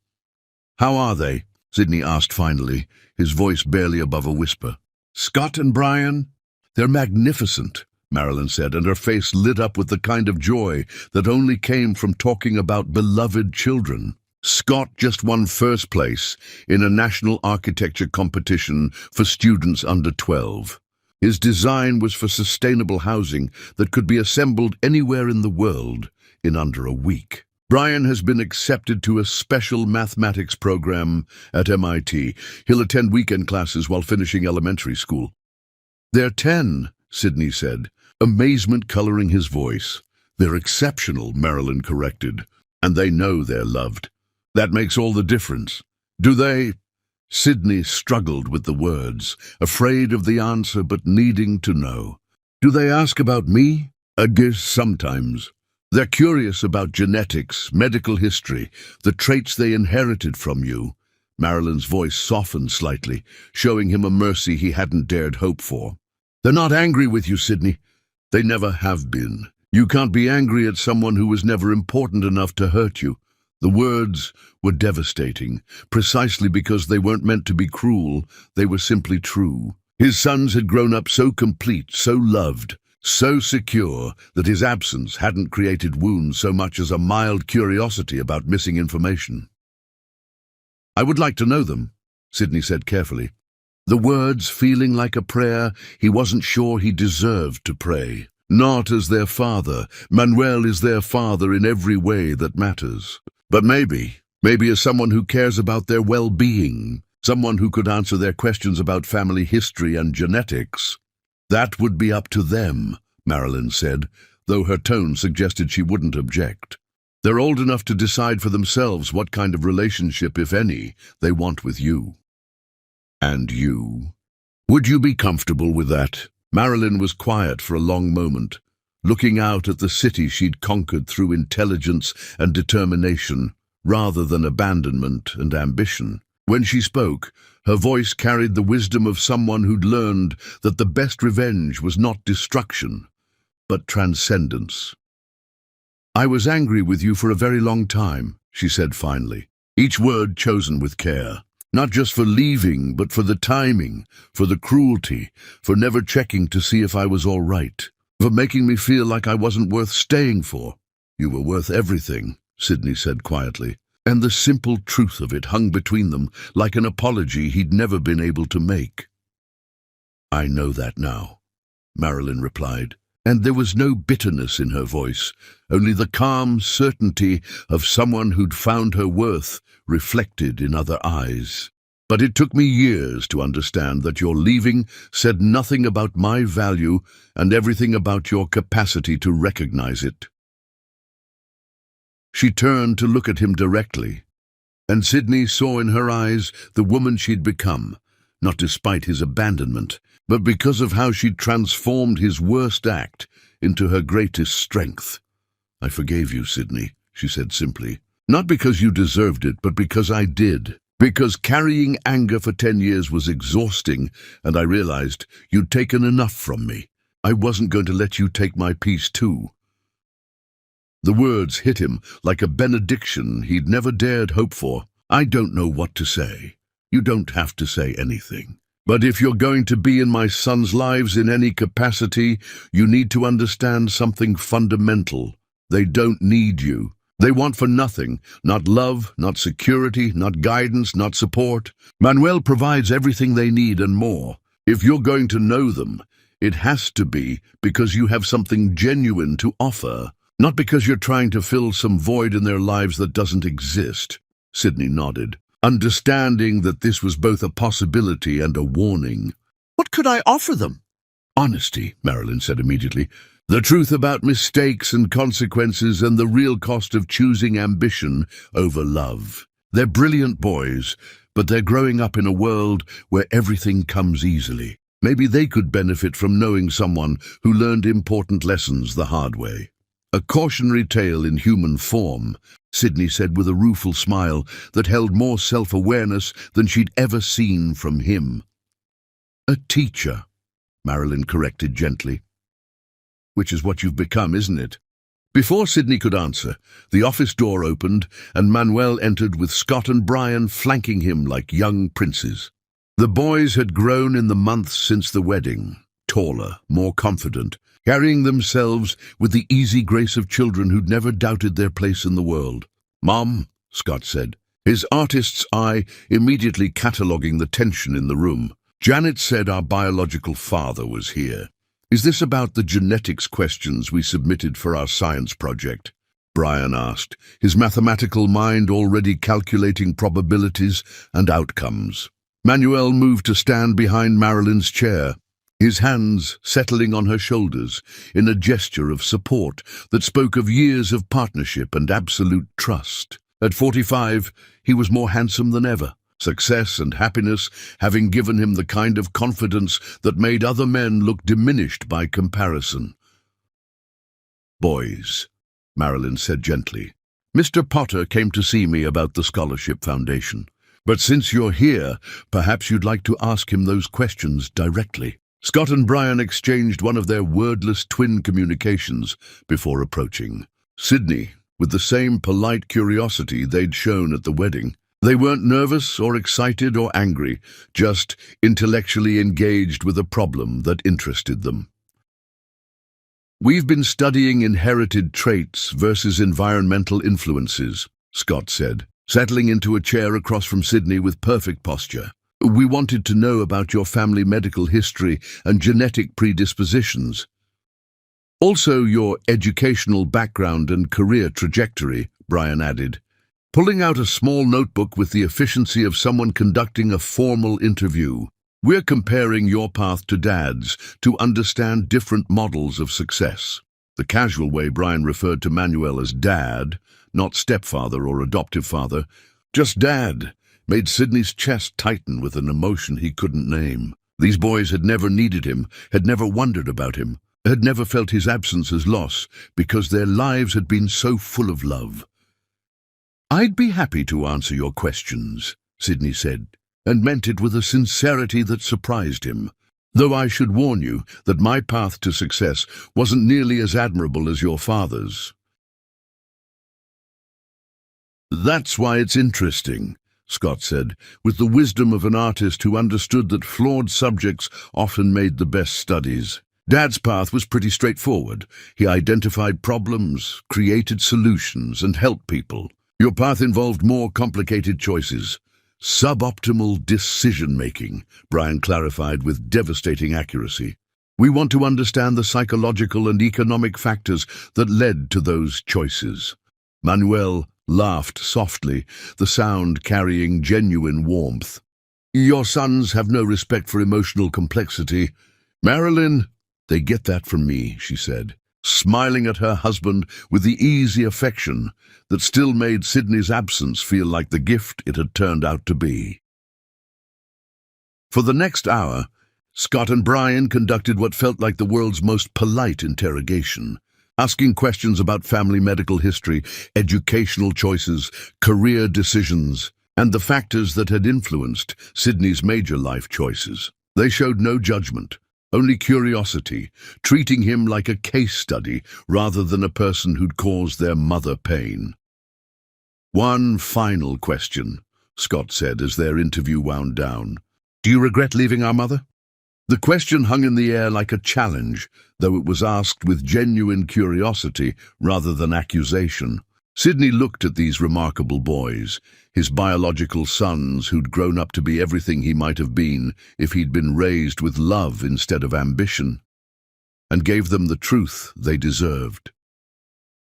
S1: "How are they?" Sydney asked finally, his voice barely above a whisper. "Scott and Brian? They're magnificent," Marilyn said, and her face lit up with the kind of joy that only came from talking about beloved children. "Scott just won first place in a national architecture competition for students under 12. His design was for sustainable housing that could be assembled anywhere in the world in under a week. Brian has been accepted to a special mathematics program at MIT. He'll attend weekend classes while finishing elementary school." "They're 10, Sydney said, amazement coloring his voice. "They're exceptional," Marilyn corrected, "and they know they're loved. That makes all the difference." "Do they?" Sydney struggled with the words, afraid of the answer but needing to know. "Do they ask about me?" "I guess sometimes. They're curious about genetics, medical history, the traits they inherited from you." Marilyn's voice softened slightly, showing him a mercy he hadn't dared hope for. "They're not angry with you, Sydney. They never have been. You can't be angry at someone who was never important enough to hurt you." The words were devastating, precisely because they weren't meant to be cruel, they were simply true. His sons had grown up so complete, so loved, so secure that his absence hadn't created wounds so much as a mild curiosity about missing information. I would like to know them, Sydney said carefully. The words feeling like a prayer he wasn't sure he deserved to pray. Not as their father. Manuel is their father in every way that matters. But maybe as someone who cares about their well-being, someone who could answer their questions about family history and genetics. That would be up to them, Marilyn said, though her tone suggested she wouldn't object. They're old enough to decide for themselves what kind of relationship, if any, they want with you. And you? Would you be comfortable with that? Marilyn was quiet for a long moment, looking out at the city she'd conquered through intelligence and determination, rather than abandonment and ambition. When she spoke, her voice carried the wisdom of someone who'd learned that the best revenge was not destruction, but transcendence. I was angry with you for a very long time, she said finally, each word chosen with care. Not just for leaving, but for the timing, for the cruelty, for never checking to see if I was all right, for making me feel like I wasn't worth staying for. You were worth everything, Sydney said quietly, and the simple truth of it hung between them like an apology he'd never been able to make. I know that now, Marilyn replied, and there was no bitterness in her voice, only the calm certainty of someone who'd found her worth reflected in other eyes. But it took me years to understand that your leaving said nothing about my value and everything about your capacity to recognize it. She turned to look at him directly, and Sydney saw in her eyes the woman she'd become, not despite his abandonment, but because of how she'd transformed his worst act into her greatest strength. I forgave you, Sydney, she said simply. Not because you deserved it, but because I did. Because carrying anger for 10 years was exhausting, and I realized you'd taken enough from me. I wasn't going to let you take my peace too. The words hit him like a benediction he'd never dared hope for. I don't know what to say. You don't have to say anything. But if you're going to be in my sons' lives in any capacity, you need to understand something fundamental. They don't need you. They want for nothing, not love, not security, not guidance, not support. Manuel provides everything they need and more. If you're going to know them, it has to be because you have something genuine to offer, not because you're trying to fill some void in their lives that doesn't exist. Sydney nodded, understanding that this was both a possibility and a warning. What could I offer them? Honesty, Marilyn said immediately. The truth about mistakes and consequences and the real cost of choosing ambition over love. They're brilliant boys, but they're growing up in a world where everything comes easily. Maybe they could benefit from knowing someone who learned important lessons the hard way. A cautionary tale in human form, Sydney said with a rueful smile that held more self-awareness than she'd ever seen from him. A teacher, Marilyn corrected gently. Which is what you've become, isn't it? Before Sydney could answer, the office door opened and Manuel entered with Scott and Brian flanking him like young princes. The boys had grown in the months since the wedding, taller, more confident, carrying themselves with the easy grace of children who'd never doubted their place in the world. Mom, Scott said, his artist's eye immediately cataloguing the tension in the room. Janet said our biological father was here. Is this about the genetics questions we submitted for our science project? Brian asked, his mathematical mind already calculating probabilities and outcomes. Manuel moved to stand behind Marilyn's chair, his hands settling on her shoulders in a gesture of support that spoke of years of partnership and absolute trust. At 45, he was more handsome than ever. Success and happiness having given him the kind of confidence that made other men look diminished by comparison. Boys, Marilyn said gently, Mr. Potter came to see me about the Scholarship Foundation. But since you're here, perhaps you'd like to ask him those questions directly. Scott and Brian exchanged one of their wordless twin communications before approaching. Sydney, with the same polite curiosity they'd shown at the wedding. They weren't nervous or excited or angry, just intellectually engaged with a problem that interested them. We've been studying inherited traits versus environmental influences, Scott said. settling into a chair across from Sydney with perfect posture. "We wanted to know about your family medical history and genetic predispositions. Also your educational background and career trajectory," Brian added, pulling out a small notebook with the efficiency of someone conducting a formal interview. "We're comparing your path to Dad's to understand different models of success." The casual way Brian referred to Manuel as Dad, not stepfather or adoptive father, just Dad, made Sydney's chest tighten with an emotion he couldn't name. These boys had never needed him, had never wondered about him, had never felt his absence as loss, because their lives had been so full of love. "I'd be happy to answer your questions," Sydney said, and meant it with a sincerity that surprised him. "Though I should warn you that my path to success wasn't nearly as admirable as your father's." "That's why it's interesting," Scott said, with the wisdom of an artist who understood that flawed subjects often made the best studies. Dad's path was pretty straightforward. He identified problems, created solutions, and helped people. Your path involved more complicated choices. Suboptimal decision-making, Brian clarified with devastating accuracy. "We want to understand the psychological and economic factors that led to those choices." Manuel laughed softly, the sound carrying genuine warmth. "Your sons have no respect for emotional complexity. Marilyn—" "They get that from me," she said, smiling at her husband with the easy affection that still made Sydney's absence feel like the gift it had turned out to be. For the next hour, Scott and Brian conducted what felt like the world's most polite interrogation, asking questions about family medical history, educational choices, career decisions, and the factors that had influenced Sydney's major life choices. They showed no judgment, only curiosity, treating him like a case study rather than a person who'd caused their mother pain. "One final question," Scott said as their interview wound down. "Do you regret leaving our mother?" The question hung in the air like a challenge, though it was asked with genuine curiosity rather than accusation. Sydney looked at these remarkable boys, his biological sons who'd grown up to be everything he might have been if he'd been raised with love instead of ambition, and gave them the truth they deserved.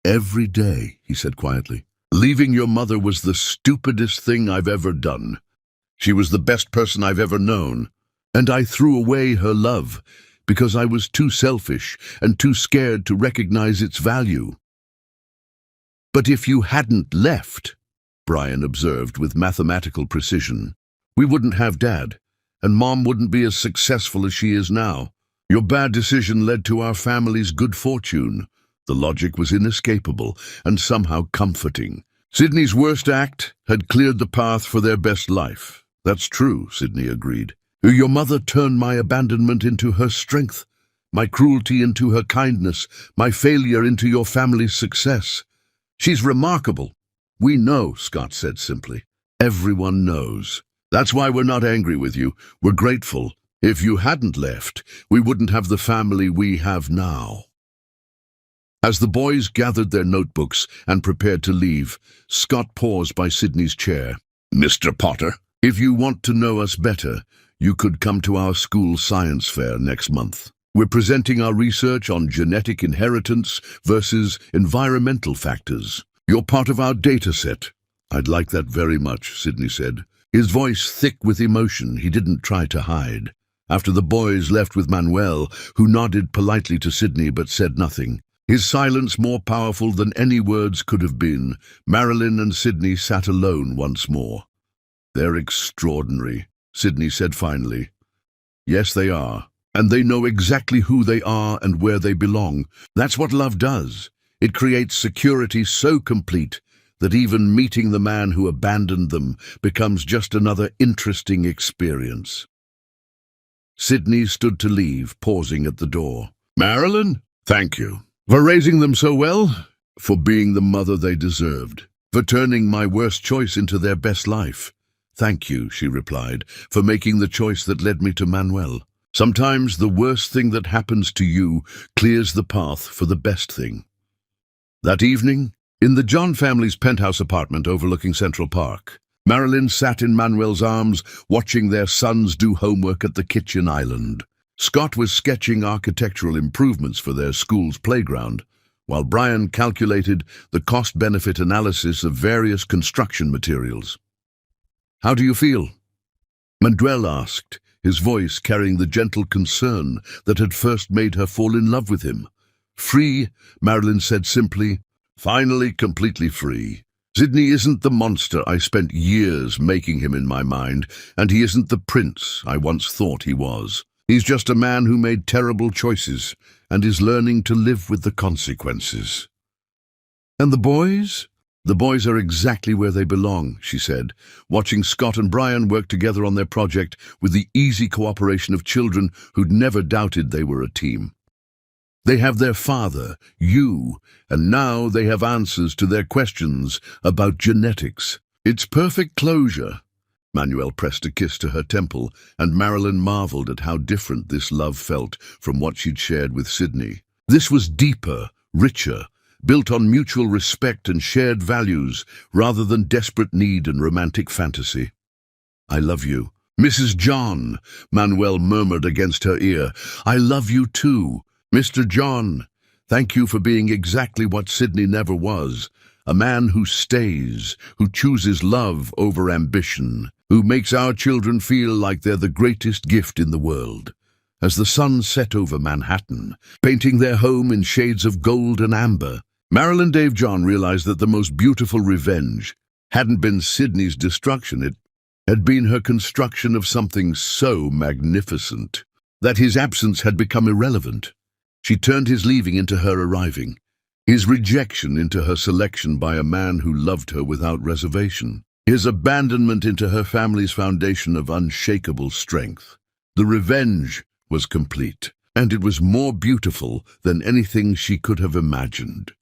S1: "Every day," he said quietly, "leaving your mother was the stupidest thing I've ever done. She was the best person I've ever known, and I threw away her love because I was too selfish and too scared to recognize its value." "But if you hadn't left," Brian observed with mathematical precision, "we wouldn't have Dad, and Mom wouldn't be as successful as she is now. Your bad decision led to our family's good fortune." The logic was inescapable and somehow comforting. Sydney's worst act had cleared the path for their best life. "That's true," Sydney agreed. "Your mother turned my abandonment into her strength, my cruelty into her kindness, my failure into your family's success. She's remarkable." "We know," Scott said simply. "Everyone knows. That's why we're not angry with you. We're grateful. If you hadn't left, we wouldn't have the family we have now." As the boys gathered their notebooks and prepared to leave, Scott paused by Sydney's chair. "Mr. Potter, if you want to know us better, you could come to our school science fair next month. We're presenting our research on genetic inheritance versus environmental factors. You're part of our data set." "I'd like that very much," Sydney said, his voice thick with emotion he didn't try to hide. After the boys left with Manuel, who nodded politely to Sydney but said nothing, his silence more powerful than any words could have been, Marilyn and Sydney sat alone once more. "They're extraordinary," Sydney said finally. "Yes, they are. And they know exactly who they are and where they belong. That's what love does. It creates security so complete that even meeting the man who abandoned them becomes just another interesting experience." Sydney stood to leave, pausing at the door. "Marilyn, thank you. For raising them so well, for being the mother they deserved, for turning my worst choice into their best life. Thank you," she replied, "for making the choice that led me to Manuel. Sometimes the worst thing that happens to you clears the path for the best thing." That evening, In the John family's penthouse apartment overlooking Central Park, Marilyn sat in Manuel's arms, watching their sons do homework at the kitchen island. Scott was sketching architectural improvements for their school's playground, while Brian calculated the cost-benefit analysis of various construction materials. "How do you feel?" Manuel asked, his voice carrying the gentle concern that had first made her fall in love with him. "Free," Marilyn said simply. "Finally completely free. Sydney isn't the monster I spent years making him in my mind, and he isn't the prince I once thought he was. He's just a man who made terrible choices and is learning to live with the consequences." "And the boys?" "The boys are exactly where they belong," she said, watching Scott and Brian work together on their project with the easy cooperation of children who'd never doubted they were a team. They have their father, you, and now they have answers to their questions about genetics. It's perfect closure. Manuel pressed a kiss to her temple, and Marilyn marveled at how different this love felt from what she'd shared with Sydney. This was deeper, richer, built on mutual respect and shared values, rather than desperate need and romantic fantasy. "I love you." "Mrs. John," Manuel murmured against her ear. "I love you too. Mr. John, thank you for being exactly what Sydney never was, a man who stays, who chooses love over ambition, who makes our children feel like they're the greatest gift in the world." As the sun set over Manhattan, painting their home in shades of gold and amber, Marilyn Dave John realized that the most beautiful revenge hadn't been Sydney's destruction, it had been her construction of something so magnificent that his absence had become irrelevant. She turned his leaving into her arriving, his rejection into her selection by a man who loved her without reservation, his abandonment into her family's foundation of unshakable strength. The revenge was complete, and it was more beautiful than anything she could have imagined.